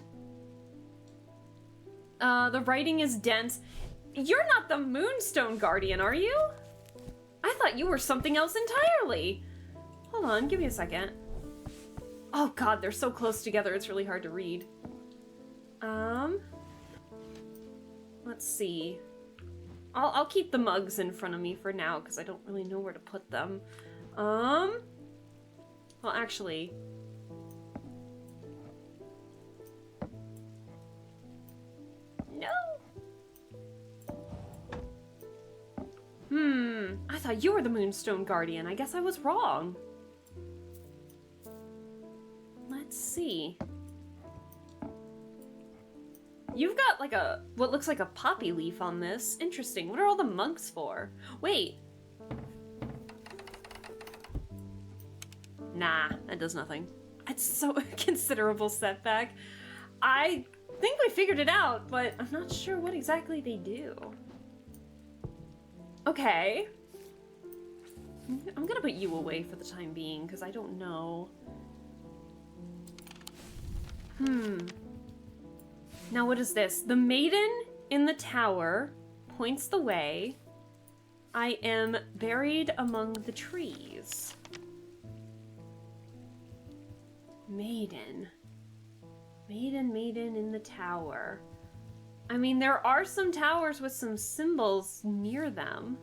The writing is dense. You're not the Moonstone Guardian, are you? I thought you were something else entirely. Hold on, give me a second. Oh god, they're so close together, it's really hard to read. Let's see. I'll keep the mugs in front of me for now, because I don't really know where to put them. Well, actually... No! I thought you were the Moonstone Guardian. I guess I was wrong. Let's see. You've got like what looks like a poppy leaf on this. Interesting. What are all the monks for? Wait. Nah, that does nothing. It's so a considerable setback. I think we figured it out, but I'm not sure what exactly they do. Okay. I'm gonna put you away for the time being, because I don't know. Now what is this? The maiden in the tower points the way. I am buried among the trees. Maiden. Maiden in the tower. I mean, there are some towers with some symbols near them.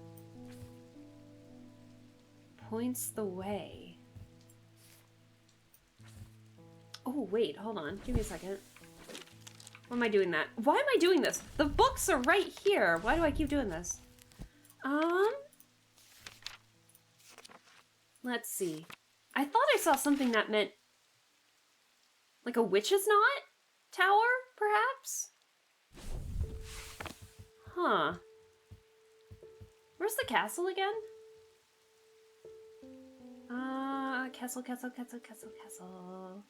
Points the way. Oh, wait, hold on. Give me a second. Why am I doing that? Why am I doing this? The books are right here. Why do I keep doing this? Let's see. I thought I saw something that meant like a witch's knot tower, perhaps? Huh. Where's the castle again? Castle.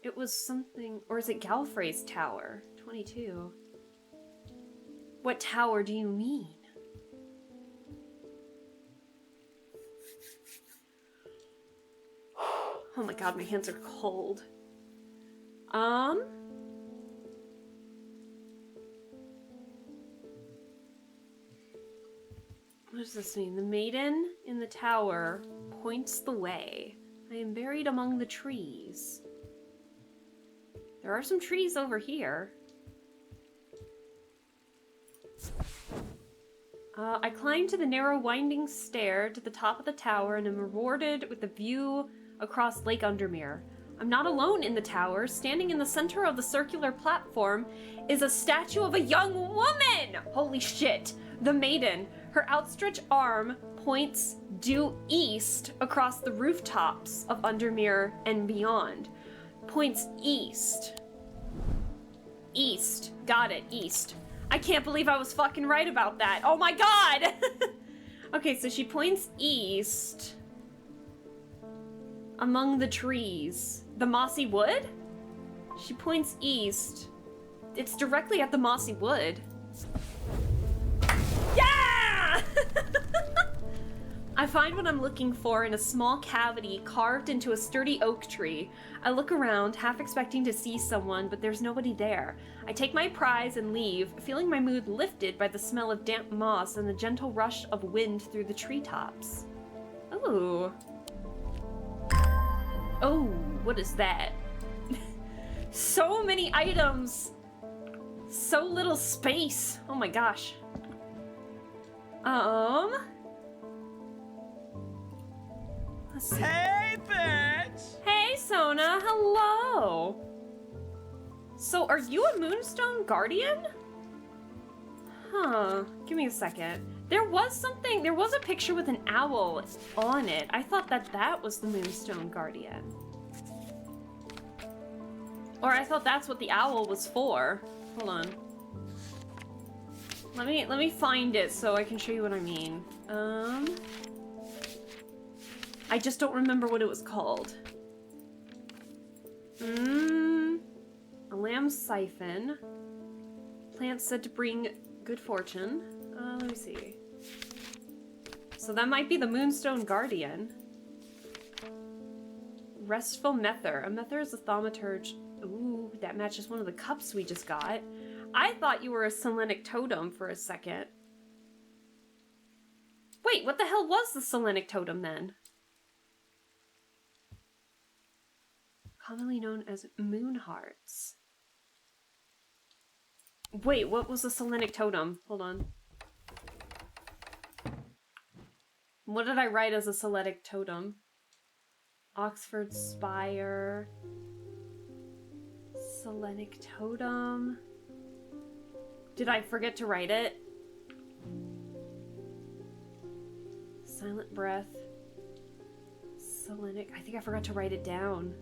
It was something, or is it Galfrey's tower? 22. What tower do you mean? Oh my god, my hands are cold. What does this mean? The maiden in the tower points the way. I am buried among the trees. There are some trees over here. I climb to the narrow winding stair to the top of the tower and am rewarded with a view across Lake Undermere. I'm not alone in the tower. Standing in the center of the circular platform is a statue of a young woman! Holy shit! The maiden. Her outstretched arm points due east across the rooftops of Undermere and beyond. Points east. East. Got it. East. I can't believe I was fucking right about that. Oh my god! Okay, so she points east. Among the trees. The mossy wood? She points east. It's directly at the mossy wood. Yeah! I find what I'm looking for in a small cavity carved into a sturdy oak tree. I look around, half expecting to see someone, but there's nobody there. I take my prize and leave, feeling my mood lifted by the smell of damp moss and the gentle rush of wind through the treetops. Ooh. Oh, what is that? So many items! So little space! Oh my gosh. Let's see. Hey, bitch! Hey, Sona, hello! So, are you a Moonstone Guardian? Huh, give me a second. There was a picture with an owl on it. I thought that was the Moonstone Guardian. Or I thought that's what the owl was for. Hold on. Let me find it so I can show you what I mean. I just don't remember what it was called. A lamb's siphon. Plants said to bring good fortune. Let me see. So that might be the Moonstone Guardian. Restful Mether. A Mether is a thaumaturge. Ooh, that matches one of the cups we just got. I thought you were a Selenic totem for a second. Wait, what the hell was the Selenic totem then? Commonly known as moon hearts. Wait, what was the Selenic totem? Hold on. What did I write as a Selenic totem? Oxford Spire. Selenic totem. Did I forget to write it? Silent breath. Selenic. I think I forgot to write it down.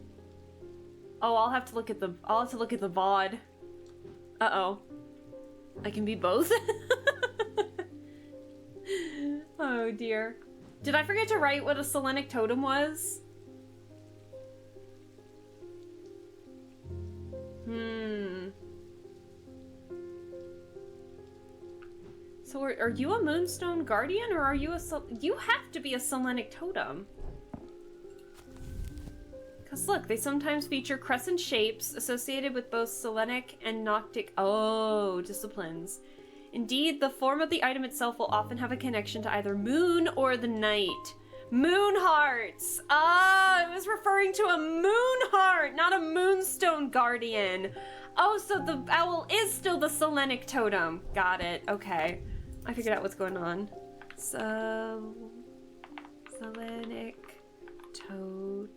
Oh, I'll have to look at the VOD. Uh-oh. I can be both? Oh dear. Did I forget to write what a Selenic totem was? So are you a Moonstone Guardian, or are you you have to be a Selenic totem? Because look, they sometimes feature crescent shapes associated with both Selenic and Noctic disciplines. Indeed, the form of the item itself will often have a connection to either moon or the night. Moon hearts! Ah, I was referring to a moon heart, not a Moonstone Guardian. Oh, so the owl is still the Selenic totem. Got it, okay. I figured out what's going on. So... Selenic totem?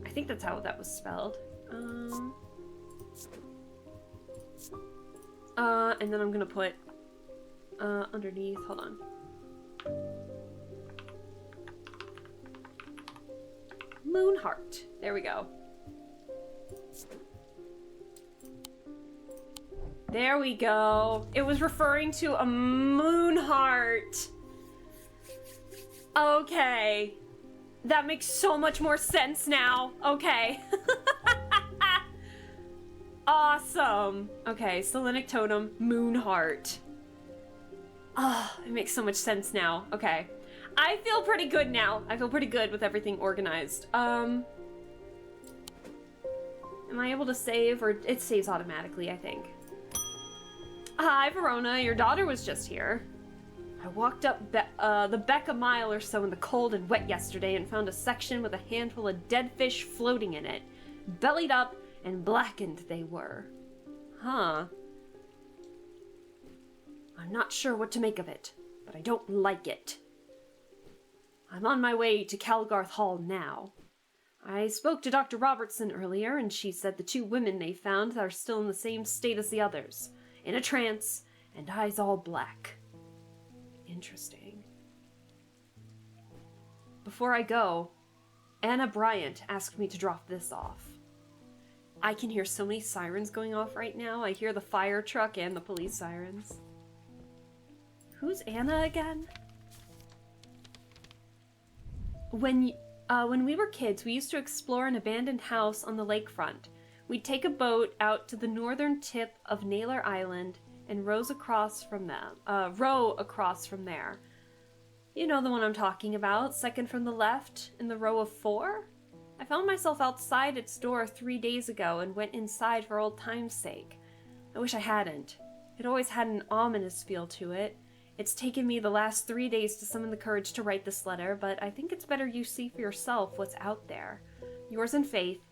I think that's how that was spelled. And then I'm gonna put underneath, hold on. Moonheart. There we go. There we go. It was referring to a moon heart. Okay. That makes so much more sense now. Okay. Awesome. Okay, Selenic Totem, moon heart. Ah, it makes so much sense now. Okay. I feel pretty good now. I feel pretty good with everything organized. Am I able to save, or it saves automatically, I think. Hi, Verona. Your daughter was just here. I walked up the beck a mile or so in the cold and wet yesterday and found a section with a handful of dead fish floating in it. Bellied up and blackened they were. Huh. I'm not sure what to make of it, but I don't like it. I'm on my way to Calgarth Hall now. I spoke to Dr. Robertson earlier, and she said the 2 women they found are still in the same state as the others, in a trance, and eyes all black. Interesting. Before I go, Anna Bryant asked me to drop this off. I can hear so many sirens going off right now. I hear the fire truck and the police sirens. Who's Anna again? When we were kids, we used to explore an abandoned house on the lakefront. We'd take a boat out to the northern tip of Naylor Island and row across from there. You know the one I'm talking about, second from the left in the row of 4? I found myself outside its door 3 days ago and went inside for old time's sake. I wish I hadn't. It always had an ominous feel to it. It's taken me the last 3 days to summon the courage to write this letter, but I think it's better you see for yourself what's out there. Yours in faith,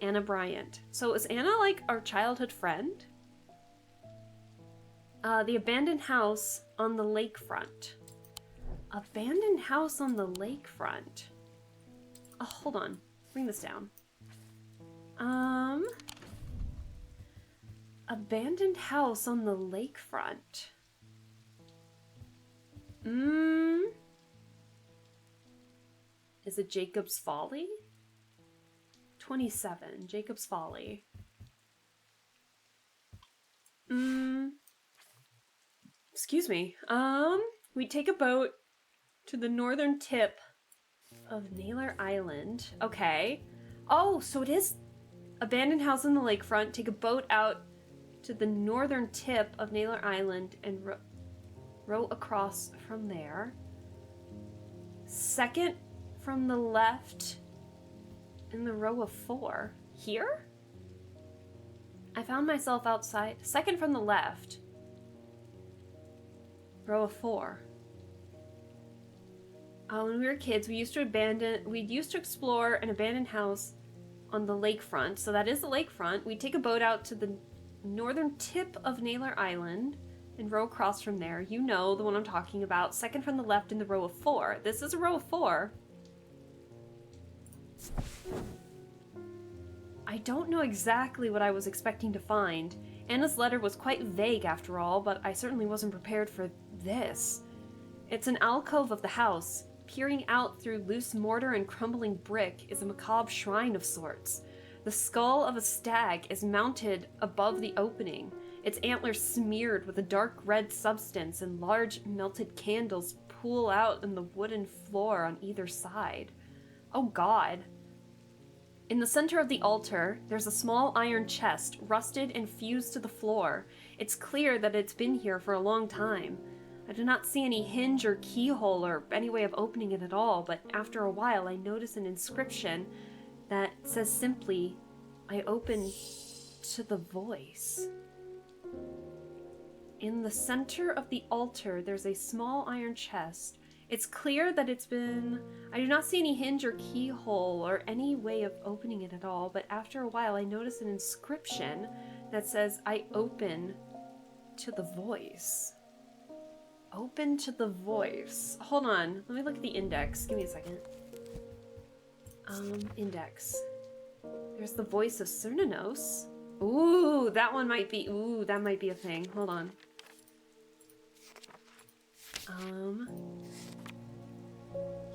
Anna Bryant. So is Anna like our childhood friend? The abandoned house on the lakefront. Abandoned house on the lakefront. Oh, hold on. Bring this down. Abandoned house on the lakefront. Is it Jacob's Folly? 27, Jacob's Folly. Excuse me. We take a boat to the northern tip of Naylor Island. Okay. Oh, so it is abandoned house on the lakefront. Take a boat out to the northern tip of Naylor Island and row across from there. Second from the left in the row of 4. Here? I found myself outside. Second from the left. Row of 4. When we were kids, we used to explore an abandoned house on the lakefront. So that is the lakefront. We'd take a boat out to the northern tip of Naylor Island and row across from there. You know the one I'm talking about. Second from the left in the row of 4. This is a row of 4. I don't know exactly what I was expecting to find. Anna's letter was quite vague after all, but I certainly wasn't prepared for this. It's an alcove of the house. Peering out through loose mortar and crumbling brick is a macabre shrine of sorts. The skull of a stag is mounted above the opening, its antlers smeared with a dark red substance, and large melted candles pool out in the wooden floor on either side. Oh God. In the center of the altar, there's a small iron chest, rusted and fused to the floor. It's clear that it's been here for a long time. I do not see any hinge or keyhole or any way of opening it at all, but after a while I notice an inscription that says simply, "I open to the voice." In the center of the altar, there's a small iron chest. It's clear that it's been... I do not see any hinge or keyhole or any way of opening it at all, but after a while I notice an inscription that says, "I open to the voice." Open to the voice. Hold on, let me look at the index. Give me a second. Index. There's the voice of Cernunnos. Ooh, that one might be... Ooh, that might be a thing. Hold on.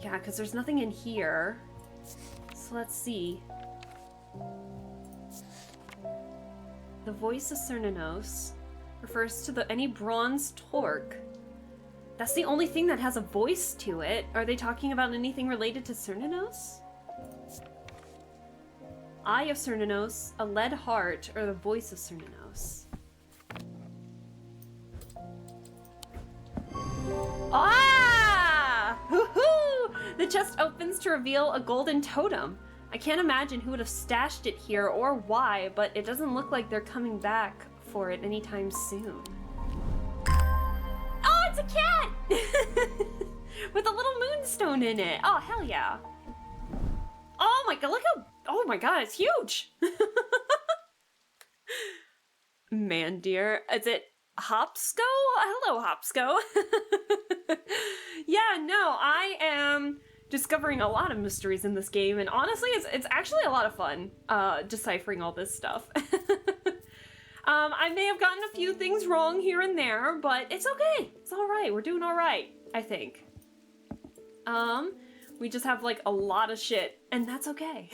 Yeah, because there's nothing in here. So let's see. The voice of Cernunnos. refers to any bronze torque. That's the only thing that has a voice to it. Are they talking about anything related to Cernunnos? Eye of Cernunnos, a lead heart, or the voice of Cernunnos? Ah! Hoo-hoo! The chest opens to reveal a golden totem. I can't imagine who would have stashed it here or why, but it doesn't look like they're coming back for it anytime soon. Oh, it's a cat! With a little moonstone in it. Oh, hell yeah. Oh my god, look how... Oh my god, it's huge! Man dear. Is it Hopsco? Hello, Hopsco. Yeah, no, I am discovering a lot of mysteries in this game, and honestly, it's actually a lot of fun, deciphering all this stuff. I may have gotten a few things wrong here and there, but it's okay. It's alright. We're doing alright, I think. We just have, like, a lot of shit, and that's okay.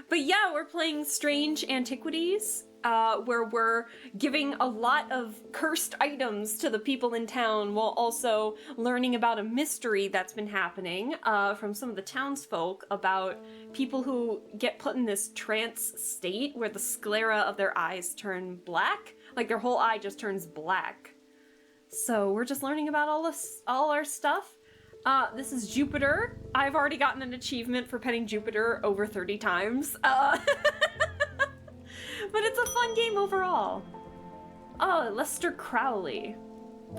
But yeah, we're playing Strange Antiquities, where we're giving a lot of cursed items to the people in town while also learning about a mystery that's been happening from some of the townsfolk about people who get put in this trance state where the sclera of their eyes turn black. Like their whole eye just turns black. So we're just learning about all our stuff. This is Jupiter. I've already gotten an achievement for petting Jupiter over 30 times. But it's a fun game overall. Oh, Lester Crowley.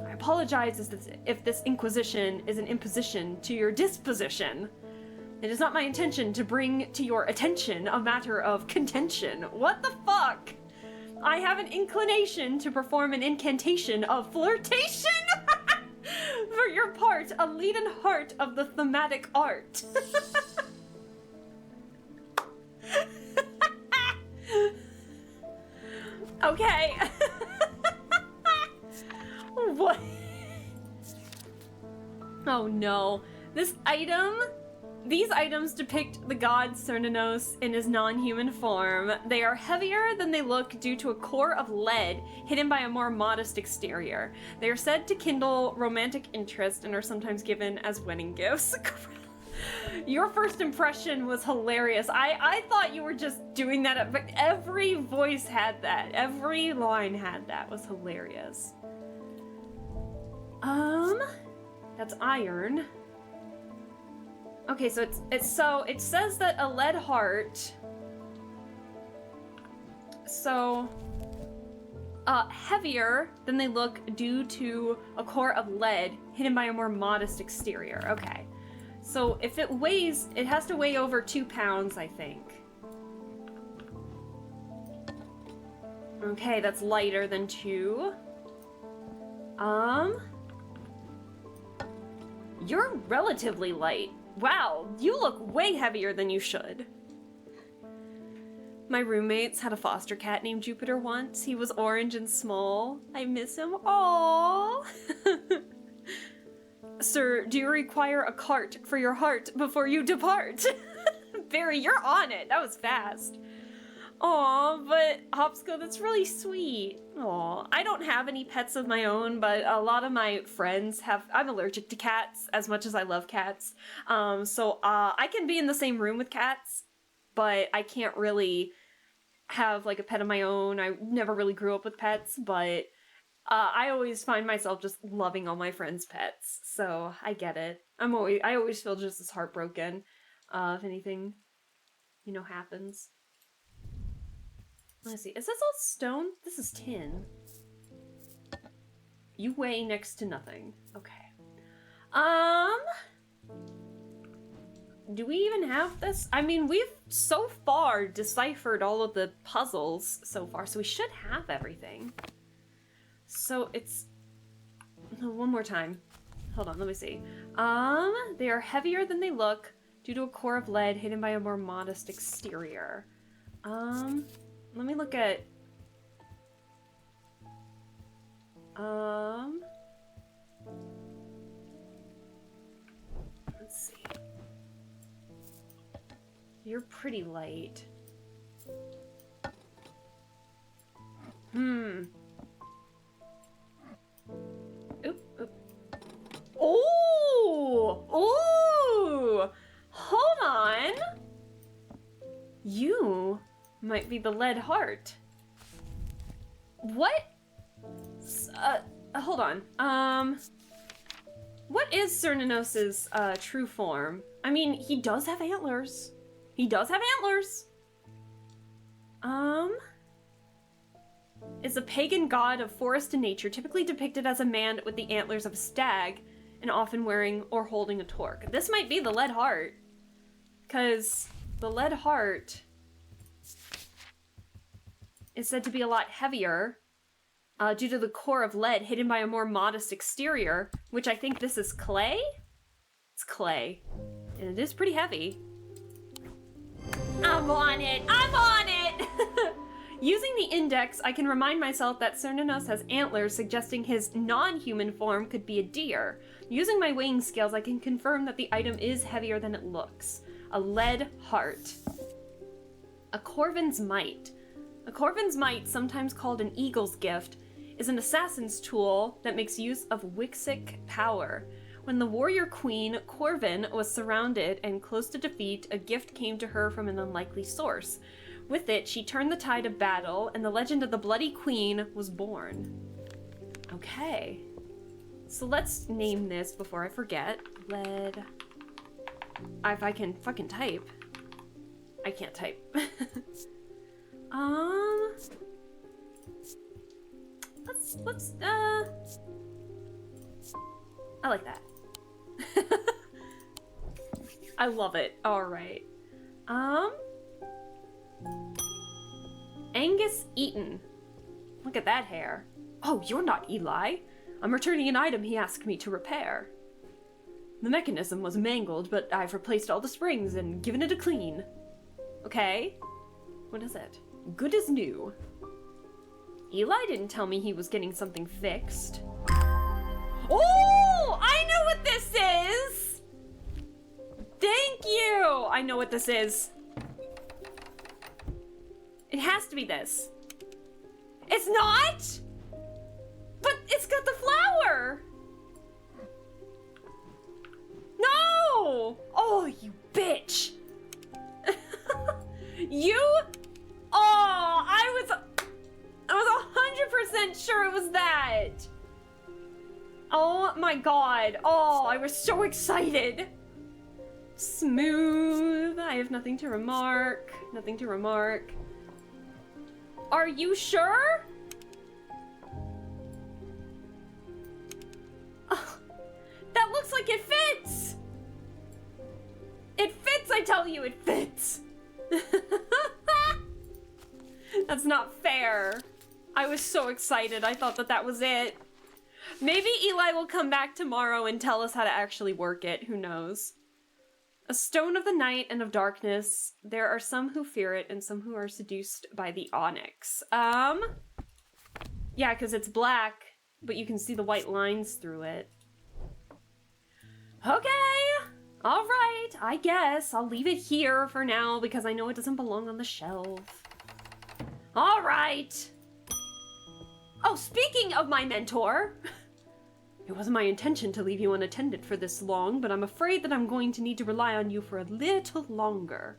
I apologize if this inquisition is an imposition to your disposition. It is not my intention to bring to your attention a matter of contention. What the fuck? I have an inclination to perform an incantation of flirtation! For your part, a leaden heart of the thematic art. Okay. What? Oh no. These items depict the god Cernunnos in his non-human form. They are heavier than they look due to a core of lead hidden by a more modest exterior. They are said to kindle romantic interest and are sometimes given as wedding gifts. Your first impression was hilarious. I thought you were just doing that, but every voice had that. Every line had that. It was hilarious. That's iron. Okay, so it says that a lead heart. So heavier than they look due to a core of lead hidden by a more modest exterior. Okay. So if it weighs, it has to weigh over 2 pounds, I think. Okay, that's lighter than 2. You're relatively light. Wow, you look way heavier than you should. My roommates had a foster cat named Jupiter once. He was orange and small. I miss him. Aww. Sir, do you require a cart for your heart before you depart? Barry, you're on it. That was fast. Aw, but Hopsco, that's really sweet. Aw, I don't have any pets of my own, but a lot of my friends have. I'm allergic to cats as much as I love cats. So I can be in the same room with cats, but I can't really have like a pet of my own. I never really grew up with pets, but I always find myself just loving all my friends' pets. So I get it. I always feel just as heartbroken if anything, happens. Let's see. Is this all stone? This is tin. You weigh next to nothing. Okay. Do we even have this? I mean, we've so far deciphered all of the puzzles so far, so we should have everything. So it's... one more time. Hold on, let me see. They are heavier than they look due to a core of lead hidden by a more modest exterior. Let me look at... let's see. You're pretty light. Ooh! Ooh! Hold on! You might be the lead heart. What? Hold on. What is Cernanos's, true form? I mean, he does have antlers. He does have antlers. Is a pagan god of forest and nature, typically depicted as a man with the antlers of a stag, and often wearing or holding a torque. This might be the lead heart. Because the lead heart is said to be a lot heavier, due to the core of lead hidden by a more modest exterior, which I think this is clay? It's clay. And it is pretty heavy. I'm on it! I'm on it! Using the index, I can remind myself that Cernanos has antlers, suggesting his non-human form could be a deer. Using my weighing scales, I can confirm that the item is heavier than it looks. A lead heart. A Corvin's Might. A Corvin's Might, sometimes called an Eagle's Gift, is an assassin's tool that makes use of Wixic power. When the warrior queen, Corvin, was surrounded and close to defeat, a gift came to her from an unlikely source. With it, she turned the tide of battle, and the legend of the Bloody Queen was born. Okay. So let's name this before I forget. Lead... If I can fucking type. I can't type. Let's, I like that. I love it. Alright. Angus Eaton. Look at that hair. Oh, you're not Eli. I'm returning an item he asked me to repair. The mechanism was mangled, but I've replaced all the springs and given it a clean. Okay. What is it? Good as new. Eli didn't tell me he was getting something fixed. Oh! I know what this is! Thank you! I know what this is. It has to be this. It's not! But it's got the flower! No! Oh, you bitch! You? Oh, I was 100% sure it was that. Oh my god. Oh, I was so excited. Smooth. I have nothing to remark. Nothing to remark. Are you sure? Oh, that looks like it fits. It fits, I tell you, it fits. That's not fair. I was so excited. I thought that that was it. Maybe Eli will come back tomorrow and tell us how to actually work it. Who knows? A stone of the night and of darkness. There are some who fear it and some who are seduced by the onyx. Yeah, because it's black, but you can see the white lines through it. Okay. All right. I guess I'll leave it here for now because I know it doesn't belong on the shelf. All right. Oh, speaking of my mentor, it wasn't my intention to leave you unattended for this long, but I'm afraid that I'm going to need to rely on you for a little longer.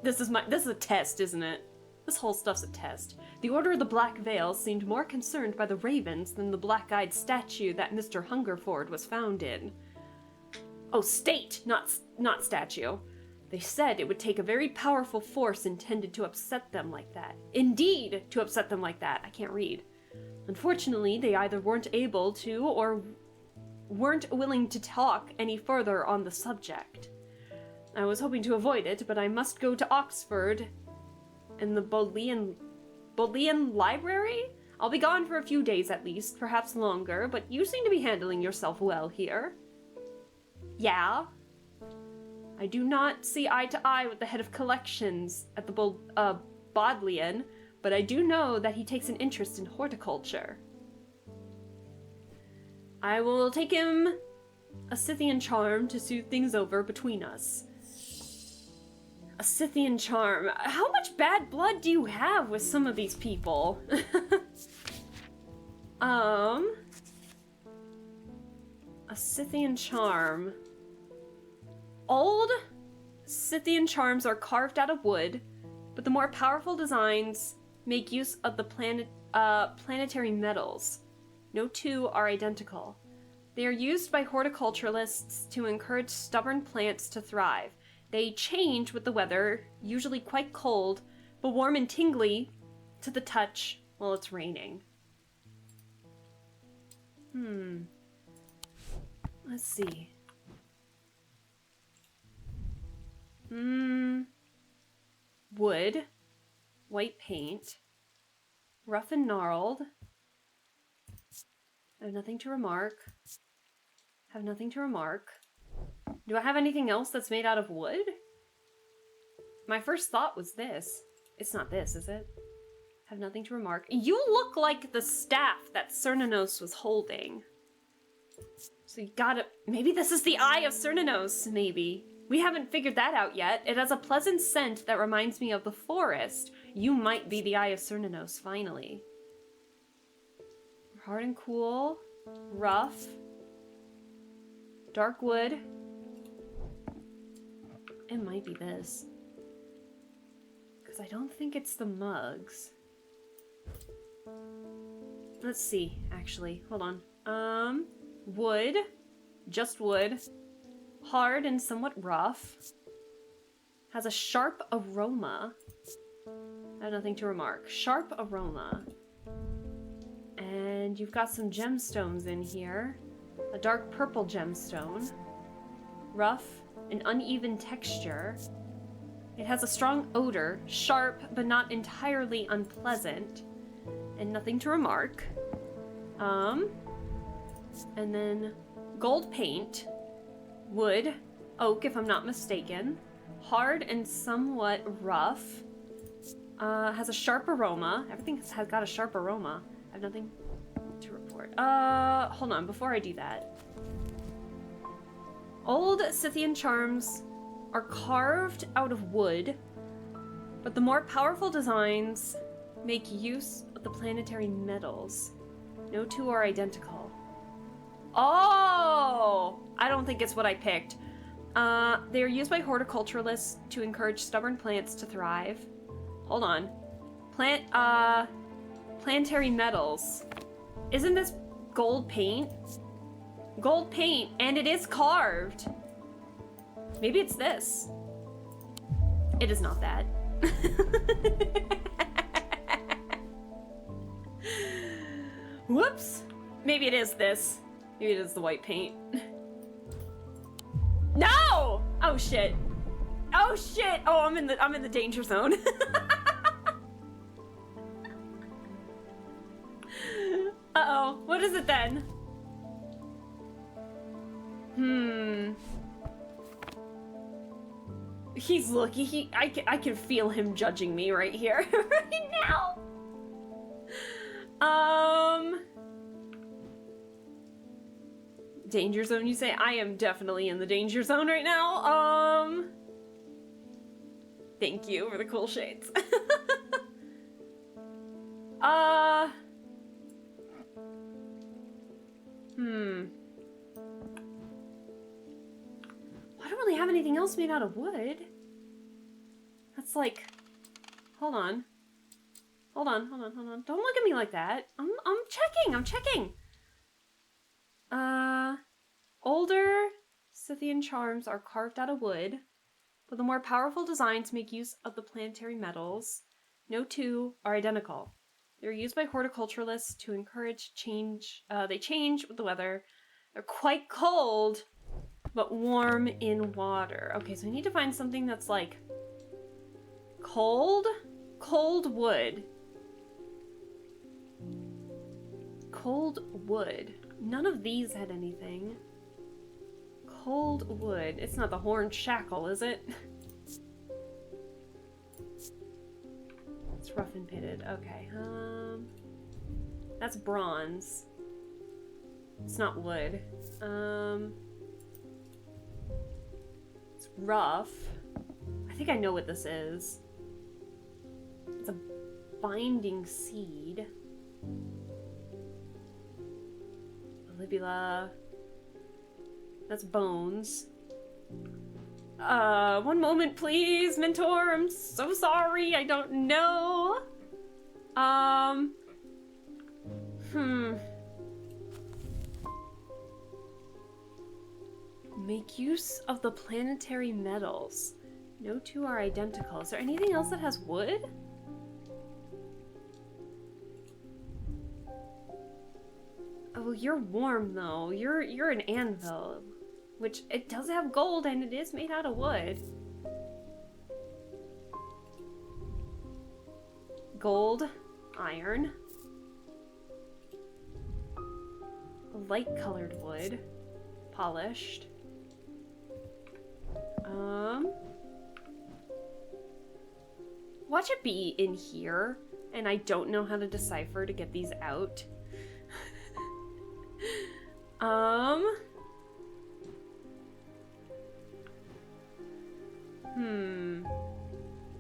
This is a test, isn't it? This whole stuff's a test. The Order of the Black Veil seemed more concerned by the ravens than the black-eyed statue that Mr. Hungerford was found in. Oh, state, not statue. They said it would take a very powerful force intended to upset them like that. Indeed, to upset them like that. I can't read. Unfortunately, they either weren't able to or weren't willing to talk any further on the subject. I was hoping to avoid it, but I must go to Oxford in the Bodleian Library? I'll be gone for a few days at least, perhaps longer, but you seem to be handling yourself well here. Yeah? I do not see eye to eye with the head of collections at the Bodleian, but I do know that he takes an interest in horticulture. I will take him a Scythian charm to soothe things over between us. A Scythian charm. How much bad blood do you have with some of these people? A Scythian charm. Old Scythian charms are carved out of wood, but the more powerful designs make use of the planetary metals. No two are identical. They are used by horticulturalists to encourage stubborn plants to thrive. They change with the weather, usually quite cold, but warm and tingly to the touch while it's raining. Let's see. Wood. White paint. Rough and gnarled. I have nothing to remark. Have nothing to remark. Do I have anything else that's made out of wood? My first thought was this. It's not this, is it? Have nothing to remark. You look like the staff that Cernunnos was holding. So you gotta... Maybe this is the Eye of Cernunnos, maybe. We haven't figured that out yet. It has a pleasant scent that reminds me of the forest. You might be the Eye of Cernunnos, finally. Hard and cool. Rough. Dark wood. It might be this. Because I don't think it's the mugs. Let's see, actually. Hold on. Wood. Just wood. Hard and somewhat rough. Has a sharp aroma. I have nothing to remark. Sharp aroma. And you've got some gemstones in here. A dark purple gemstone. Rough and uneven texture. It has a strong odor, sharp but not entirely unpleasant. And nothing to remark. And then gold paint. Wood. Oak, if I'm not mistaken. Hard and somewhat rough. Has a sharp aroma. Everything has got a sharp aroma. I have nothing to report. Hold on, before I do that. Old Scythian charms are carved out of wood, but the more powerful designs make use of the planetary metals. No two are identical. Oh! I don't think it's what I picked. They are used by horticulturalists to encourage stubborn plants to thrive. Hold on. Planetary metals. Isn't this gold paint? Gold paint, and it is carved. Maybe it's this. It is not that. Whoops. Maybe it is this. Maybe it is the white paint. No! Oh shit. Oh shit. Oh, I'm in the danger zone. Uh-oh. What is it then? He's looking. I can feel him judging me right here, right now. Danger zone, you say? I am definitely in the danger zone right now. Thank you for the cool shades. I don't really have anything else made out of wood. That's like... Hold on. Hold on. Don't look at me like that. I'm checking. Older Scythian charms are carved out of wood, but the more powerful designs make use of the planetary metals. No two are identical. They're used by horticulturalists to encourage change. They change with the weather. They're quite cold, but warm in water. Okay, so I need to find something that's like cold wood. Cold wood. None of these had anything. Cold wood. It's not the horned shackle, is it? It's rough and pitted. Okay. That's bronze. It's not wood. It's rough. I think I know what this is. It's a binding seed. Libula. That's bones. One moment, please, Mentor. I'm so sorry. I don't know. Make use of the planetary metals. No two are identical. Is there anything else that has wood? Oh, you're warm though. You're an anvil, which it does have gold and it is made out of wood. Gold, iron, light colored wood, polished. Watch it be in here, and I don't know how to decipher to get these out.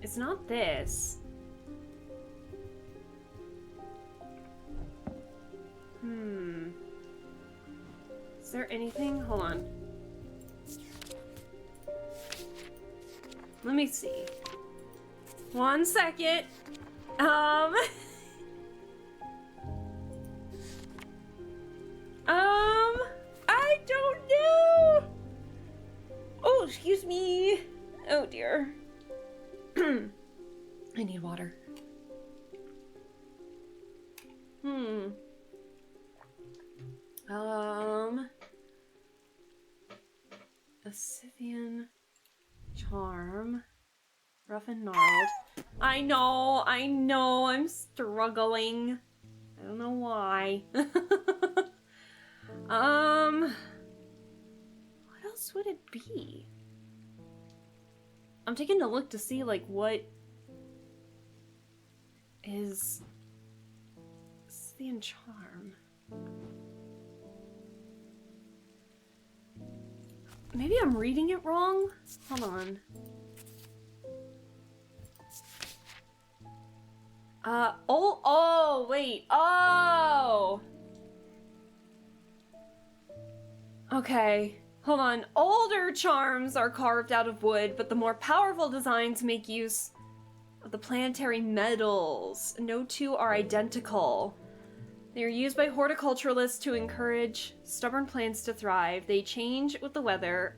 It's not this. Is there anything? Hold on. Let me see. 1 second. I don't know. Oh, excuse me. Oh dear. I need water. A Scythian charm. Rough and gnarled. I know, I'm struggling. I don't know why. What else would it be? I'm taking a look to see, like, what is Scythian charm. Maybe I'm reading it wrong? Hold on. Wait. Oh! Okay. Hold on. Older charms are carved out of wood, but the more powerful designs make use of the planetary metals. No two are identical. They are used by horticulturalists to encourage stubborn plants to thrive. They change with the weather,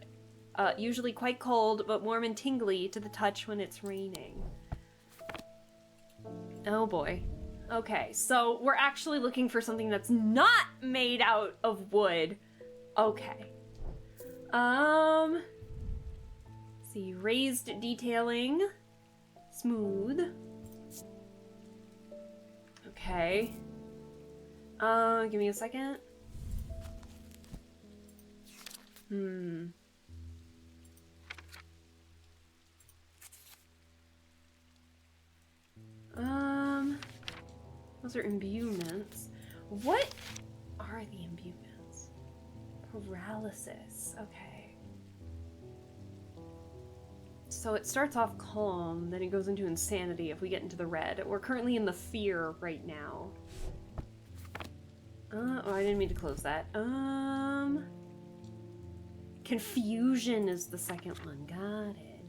usually quite cold, but warm and tingly to the touch when it's raining. Oh boy. Okay, so we're actually looking for something that's not made out of wood. Okay. See, raised detailing. Smooth. Okay. Give me a second. Those are imbuements. What are the imbuements? Paralysis. Okay. So it starts off calm, then it goes into insanity if we get into the red. We're currently in the fear right now. Oh, I didn't mean to close that. Confusion is the second one. Got it.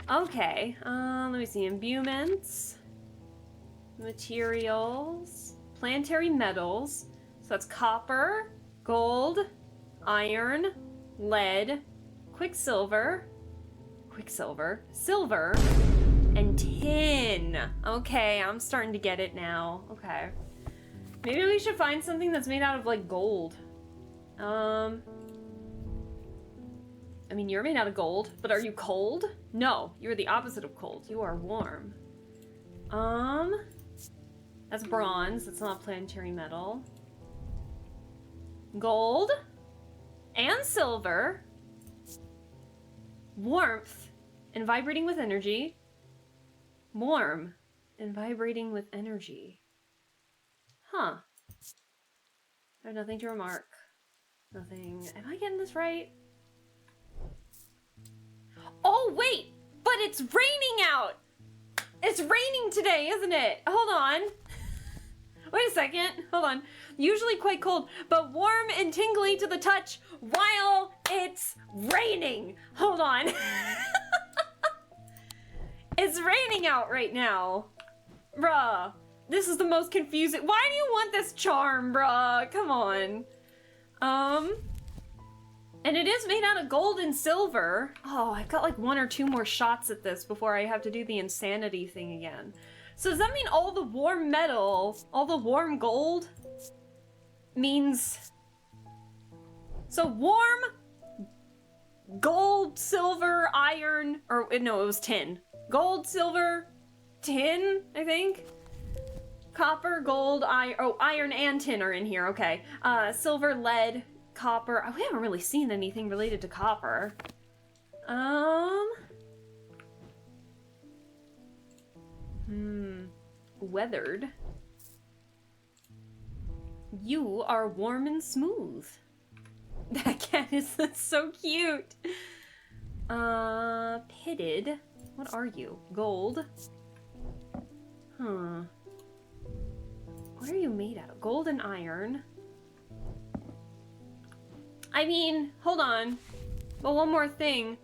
Okay, let me see. Imbuements. Materials. Planetary metals. So that's copper, gold, iron, lead, quicksilver, silver, and tin. Okay, I'm starting to get it now. Okay. Maybe we should find something that's made out of, like, gold. I mean, you're made out of gold, but are you cold? No, you're the opposite of cold. You are warm. That's bronze. That's not a planetary metal. Gold. And silver. Warmth. And vibrating with energy. Warm. And vibrating with energy. Huh. There's nothing to remark. Nothing. Am I getting this right? Oh, wait! But it's raining out! It's raining today, isn't it? Hold on. Wait a second. Hold on. Usually quite cold, but warm and tingly to the touch while it's raining. Hold on. It's raining out right now. Bruh. This is the most confusing. Why do you want this charm, bruh? Come on. And it is made out of gold and silver. Oh, I've got like 1 or 2 more shots at this before I have to do the insanity thing again. So does that mean all the warm metal, all the warm gold means... So warm gold, silver, iron, or no, it was tin. Gold, silver, tin, I think? Copper, gold, iron, oh, iron and tin are in here, okay. Silver, lead, copper. Oh, we haven't really seen anything related to copper. Weathered. You are warm and smooth. That cat is so cute. Pitted. What are you? Gold. Huh. What are you made out of? Gold and iron. I mean, hold on. But one more thing.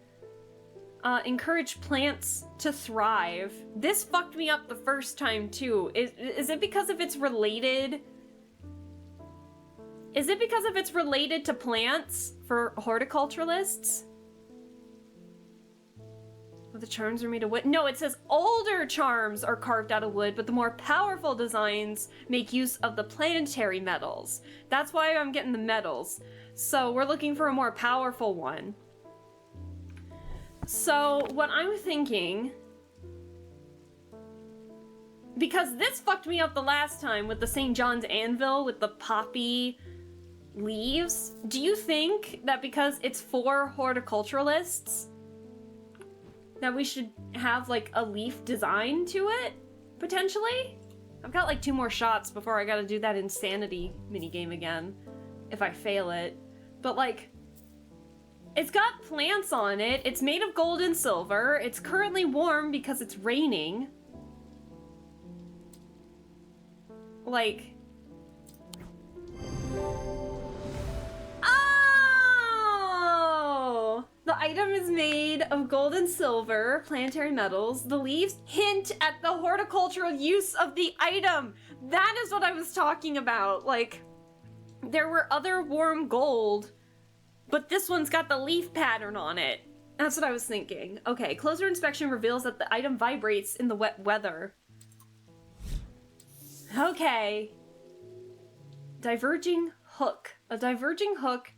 Encourage plants to thrive. This fucked me up the first time too. Is it because of it's related? Is it because of it's related to plants for horticulturalists? The charms are made of wood. No, it says older charms are carved out of wood, but the more powerful designs make use of the planetary metals. That's why I'm getting the metals. So we're looking for a more powerful one. So what I'm thinking, because this fucked me up the last time with the St. John's anvil with the poppy leaves, do you think that because it's for horticulturalists that we should have like a leaf design to it, potentially? I've got like 2 more shots before I gotta do that insanity minigame again, if I fail it. But like, it's got plants on it, it's made of gold and silver, it's currently warm because it's raining. Like... Oh! The item is made of gold and silver, planetary metals. The leaves hint at the horticultural use of the item. That is what I was talking about. Like, there were other warm gold, but this one's got the leaf pattern on it. That's what I was thinking. Okay, closer inspection reveals that the item vibrates in the wet weather. Okay. Diverging hook. A diverging hook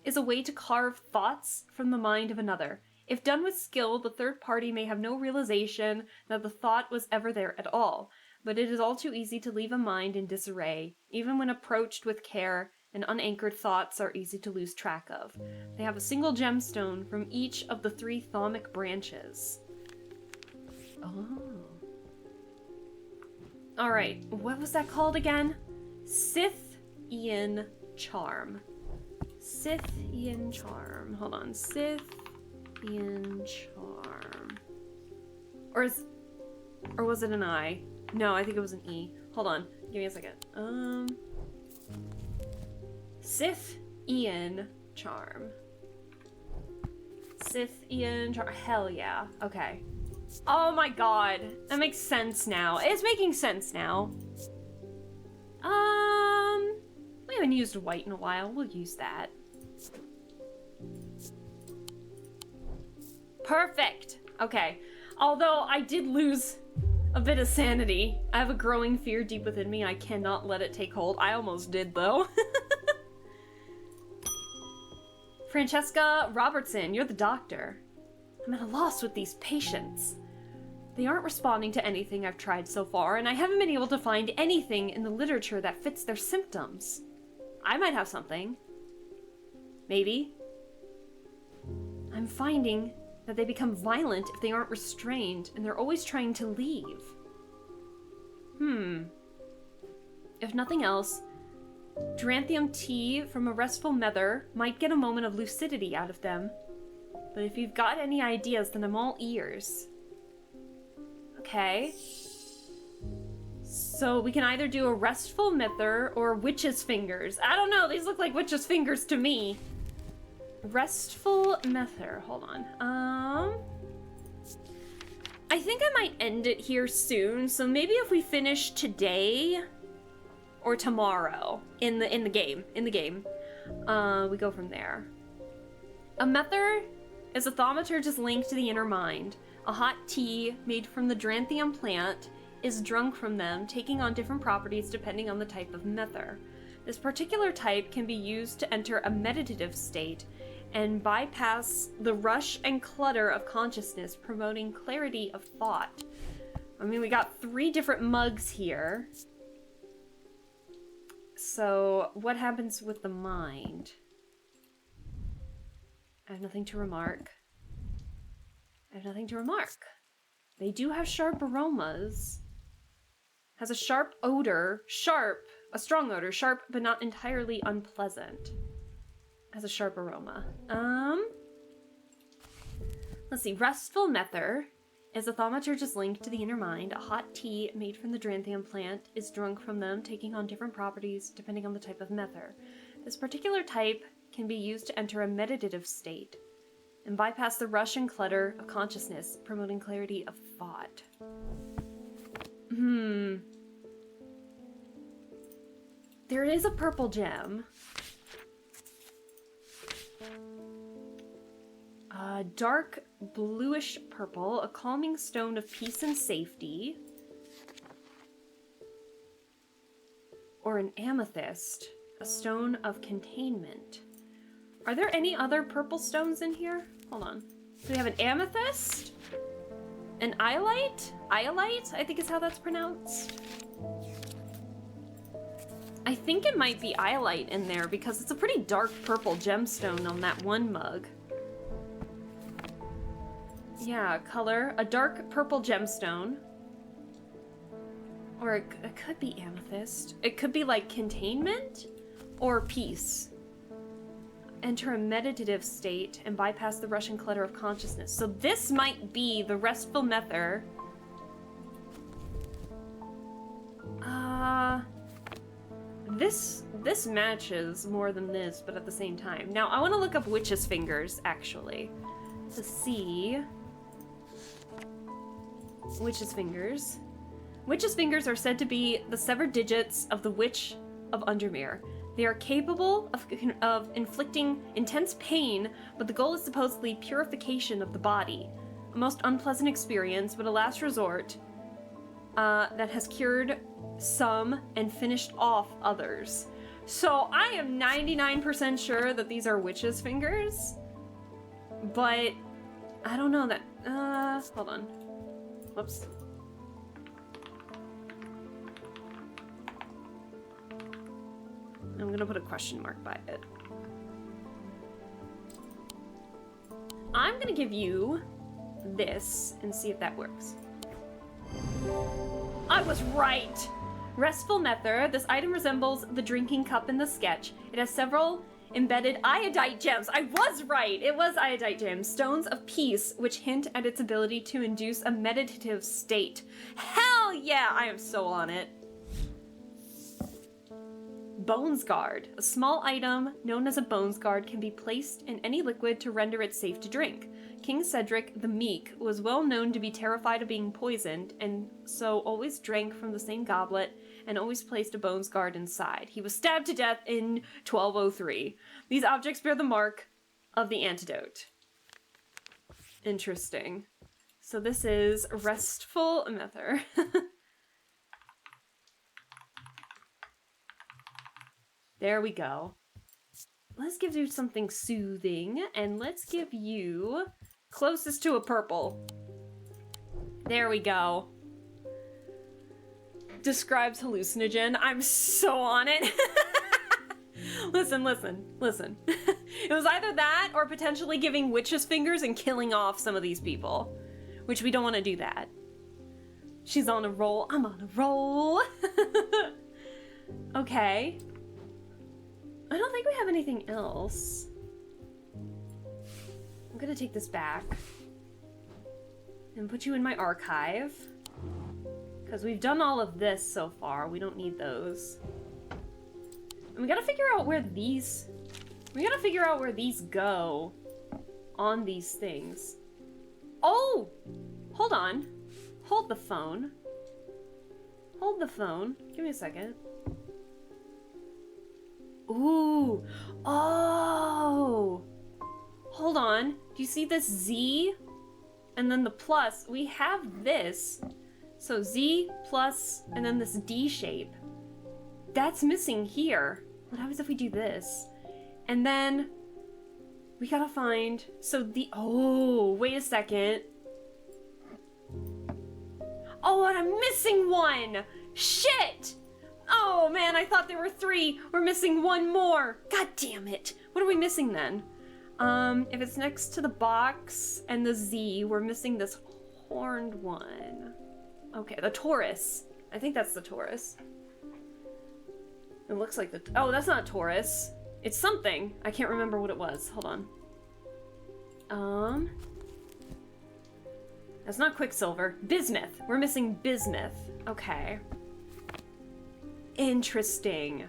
is a way to carve thoughts from the mind of another. If done with skill, the third party may have no realization that the thought was ever there at all, but it is all too easy to leave a mind in disarray. Even when approached with care, and unanchored thoughts are easy to lose track of. They have a single gemstone from each of the 3 thaumic branches. Oh. Alright, what was that called again? Scythian Charm. Scythian Charm. Hold on. Scythian Charm. Or was it an I? No, I think it was an E. Hold on. Give me a second. Scythian Charm. Scythian Charm. Hell yeah. Okay. Oh my god. That makes sense now. It's making sense now. We haven't used white in a while. We'll use that. Perfect. Okay. Although I did lose a bit of sanity. I have a growing fear deep within me. I cannot let it take hold. I almost did, though. Francesca Robertson, you're the doctor. I'm at a loss with these patients. They aren't responding to anything I've tried so far, and I haven't been able to find anything in the literature that fits their symptoms. I might have something. Maybe. I'm finding that they become violent if they aren't restrained, and they're always trying to leave. If nothing else, Duranthium tea from a restful nether might get a moment of lucidity out of them. But if you've got any ideas, then I'm all ears. Okay. So we can either do a restful mither or witch's fingers. I don't know, these look like witch's fingers to me. Restful mither, hold on. I think I might end it here soon, so maybe if we finish today or tomorrow in the game, we go from there. A mither is a thaumaturge's link to the inner mind. A hot tea made from the Dranthium plant is drunk from them, taking on different properties depending on the type of mither. This particular type can be used to enter a meditative state and bypass the rush and clutter of consciousness, promoting clarity of thought. I mean, we got 3 different mugs here. So, what happens with the mind? I have nothing to remark. They do have sharp aromas. Has a sharp odor. A strong odor. Sharp, but not entirely unpleasant. Has a sharp aroma. Let's see. Restful mither is a thaumaturge's link to the inner mind. A hot tea made from the Dranthium plant is drunk from them, taking on different properties depending on the type of mither. This particular type can be used to enter a meditative state and bypass the rush and clutter of consciousness, promoting clarity of thought. There is a purple gem. Dark bluish purple, a calming stone of peace and safety. Or an amethyst, a stone of containment. Are there any other purple stones in here? Hold on. So we have an amethyst, an iolite? Iolite, I think is how that's pronounced. I think it might be iolite in there because it's a pretty dark purple gemstone on that one mug. Yeah, color, a dark purple gemstone. Or it could be amethyst. It could be like containment or peace. Enter a meditative state and bypass the rush and clutter of consciousness. So this might be the restful mither. This matches more than this, but at the same time. Now, I want to look up witch's fingers, actually, to see witch's fingers. Witch's fingers are said to be the severed digits of the Witch of Undermere. They are capable of inflicting intense pain, but the goal is supposedly purification of the body. A most unpleasant experience, but a last resort that has cured some and finished off others. So I am 99% sure that these are witch's fingers, but I don't know that. Hold on. Whoops. I'm gonna put a question mark by it. I'm gonna give you this and see if that works. I was right! Restful mither. This item resembles the drinking cup in the sketch. It has several embedded iodite gems. I was right! It was iodite gems. Stones of peace, which hint at its ability to induce a meditative state. Hell yeah! I am so on it. Bones Guard. A small item known as a Bones Guard can be placed in any liquid to render it safe to drink. King Cedric the Meek was well known to be terrified of being poisoned, and so always drank from the same goblet and always placed a Bones Guard inside. He was stabbed to death in 1203. These objects bear the mark of the antidote. Interesting. So this is Restful Mither. There we go. Let's give you something soothing, and let's give you closest to a purple. There we go. Describes hallucinogen. I'm so on it. Listen. It was either that or potentially giving witch's fingers and killing off some of these people, which we don't want to do that. She's on a roll. I'm on a roll. Okay. I don't think we have anything else. I'm gonna take this back and put you in my archive. Because we've done all of this so far. We don't need those. And we gotta figure out where these... We gotta figure out where these go on these things. Oh! Hold on. Hold the phone. Hold the phone. Give me a second. Ooh. Oh! Hold on. Do you see this Z? And then the plus. We have this. So Z plus, and then this D shape. That's missing here. What happens if we do this? And then we gotta find, so the, oh, wait a second. Oh, and I'm missing one! Shit! Oh man, I thought there were 3. We're missing one more. God damn it. What are we missing then? If it's next to the box and the Z, we're missing this horned one. Okay, the Taurus. I think that's the Taurus. It looks like the, oh, that's not Taurus. It's something. I can't remember what it was. Hold on. That's not Quicksilver. Bismuth. We're missing bismuth. Okay. Interesting.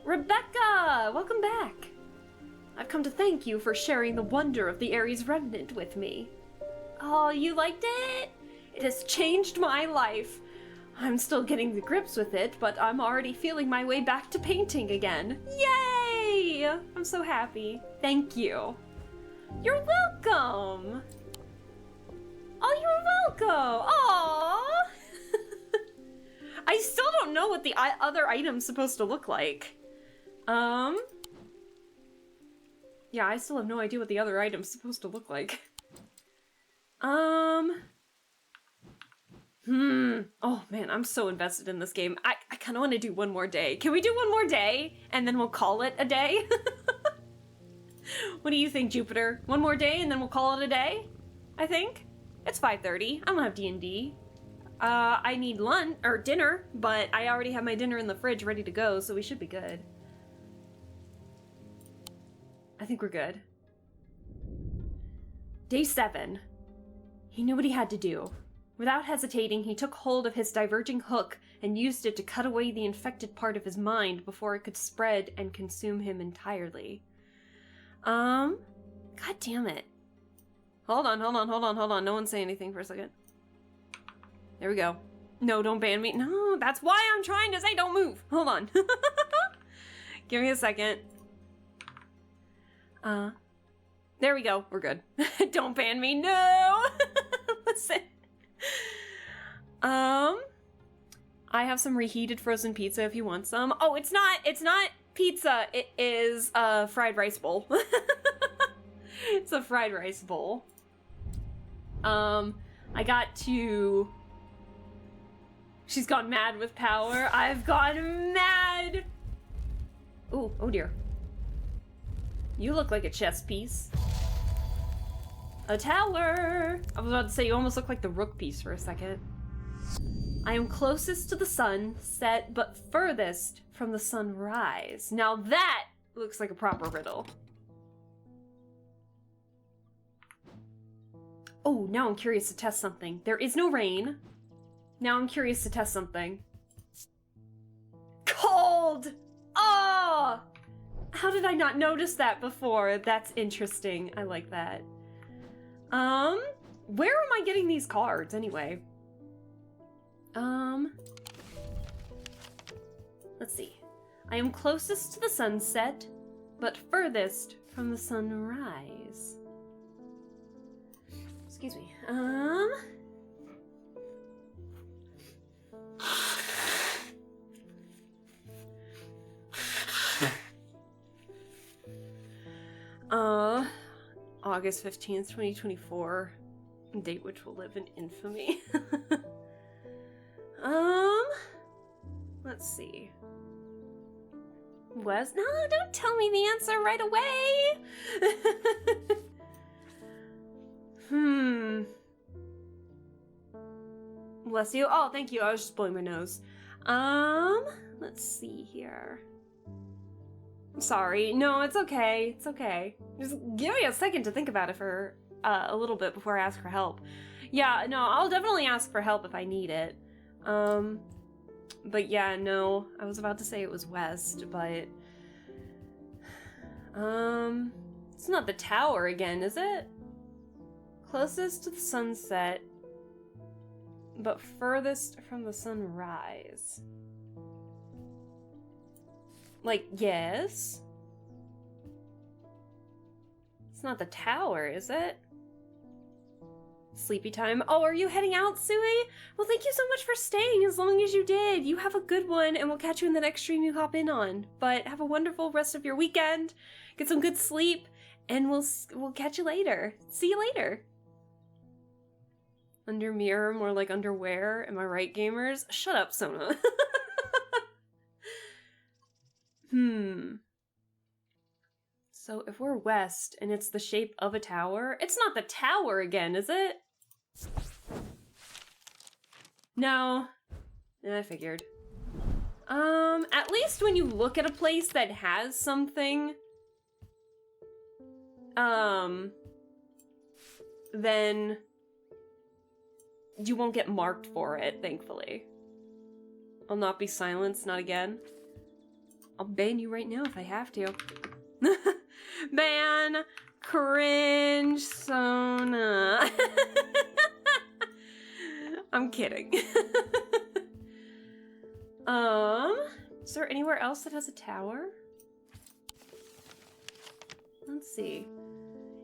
Rebecca! Welcome back. I've come to thank you for sharing the wonder of the Ares Remnant with me. Oh, you liked it? It has changed my life. I'm still getting the grips with it, but I'm already feeling my way back to painting again. Yay! I'm so happy. Thank you. You're welcome. Oh, you're welcome. Aww. I still don't know what the other item's supposed to look like. Yeah, I still have no idea what the other item's supposed to look like. Oh man, I'm so invested in this game. I kind of want to do one more day. Can we do one more day and then we'll call it a day? What do you think, Jupiter? One more day and then we'll call it a day? I think. It's 5:30. I don't have D&D. I need lunch or dinner, but I already have my dinner in the fridge ready to go, so we should be good. I think we're good. Day 7. He knew what he had to do. Without hesitating, he took hold of his diverging hook and used it to cut away the infected part of his mind before it could spread and consume him entirely. God damn it. Hold on. No one say anything for a second. There we go. No, don't ban me. No, that's why I'm trying to say don't move. Hold on. Give me a second. There we go. We're good. Don't ban me. No! Listen. I have some reheated frozen pizza if you want some. Oh, it's not pizza. It is a fried rice bowl. It's a fried rice bowl. I got to... She's gone mad with power. I've gone mad! Ooh, oh dear. You look like a chess piece. A tower! I was about to say, you almost look like the rook piece for a second. I am closest to the sun set, but furthest from the sunrise. Now that looks like a proper riddle. Oh, now I'm curious to test something. There is no rain. Now I'm curious to test something. Cold! Oh! How did I not notice that before? That's interesting. I like that. Where am I getting these cards anyway? Let's see. I am closest to the sunset, but furthest from the sunrise. Excuse me. August 15th, 2024. Date which will live in infamy. Let's see. No, don't tell me the answer right away. Bless you. Oh, thank you. I was just blowing my nose. Let's see here. Sorry. No, it's okay. It's okay. Just give me a second to think about it for a little bit before I ask for help. Yeah, no, I'll definitely ask for help if I need it. But yeah, no, I was about to say it was west, but... It's not the tower again, is it? Closest to the sunset, but furthest from the sunrise. Like, yes? It's not the tower, is it? Sleepy time. Oh, are you heading out, Sui? Well, thank you so much for staying as long as you did. You have a good one, and we'll catch you in the next stream you hop in on. But have a wonderful rest of your weekend. Get some good sleep, and we'll catch you later. See you later. Under mirror, more like underwear. Am I right, gamers? Shut up, Sona. So if we're west and it's the shape of a tower, it's not the tower again, is it? No. I figured. At least when you look at a place that has something, then you won't get marked for it, thankfully. I'll not be silenced, not again. I'll ban you right now if I have to. Ban, cringe, Sona. I'm kidding. Is there anywhere else that has a tower? Let's see.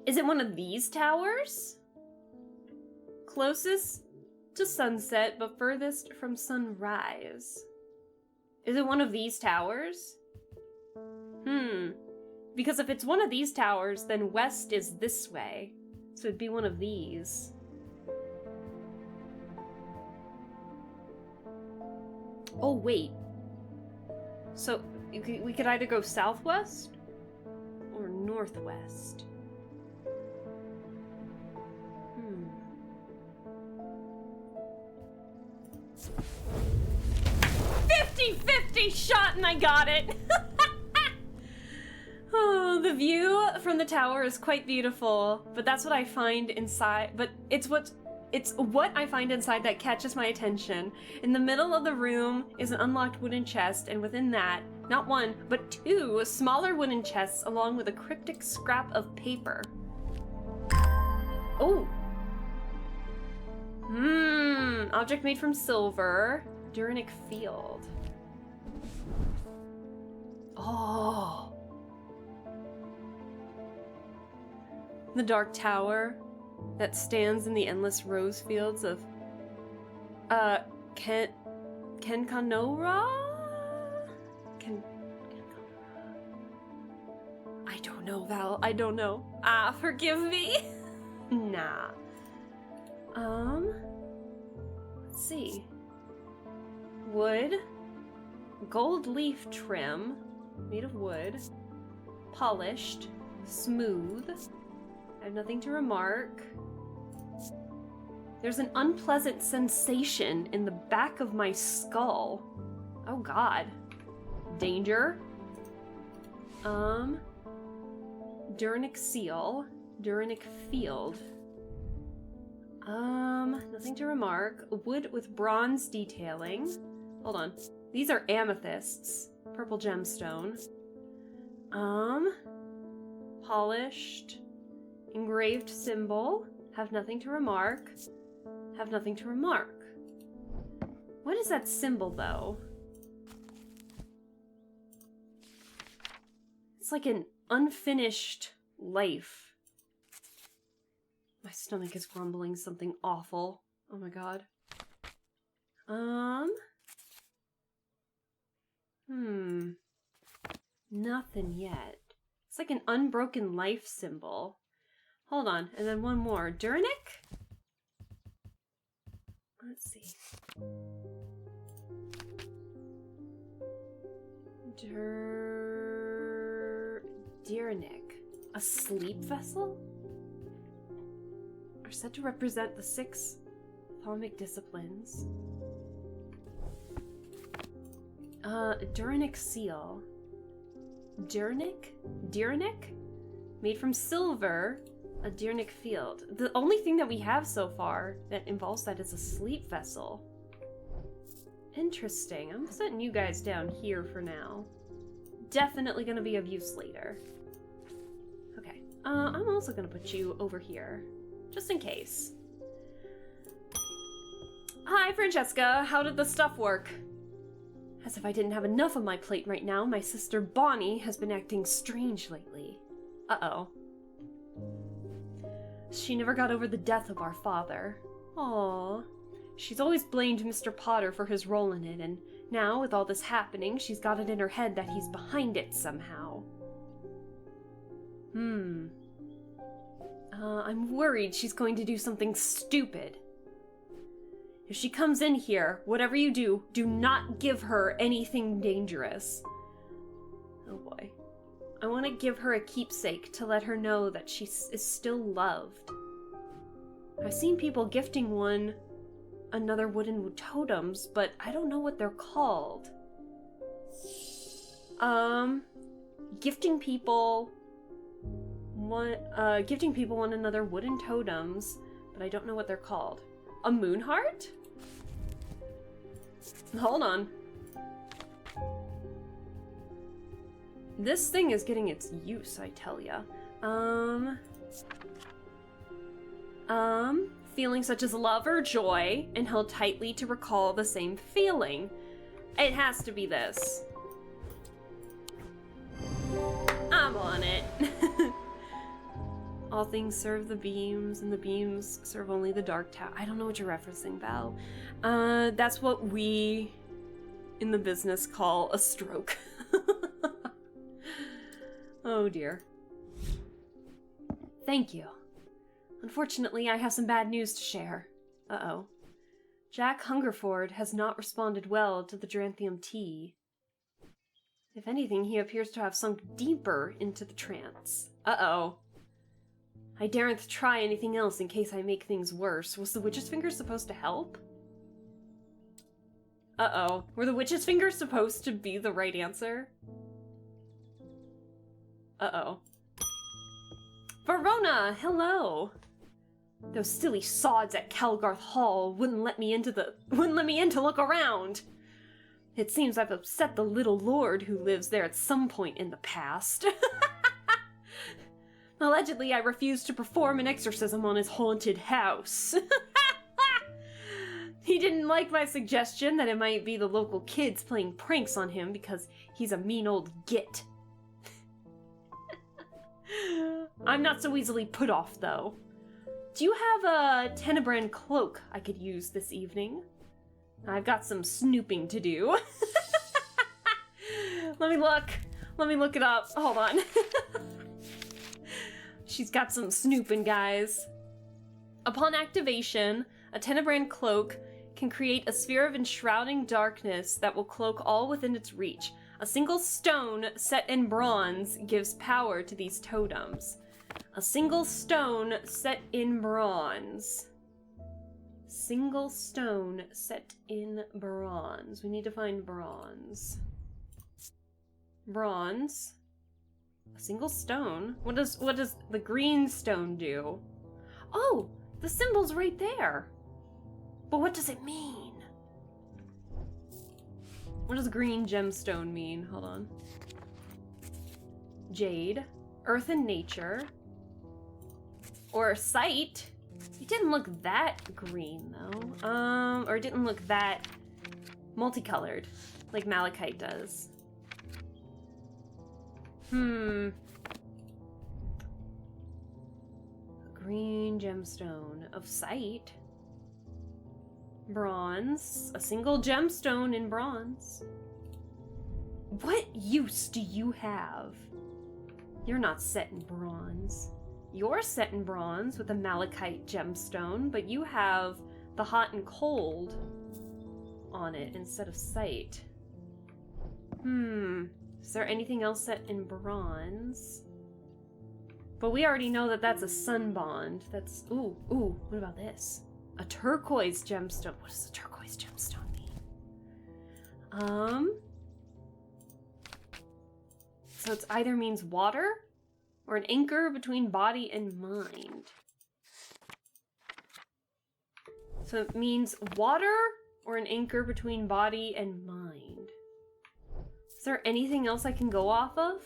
Is it one of these towers? Closest to sunset, but furthest from sunrise. Is it one of these towers? Because if it's one of these towers, then west is this way. So it'd be one of these. Oh, wait. So we could either go southwest or northwest. 50-50 shot and I got it! Oh, the view from the tower is quite beautiful, but that's what I find inside. But it's what I find inside that catches my attention. In the middle of the room is an unlocked wooden chest, and within that, not one, but two smaller wooden chests along with a cryptic scrap of paper. Oh! Object made from silver. Duranic field. Oh. The dark tower that stands in the endless rose fields of Kenkanora? I don't know, Val. I don't know. Forgive me. Nah. Let's see. Wood. Gold leaf trim. Made of wood. Polished. Smooth. I have nothing to remark. There's an unpleasant sensation in the back of my skull. Oh god. Danger. Duranic seal. Duranic field. Nothing to remark. Wood with bronze detailing. Hold on. These are amethysts. Purple gemstone. Polished. Engraved symbol. Have nothing to remark. Have nothing to remark. What is that symbol, though? It's like an unfinished life. My stomach is grumbling something awful. Oh my god. Nothing yet. It's like an unbroken life symbol. Hold on, and then one more. Duranic? Let's see. Duranic. A sleep vessel? Are said to represent the 6 Thalamic disciplines. Duranic seal. Duranic? Made from silver, A Deernick field. The only thing that we have so far that involves that is a sleep vessel. Interesting. I'm setting you guys down here for now. Definitely gonna be of use later. Okay. I'm also gonna put you over here. Just in case. Hi, Francesca. How did the stuff work? As if I didn't have enough on my plate right now, my sister Bonnie has been acting strange lately. Uh-oh. She never got over the death of our father. Aww. She's always blamed Mr. Potter for his role in it, and now, with all this happening, she's got it in her head that he's behind it somehow. I'm worried she's going to do something stupid. If she comes in here, whatever you do, do not give her anything dangerous. Oh boy. I want to give her a keepsake to let her know that she is still loved. I've seen people gifting one another wooden totems, but I don't know what they're called. Gifting people one another wooden totems, but I don't know what they're called. A moon heart? Hold on. This thing is getting its use, I tell ya. Feeling such as love or joy, and held tightly to recall the same feeling. It has to be this. I'm on it. All things serve the beams, and the beams serve only the dark tower. I don't know what you're referencing, Val. That's what we in the business call a stroke. Oh dear. Thank you. Unfortunately, I have some bad news to share. Uh-oh. Jack Hungerford has not responded well to the Duranthium tea. If anything, he appears to have sunk deeper into the trance. Uh-oh. I daren't try anything else in case I make things worse. Was the witch's finger supposed to help? Uh-oh. Were the witch's fingers supposed to be the right answer? Uh-oh. Verona, hello! Those silly sods at Calgarth Hall wouldn't let me in to look around. It seems I've upset the little lord who lives there at some point in the past. Allegedly, I refused to perform an exorcism on his haunted house. He didn't like my suggestion that it might be the local kids playing pranks on him because he's a mean old git. I'm not so easily put off, though. Do you have a Tenebrand cloak I could use this evening? I've got some snooping to do. Let me look it up. Hold on. She's got some snooping, guys. Upon activation, a Tenebrand cloak can create a sphere of enshrouding darkness that will cloak all within its reach. A single stone set in bronze gives power to these totems. A single stone set in bronze. Single stone set in bronze. We need to find bronze. Bronze. A single stone? What does the green stone do? Oh, the symbol's right there. But what does it mean? What does green gemstone mean? Hold on. Jade. Earth and nature. Or sight. It didn't look that green, though. Or it didn't look that multicolored, like malachite does. A green gemstone of sight. Bronze. A single gemstone in bronze. What use do you have? You're not set in bronze. You're set in bronze with a malachite gemstone, but you have the hot and cold on it instead of sight. Is there anything else set in bronze? But we already know that that's a sun bond. That's... Ooh, what about this? A turquoise gemstone. What does a turquoise gemstone mean? So it either means water or an anchor between body and mind. So it means water or an anchor between body and mind. Is there anything else I can go off of?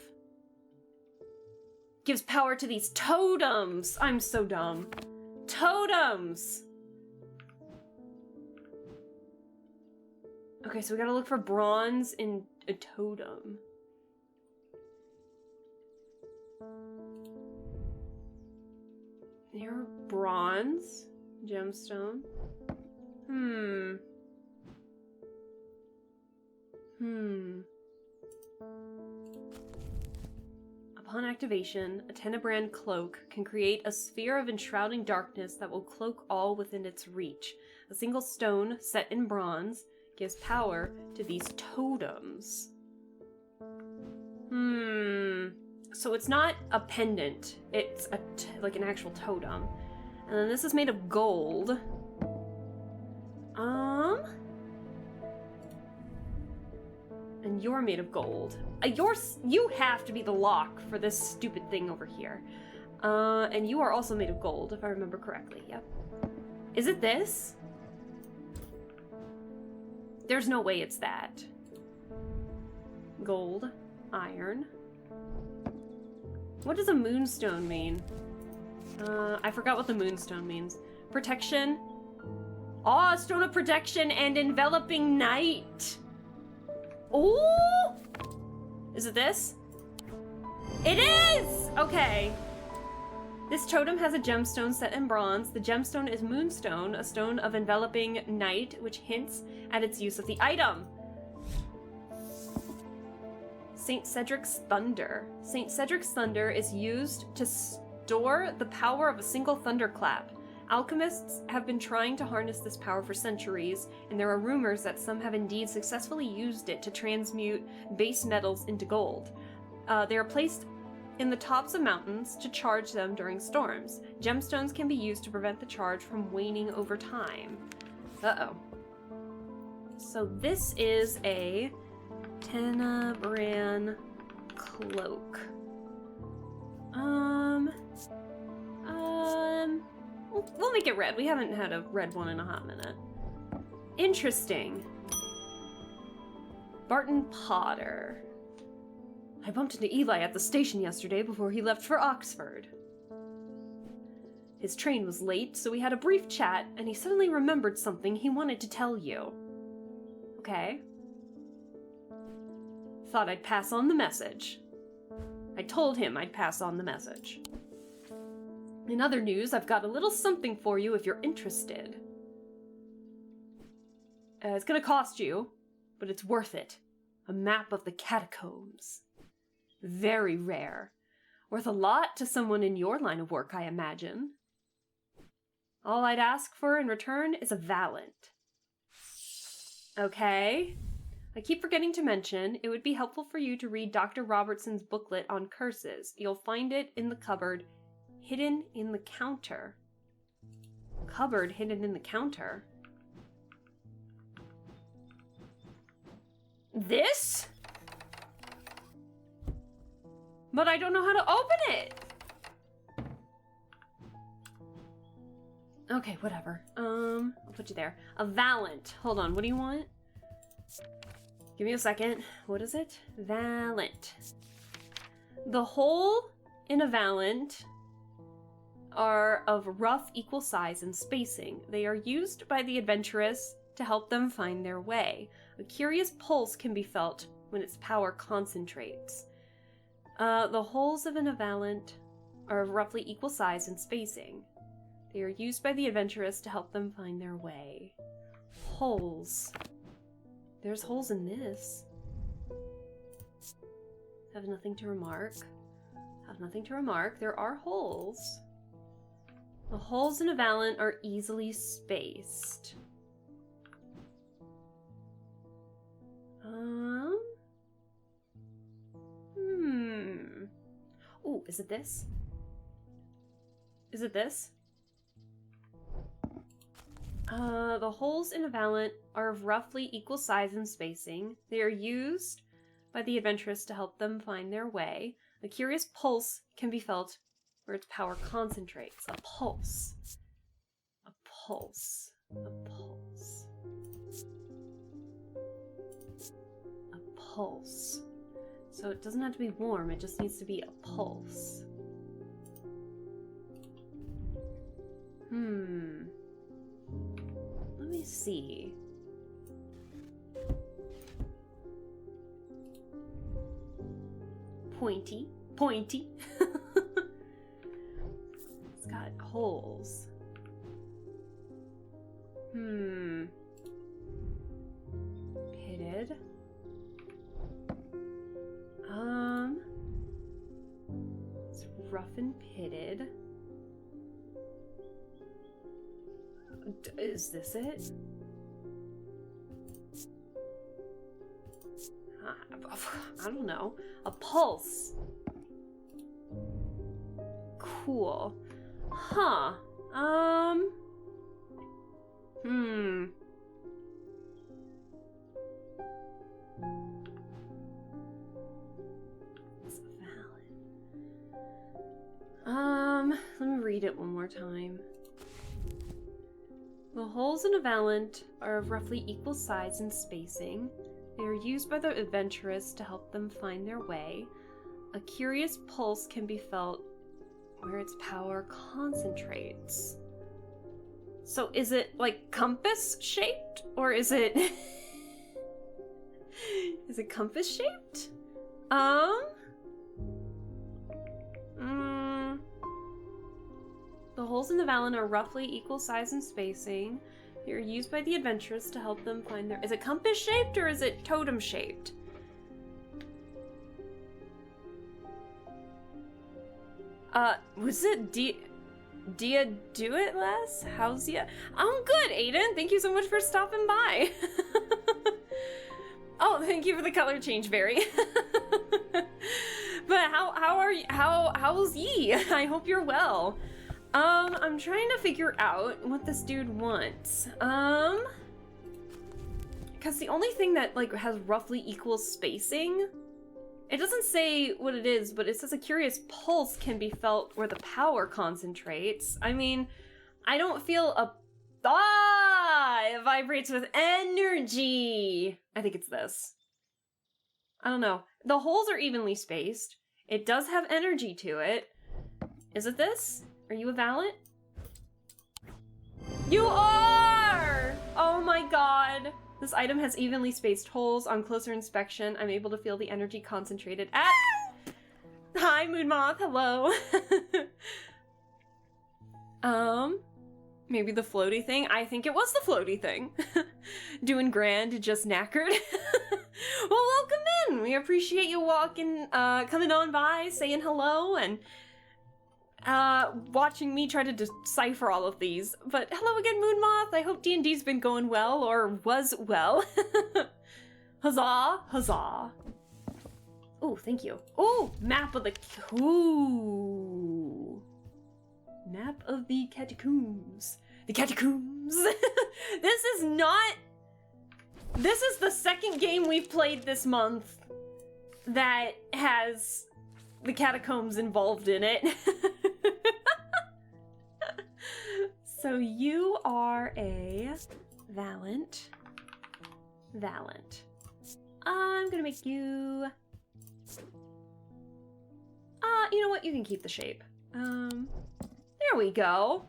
Gives power to these totems. I'm so dumb. Totems. Okay, so we gotta look for bronze in a totem. Here, bronze, gemstone. Upon activation, a Tenebrand cloak can create a sphere of enshrouding darkness that will cloak all within its reach. A single stone set in bronze gives power to these totems. So it's not a pendant, it's like an actual totem. And then this is made of gold. And you're made of gold. You have to be the lock for this stupid thing over here. And you are also made of gold, if I remember correctly. Yep. Is it this? There's no way it's that. Gold. Iron. What does a moonstone mean? I forgot what the moonstone means. Protection. Oh, stone of protection and enveloping night. Oh! Is it this? It is! Okay. This totem has a gemstone set in bronze. The gemstone is Moonstone, a stone of enveloping night, which hints at its use of the item. St. Cedric's Thunder. St. Cedric's Thunder is used to store the power of a single thunderclap. Alchemists have been trying to harness this power for centuries, and there are rumors that some have indeed successfully used it to transmute base metals into gold. They are placed in the tops of mountains to charge them during storms. Gemstones can be used to prevent the charge from waning over time. Uh-oh. So this is a Tenebrand cloak. We'll make it red. We haven't had a red one in a hot minute. Interesting. Barton Potter. I bumped into Eli at the station yesterday before he left for Oxford. His train was late, so we had a brief chat, and he suddenly remembered something he wanted to tell you. Okay. Thought I'd pass on the message. I told him I'd pass on the message. In other news, I've got a little something for you if you're interested. It's gonna cost you, but it's worth it. A map of the catacombs. Very rare. Worth a lot to someone in your line of work, I imagine. All I'd ask for in return is a Valent. Okay. I keep forgetting to mention, it would be helpful for you to read Dr. Robertson's booklet on curses. You'll find it in the cupboard, hidden in the counter. Cupboard hidden in the counter? This? But I don't know how to open it! Okay, whatever. I'll put you there. A Valent. Hold on, what do you want? Give me a second. What is it? Valent. The hole in a Valent are of rough equal size and spacing. They are used by the adventurous to help them find their way. A curious pulse can be felt when its power concentrates. The holes of an Valent are of roughly equal size and spacing. They are used by the adventurous to help them find their way. Holes. There's holes in this. Have nothing to remark. Have nothing to remark. There are holes. The holes in a Valent are easily spaced. Ooh, is it this? Is it this? The holes in a Valent are of roughly equal size and spacing. They are used by the adventurous to help them find their way. A curious pulse can be felt where its power concentrates. A pulse. A pulse. A pulse. A pulse. So it doesn't have to be warm, it just needs to be a pulse. Let me see. Pointy. Pointy. It's got holes. Pitted. It's rough and pitted. Is this it? I don't know. A pulse. Cool. Huh. It's valid. Let me read it one more time. The holes in a valent are of roughly equal size and spacing. They are used by the adventurous to help them find their way. A curious pulse can be felt where its power concentrates. So is it like compass shaped? Or is it... is it compass shaped? The holes in the Valen are roughly equal size and spacing. They are used by the adventurers to help them find their... Is it compass shaped or is it totem shaped? Was it Dia do it less? How's ya? I'm good, Aiden. Thank you so much for stopping by. Oh, thank you for the color change, Barry. But how are you? How's ye? I hope you're well. I'm trying to figure out what this dude wants. Because the only thing that, like, has roughly equal spacing, it doesn't say what it is, but it says a curious pulse can be felt where the power concentrates. I mean, I don't feel a... it vibrates with energy! I think it's this. I don't know. The holes are evenly spaced. It does have energy to it. Is it this? Are you a Valent? You are! Oh my god. This item has evenly spaced holes. On closer inspection, I'm able to feel the energy concentrated at... Hi, Moon Moth. Hello. Maybe the floaty thing? I think it was the floaty thing. Doing grand, just knackered. Well, welcome in. We appreciate you walking, coming on by, saying hello, and watching me try to decipher all of these. But hello again, Moon Moth. I hope D&D's been going well, or was well. Huzzah, huzzah. Oh, thank you. Oh, map of the... Ooh. Map of the catacombs. The catacombs. This is not... This is the second game we've played this month that has the catacombs involved in it. So you are a Valent. Valent. I'm gonna make you... you know what? You can keep the shape. There we go.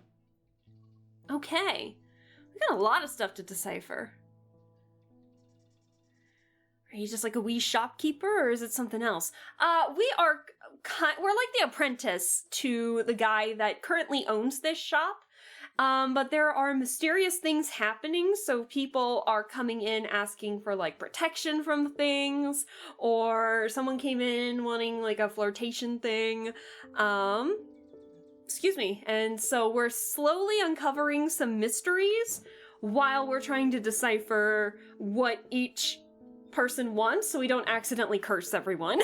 Okay. We got a lot of stuff to decipher. Are you just like a wee shopkeeper, or is it something else? We're like the apprentice to the guy that currently owns this shop. But there are mysterious things happening, so people are coming in asking for, like, protection from things, or someone came in wanting, like, a flirtation thing. Excuse me. And so we're slowly uncovering some mysteries while we're trying to decipher what each person wants so we don't accidentally curse everyone.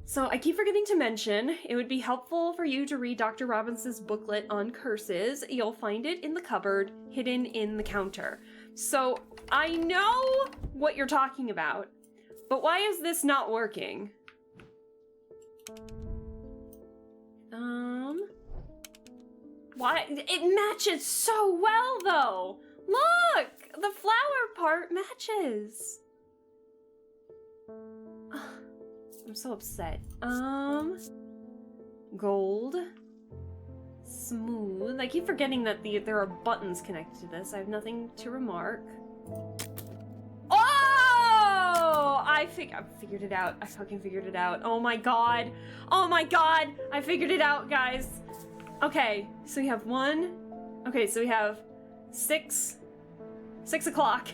So I keep forgetting to mention, it would be helpful for you to read Dr. Robbins' booklet on curses. You'll find it in the cupboard, hidden in the counter. So I know what you're talking about, but why is this not working? Why? It matches so well, though! Look! The flower part matches! I'm so upset. Gold. Smooth. I keep forgetting that there are buttons connected to this. I have nothing to remark. Oh! I figured it out. I fucking figured it out. Oh my god. Oh my god! I figured it out, guys. Okay, so we have one. Okay, so we have 6 o'clock.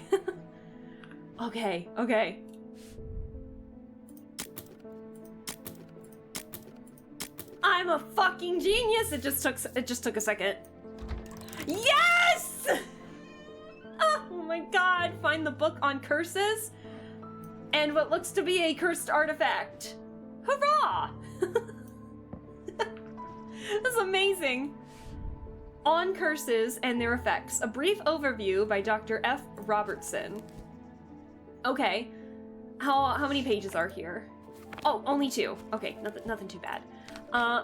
Okay, okay. I'm a fucking genius! It just took a second. Yes! Oh my god, find the book on curses and what looks to be a cursed artifact. Hurrah! That's amazing. On curses and their effects, a brief overview by Dr. F. Robertson. Okay, how many pages are here? Oh, only 2. Okay, nothing too bad.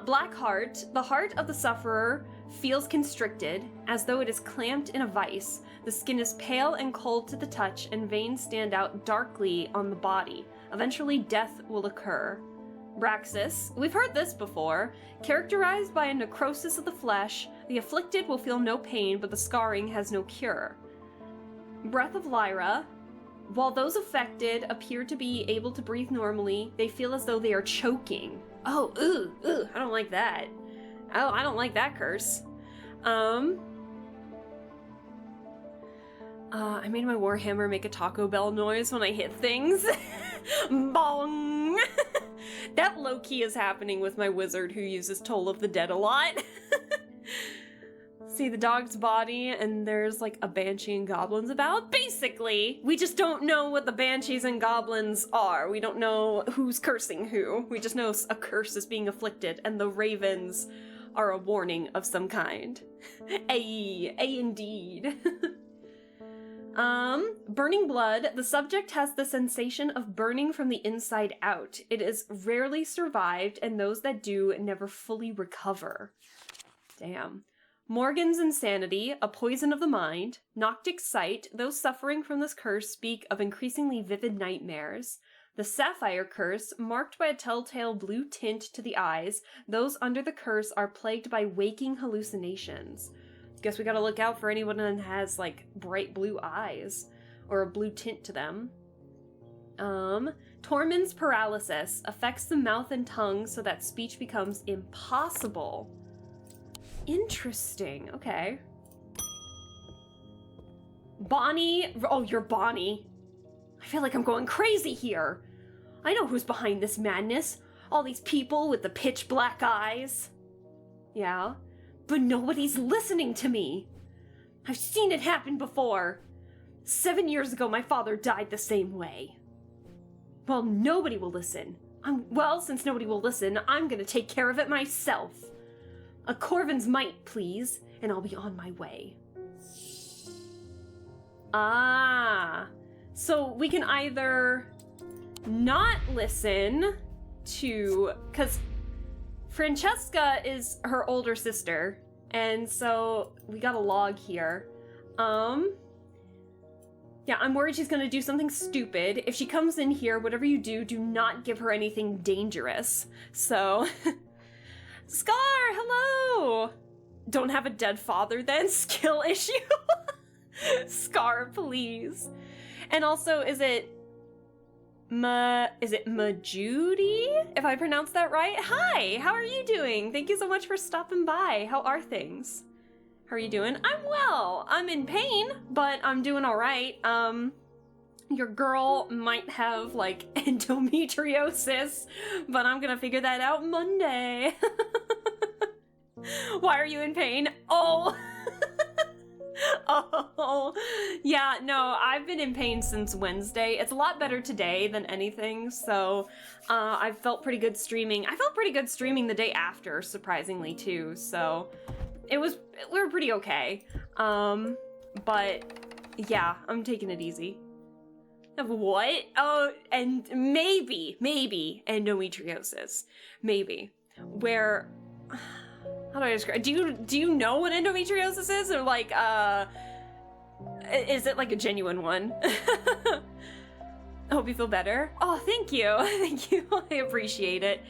Black heart. The heart of the sufferer feels constricted, as though it is clamped in a vice. The skin is pale and cold to the touch, and veins stand out darkly on the body. Eventually, death will occur. Braxis. We've heard this before. Characterized by a necrosis of the flesh, the afflicted will feel no pain, but the scarring has no cure. Breath of Lyra. While those affected appear to be able to breathe normally, they feel as though they are choking. Oh, ooh, I don't like that. Oh, I don't like that curse. I made my Warhammer make a Taco Bell noise when I hit things. Bong! That low-key is happening with my wizard who uses Toll of the Dead a lot. See the dog's body, and there's like a banshee and goblins about. Basically, we just don't know what the banshees and goblins are. We don't know who's cursing who. We just know a curse is being afflicted, and the ravens are a warning of some kind. Indeed. Burning blood. The subject has the sensation of burning from the inside out. It is rarely survived, and those that do never fully recover. Damn. Morgan's insanity, a poison of the mind. Noctic sight. Those suffering from this curse speak of increasingly vivid nightmares. The sapphire curse, marked by a telltale blue tint to the eyes. Those under the curse are plagued by waking hallucinations. Guess we gotta look out for anyone that has, like, bright blue eyes. Or a blue tint to them. Tormund's paralysis affects the mouth and tongue so that speech becomes impossible. Interesting. Okay. Bonnie. Oh, you're Bonnie. I feel like I'm going crazy here. I know who's behind this madness. All these people with the pitch black eyes. Yeah. But nobody's listening to me. I've seen it happen before. 7 years ago, my father died the same way. Well, nobody will listen. Since nobody will listen, I'm gonna take care of it myself. A Corvin's might, please, and I'll be on my way. Ah. So we can either not listen to... Because Francesca is her older sister, and so we got a log here. Yeah, I'm worried she's gonna do something stupid. If she comes in here, whatever you do, do not give her anything dangerous. So... Scar, hello! Don't have a dead father then? Skill issue? Scar, please. And also, is it Majudy? If I pronounced that right? Hi, how are you doing? Thank you so much for stopping by. How are things? How are you doing? I'm well. I'm in pain, but I'm doing all right. Your girl might have, like, endometriosis, but I'm gonna figure that out Monday. Why are you in pain? Oh! Oh, yeah, no, I've been in pain since Wednesday. It's a lot better today than anything, so I felt pretty good streaming. I felt pretty good streaming the day after, surprisingly, too, so we were pretty okay. But yeah, I'm taking it easy. Of what? Oh, and maybe endometriosis. Maybe. Where, how do I describe, do you know what endometriosis is? Or like, is it like a genuine one? I hope you feel better. Oh, thank you. Thank you. I appreciate it.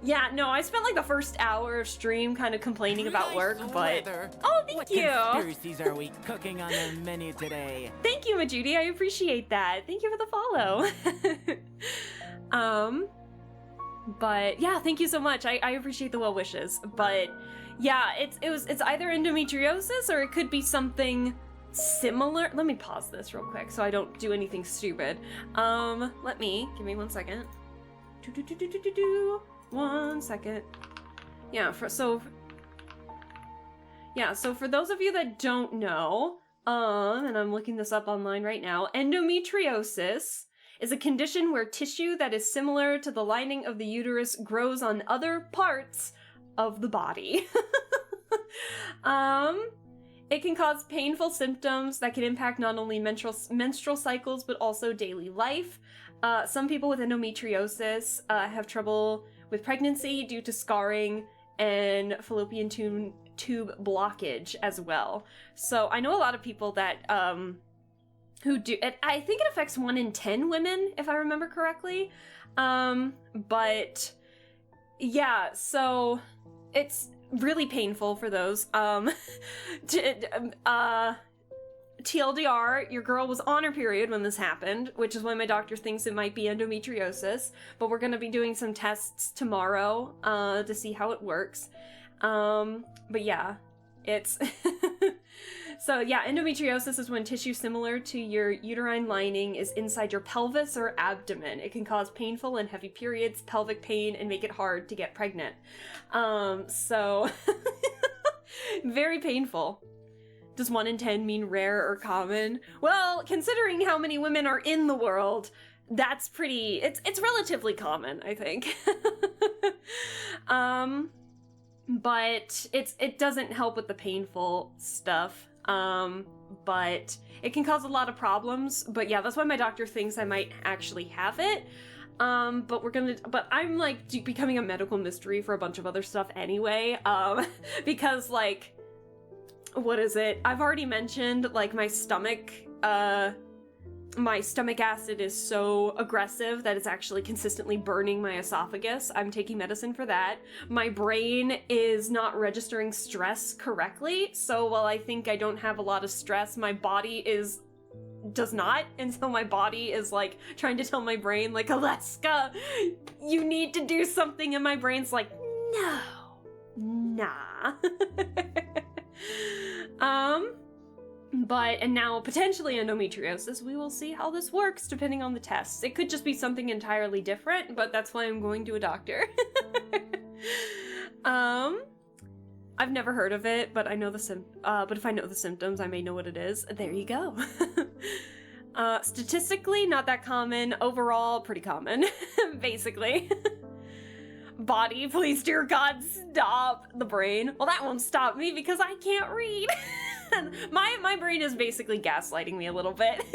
Yeah, no, I spent like the first hour of stream kind of complaining about work, but... Oh, thank you! What conspiracies are we cooking on the menu today? Thank you, Majudy, I appreciate that. Thank you for the follow. But yeah, thank you so much. I appreciate the well wishes. But yeah, it's either endometriosis or it could be something similar. Let me pause this real quick so I don't do anything stupid. Give me 1 second. 1 second. Yeah, so for those of you that don't know, and I'm looking this up online right now, endometriosis is a condition where tissue that is similar to the lining of the uterus grows on other parts of the body. It can cause painful symptoms that can impact not only menstrual cycles but also daily life. Some people with endometriosis have trouble with pregnancy due to scarring and fallopian tube blockage as well. So I know a lot of people that who do it. I think it affects 1 in 10 women, if I remember correctly. But yeah, so it's really painful for those. TLDR, your girl was on her period when this happened, which is why my doctor thinks it might be endometriosis, but we're gonna be doing some tests tomorrow to see how it works. But yeah, it's... So yeah, endometriosis is when tissue similar to your uterine lining is inside your pelvis or abdomen. It can cause painful and heavy periods, pelvic pain, and make it hard to get pregnant. So very painful. Does 1 in 10 mean rare or common? Well, considering how many women are in the world, that's pretty, it's relatively common, I think. But it doesn't help with the painful stuff. But it can cause a lot of problems. But yeah, that's why my doctor thinks I might actually have it. But I'm like becoming a medical mystery for a bunch of other stuff anyway. Because like, what is it? I've already mentioned like my stomach acid is so aggressive that it's actually consistently burning my esophagus. I'm taking medicine for that. My brain is not registering stress correctly, so while I think I don't have a lot of stress, my body does not, and so my body is like trying to tell my brain like, Alaska, you need to do something, and my brain's like, no, nah. And now potentially endometriosis. We will see how this works depending on the tests. It could just be something entirely different, but that's why I'm going to a doctor. I've never heard of it, but I know but if I know the symptoms, I may know what it is. There you go. Statistically, not that common. Overall, pretty common, basically. Body, please, dear God, stop. The brain. Well, that won't stop me because I can't read. My brain is basically gaslighting me a little bit.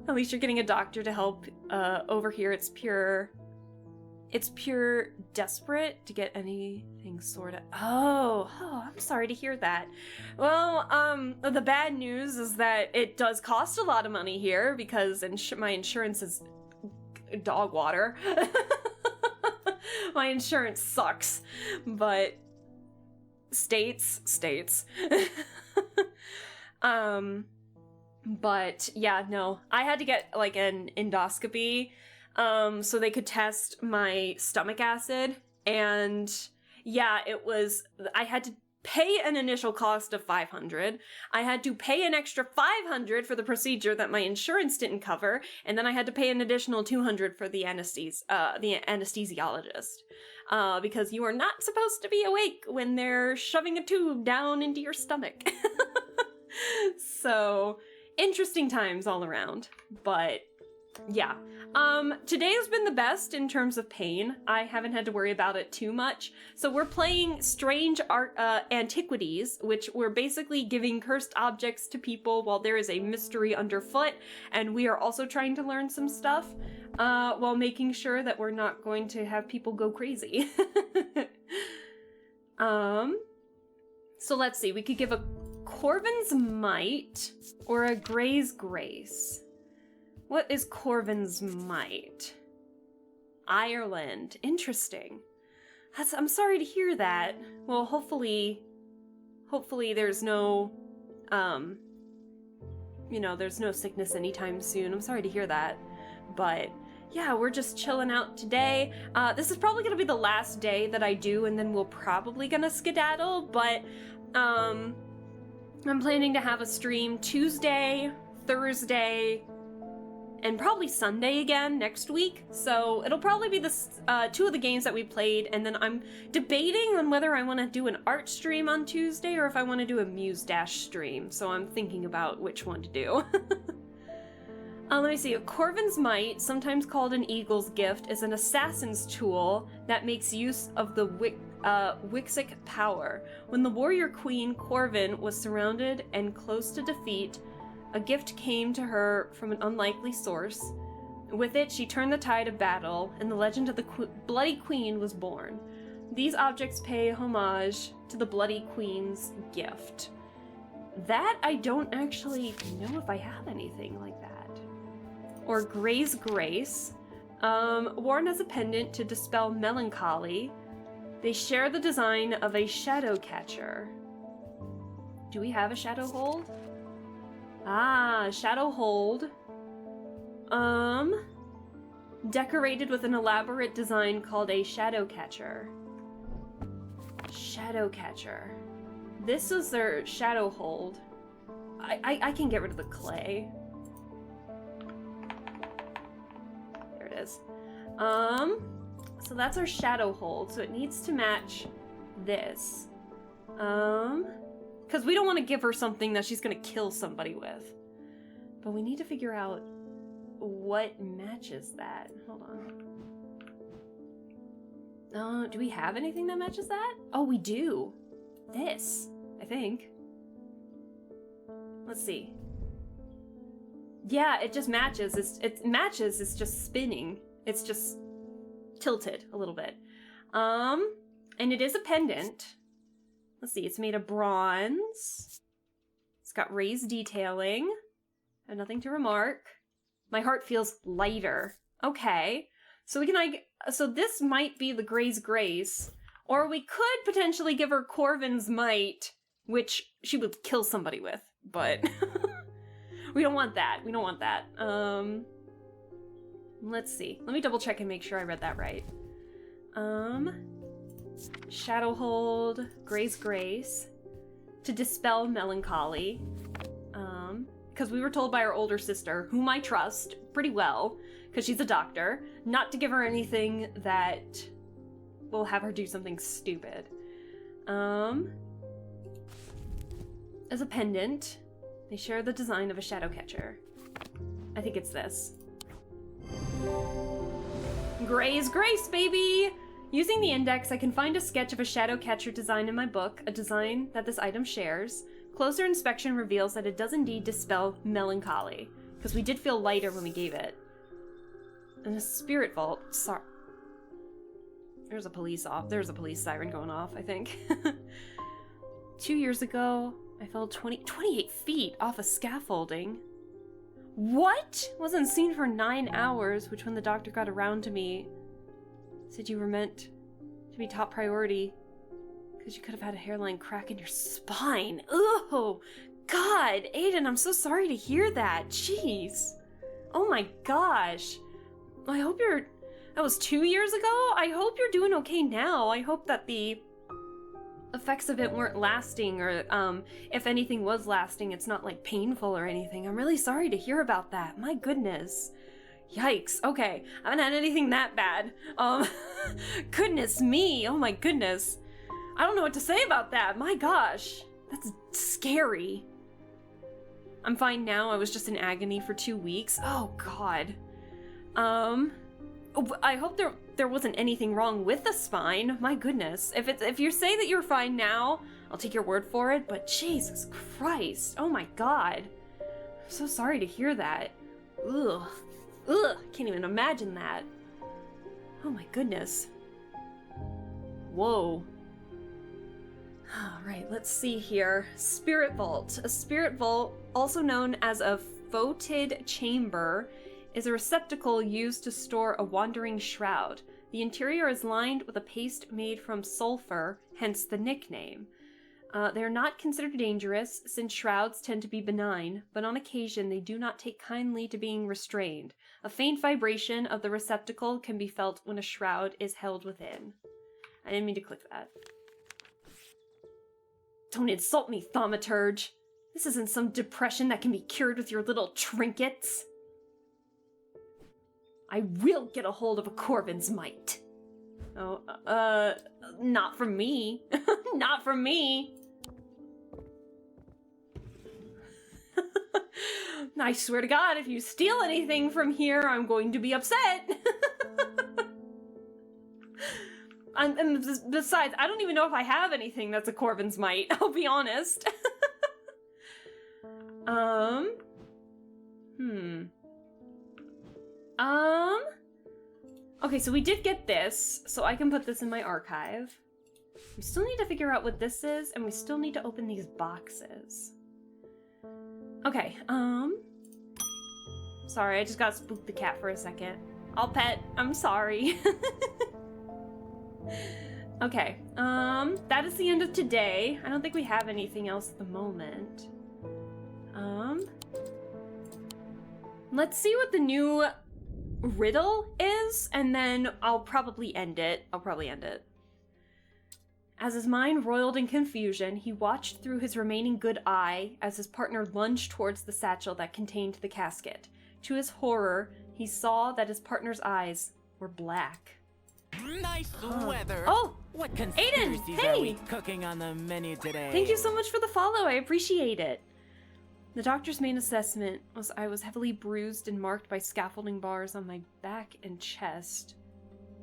At least you're getting a doctor to help. Over here, it's pure desperate to get anything sorted. Oh, I'm sorry to hear that. Well, the bad news is that it does cost a lot of money here because my insurance is dog water. My insurance sucks, but states. But yeah, no, I had to get like an endoscopy so they could test my stomach acid, and yeah, I had to pay an initial cost of $500. I had to pay an extra $500 for the procedure that my insurance didn't cover, and then I had to pay an additional $200 for the anesthesiologist. Because you are not supposed to be awake when they're shoving a tube down into your stomach. So, interesting times all around. But yeah. Today has been the best in terms of pain. I haven't had to worry about it too much. So we're playing Strange Art Antiquities, which we're basically giving cursed objects to people while there is a mystery underfoot, and we are also trying to learn some stuff, while making sure that we're not going to have people go crazy. So let's see, we could give a Corvin's Might or a Grey's Grace. What is Corvin's Might? Ireland. Interesting. I'm sorry to hear that. Well, hopefully there's no, there's no sickness anytime soon. I'm sorry to hear that. But yeah, we're just chilling out today. This is probably gonna be the last day that I do, and then we're probably gonna skedaddle, but, I'm planning to have a stream Tuesday, Thursday, and probably Sunday again next week. So it'll probably be the two of the games that we played, and then I'm debating on whether I want to do an art stream on Tuesday or if I want to do a Muse Dash stream. So I'm thinking about which one to do. Let me see. Corvin's Might, sometimes called an Eagle's Gift, is an assassin's tool that makes use of the Wixic power. When the warrior queen Corvin was surrounded and close to defeat, a gift came to her from an unlikely source. With it, she turned the tide of battle, and the legend of the Bloody Queen was born. These objects pay homage to the Bloody Queen's gift. That I don't actually know if I have anything like that. Or Grey's Grace, worn as a pendant to dispel melancholy. They share the design of a shadow catcher. Do we have a shadow hold? Ah, shadow hold. Decorated with an elaborate design called a shadow catcher. Shadow catcher. This is their shadow hold. I can get rid of the clay. There it is. So that's our shadow hold, so it needs to match this. Because we don't want to give her something that she's going to kill somebody with. But we need to figure out what matches that. Hold on. Do we have anything that matches that? Oh, we do. This, I think. Let's see. Yeah, it just matches. It matches, it's just spinning. It's just tilted a little bit. And it is a pendant. Let's see, it's made of bronze. It's got raised detailing. I have nothing to remark. My heart feels lighter. Okay. So so this might be the Grey's Grace, or we could potentially give her Corvin's Might, which she would kill somebody with, but we don't want that. We don't want that. Let's see. Let me double check and make sure I read that right. Shadow Hold, Grey's Grace, to dispel melancholy. Because we were told by our older sister, whom I trust pretty well, because she's a doctor, not to give her anything that will have her do something stupid. As a pendant, they share the design of a shadow catcher. I think it's this. Grey's Grace, baby! Using the index, I can find a sketch of a shadow catcher design in my book, a design that this item shares. Closer inspection reveals that it does indeed dispel melancholy, because we did feel lighter when we gave it. And a spirit vault. Sorry. There's a police siren going off, I think. 2 years ago, I fell 28 feet off a scaffolding. What? Wasn't seen for 9 hours, which when the doctor got around to me, said you were meant to be top priority because you could have had a hairline crack in your spine. Oh, God, Aiden, I'm so sorry to hear that. Jeez. Oh my gosh. I hope that was 2 years ago? I hope you're doing okay now. I hope that the effects of it weren't lasting, or if anything was lasting, it's not like painful or anything. I'm really sorry to hear about that. My goodness. Yikes. Okay, I haven't had anything that bad. Goodness me. Oh my goodness. I don't know what to say about that. My gosh. That's scary. I'm fine now. I was just in agony for 2 weeks. Oh God. I hope there wasn't anything wrong with the spine. My goodness. If you say that you're fine now, I'll take your word for it, but Jesus Christ. Oh my god. I'm so sorry to hear that. Ugh. Ugh. Can't even imagine that. Oh my goodness. Whoa. Alright, let's see here. Spirit Vault. A Spirit Vault, also known as a Fotid Chamber, is a receptacle used to store a wandering shroud. The interior is lined with a paste made from sulfur, hence the nickname. They are not considered dangerous, since shrouds tend to be benign, but on occasion they do not take kindly to being restrained. A faint vibration of the receptacle can be felt when a shroud is held within. I didn't mean to click that. Don't insult me, Thaumaturge. This isn't some depression that can be cured with your little trinkets. I will get a hold of a Corvin's mite. Oh, not from me. Not from me. I swear to God, if you steal anything from here, I'm going to be upset. And besides, I don't even know if I have anything that's a Corvin's mite, I'll be honest. Okay, so we did get this, so I can put this in my archive. We still need to figure out what this is, and we still need to open these boxes. Okay, sorry, I just got spooked the cat for a second. I'll pet, I'm sorry. Okay, that is the end of today. I don't think we have anything else at the moment. Let's see what the new riddle is, and then I'll probably end it. As his mind roiled in confusion, he watched through his remaining good eye as his partner lunged towards the satchel that contained the casket. To his horror, he saw that his partner's eyes were black. Nice weather. Oh, what Aiden, conspiracies hey! are we cooking on the menu today? Thank you so much for the follow, I appreciate it. The doctor's main assessment was I was heavily bruised and marked by scaffolding bars on my back and chest,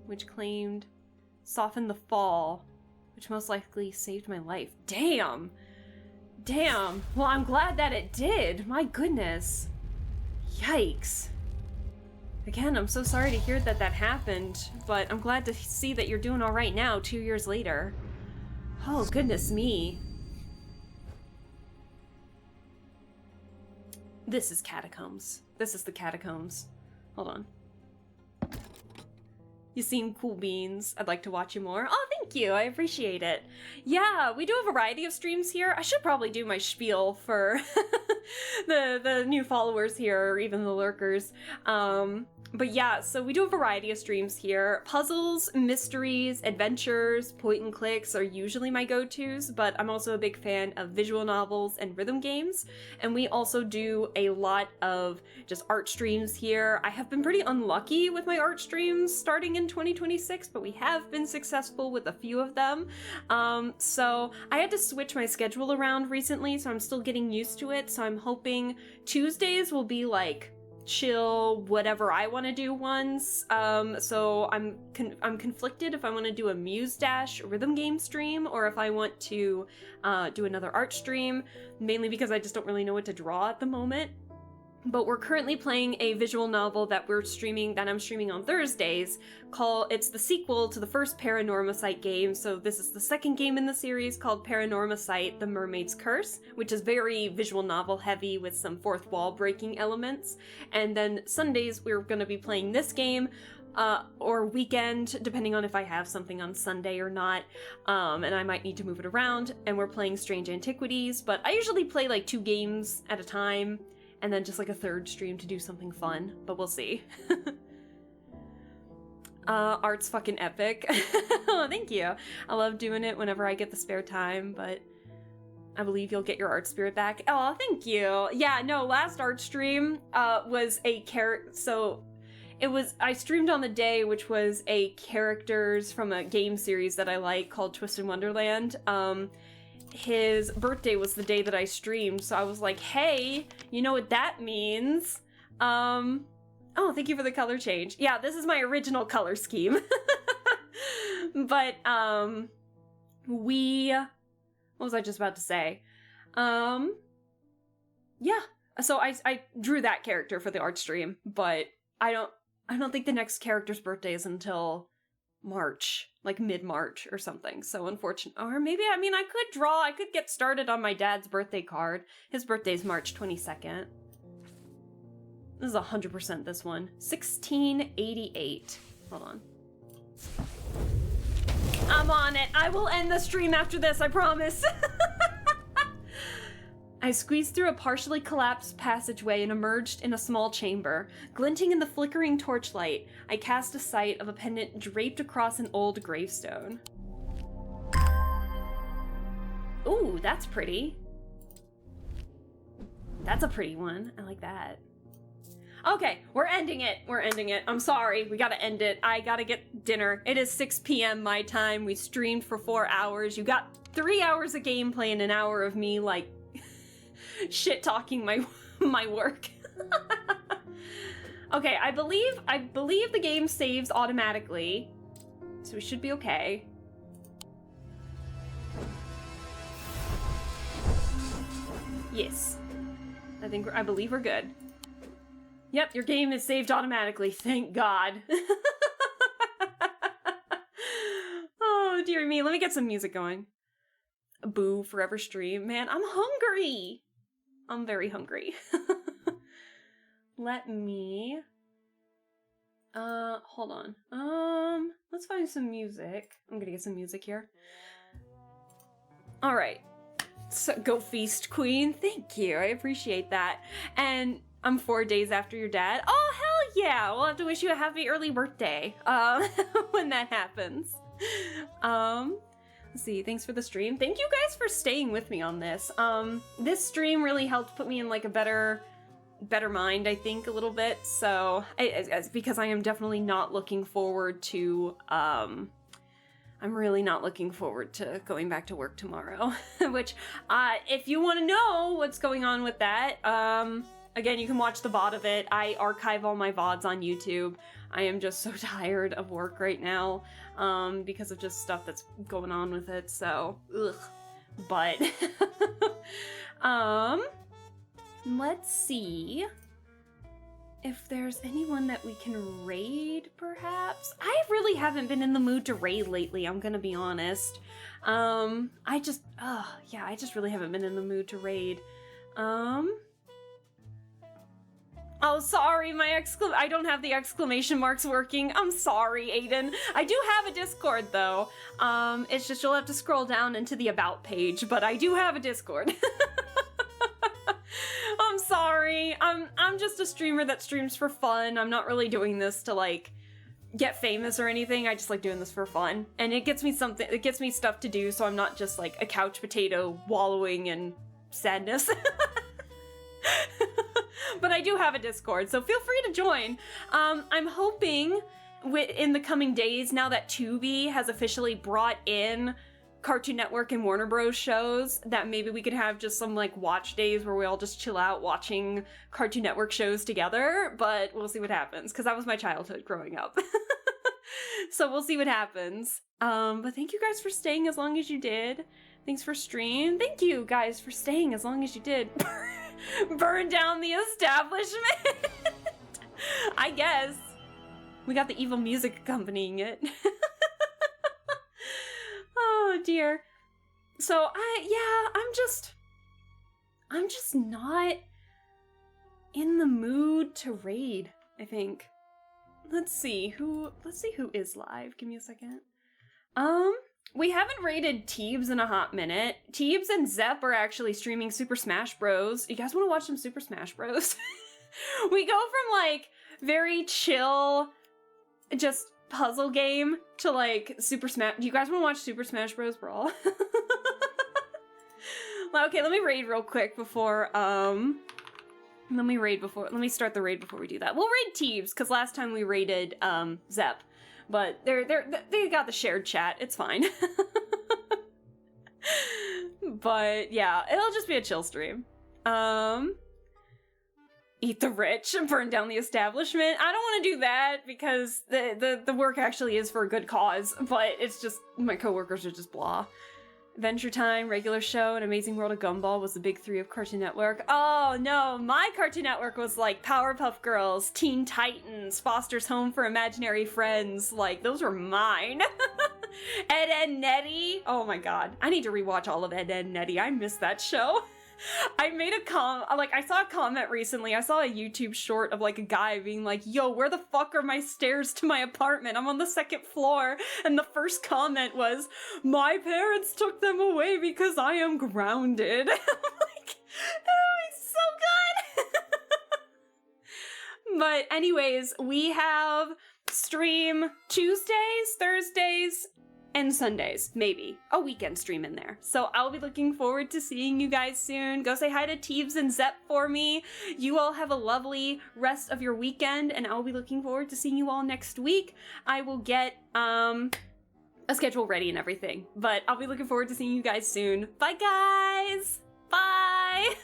which claimed softened the fall, which most likely saved my life. Damn! Damn! Well, I'm glad that it did. My goodness. Yikes. Again, I'm so sorry to hear that happened, but I'm glad to see that you're doing all right now, 2 years later. Oh, goodness me. This is Catacombs. This is the Catacombs. Hold on. You seem cool beans. I'd like to watch you more. Oh, thank you. I appreciate it. Yeah, we do a variety of streams here. I should probably do my spiel for the new followers here, or even the lurkers. But yeah, so we do a variety of streams here. Puzzles, mysteries, adventures, point and clicks are usually my go-tos, but I'm also a big fan of visual novels and rhythm games. And we also do a lot of just art streams here. I have been pretty unlucky with my art streams starting in 2026, but we have been successful with a few of them. So I had to switch my schedule around recently, so I'm still getting used to it. So I'm hoping Tuesdays will be like chill, whatever I want to do ones. So I'm conflicted if I want to do a Muse Dash rhythm game stream or if I want to do another art stream, mainly because I just don't really know what to draw at the moment. But we're currently playing a visual novel that I'm streaming on Thursdays. It's the sequel to the first Paranormacite game, so this is the second game in the series called Paranormacite: The Mermaid's Curse, which is very visual novel heavy with some fourth wall breaking elements. And then Sundays we're going to be playing this game, or weekend, depending on if I have something on Sunday or not, and I might need to move it around, and we're playing Strange Antiquities, but I usually play like 2 games at a time, and then just like a third stream to do something fun, but we'll see. Art's fucking epic. Oh, thank you. I love doing it whenever I get the spare time, but I believe you'll get your art spirit back. Oh, thank you. Yeah, no, last art stream was a I streamed on the day, which was a characters from a game series that I like called Twisted Wonderland. His birthday was the day that I streamed, so I was like, hey, you know what that means? Oh, thank you for the color change. Yeah, this is my original color scheme. But, what was I just about to say? Yeah. So I drew that character for the art stream, but I don't think the next character's birthday is until March, like mid-March or something. So unfortunate. Or maybe, I mean, I could get started on my dad's birthday card. His birthday's March 22nd. This is 100% this one. 1688. Hold on. I'm on it. I will end the stream after this, I promise. I squeezed through a partially collapsed passageway and emerged in a small chamber. Glinting in the flickering torchlight, I cast a sight of a pendant draped across an old gravestone. Ooh, that's pretty. That's a pretty one. I like that. Okay, we're ending it. We're ending it. I'm sorry. We gotta end it. I gotta get dinner. It is 6 p.m. my time. We streamed for 4 hours. You got 3 hours of gameplay and an hour of me, like, shit talking my work. Okay, I believe the game saves automatically, so we should be okay. Yes, I believe we're good. Yep, your game is saved automatically. Thank God. Oh dear me, let me get some music going. Boo, forever stream. Man, I'm hungry. I'm very hungry. Let me... hold on. Let's find some music. I'm gonna get some music here. Alright. So, go feast, queen. Thank you, I appreciate that. And I'm 4 days after your dad. Oh, hell yeah! We'll have to wish you a happy early birthday, when that happens. Let's see, thanks for the stream. Thank you guys for staying with me on this. This stream really helped put me in like a better mind, I think, a little bit. So, because I am definitely not looking forward to, I'm really not looking forward to going back to work tomorrow. Which, if you want to know what's going on with that, again, you can watch the VOD of it. I archive all my VODs on YouTube. I am just so tired of work right now, because of just stuff that's going on with it, so, ugh. But, let's see if there's anyone that we can raid, perhaps? I really haven't been in the mood to raid lately, I'm gonna be honest. I just really haven't been in the mood to raid. Oh, sorry, I don't have the exclamation marks working. I'm sorry, Aiden. I do have a Discord, though. It's just you'll have to scroll down into the About page, but I do have a Discord. I'm sorry. I'm just a streamer that streams for fun. I'm not really doing this to, like, get famous or anything. I just like doing this for fun. And it gets me stuff to do, so I'm not just, like, a couch potato wallowing in sadness. But I do have a Discord, so feel free to join. I'm hoping in the coming days, now that Tubi has officially brought in Cartoon Network and Warner Bros. Shows, that maybe we could have just some like watch days where we all just chill out watching Cartoon Network shows together, but we'll see what happens, because that was my childhood growing up. So we'll see what happens. But thank you guys for staying as long as you did. Thanks for stream. Thank you guys for staying as long as you did. Burn down the establishment. I guess. We got the evil music accompanying it. Oh dear. So I'm just not in the mood to raid, I think. Let's see who is live. Give me a second. We haven't raided Teebs in a hot minute. Teebs and Zep are actually streaming Super Smash Bros. You guys want to watch some Super Smash Bros? We go from, like, very chill, just puzzle game to, like, Super Smash... Do you guys want to watch Super Smash Bros. Brawl? Okay, let me raid real quick before, let me start the raid before we do that. We'll raid Teebs, because last time we raided, Zep. But they got the shared chat. It's fine. But yeah, it'll just be a chill stream. eat the rich and burn down the establishment. I don't want to do that because the work actually is for a good cause, but it's just, my coworkers are just blah. Adventure Time, regular show, and Amazing World of Gumball was the big three of Cartoon Network. Oh no, my Cartoon Network was like Powerpuff Girls, Teen Titans, Foster's Home for Imaginary Friends. Like, those were mine. Ed, Edd n Eddy. Oh my god. I need to rewatch all of Ed, Edd n Eddy. I missed that show. I made a I saw a comment recently. I saw a YouTube short of like a guy being like, yo, where the fuck are my stairs to my apartment? I'm on the second floor. And the first comment was, my parents took them away because I am grounded. I'm like, oh, it's so good. But anyways, we have stream Tuesdays, Thursdays, and Sundays, maybe. A weekend stream in there. So I'll be looking forward to seeing you guys soon. Go say hi to Teebs and Zepp for me. You all have a lovely rest of your weekend, and I'll be looking forward to seeing you all next week. I will get, a schedule ready and everything. But I'll be looking forward to seeing you guys soon. Bye, guys! Bye!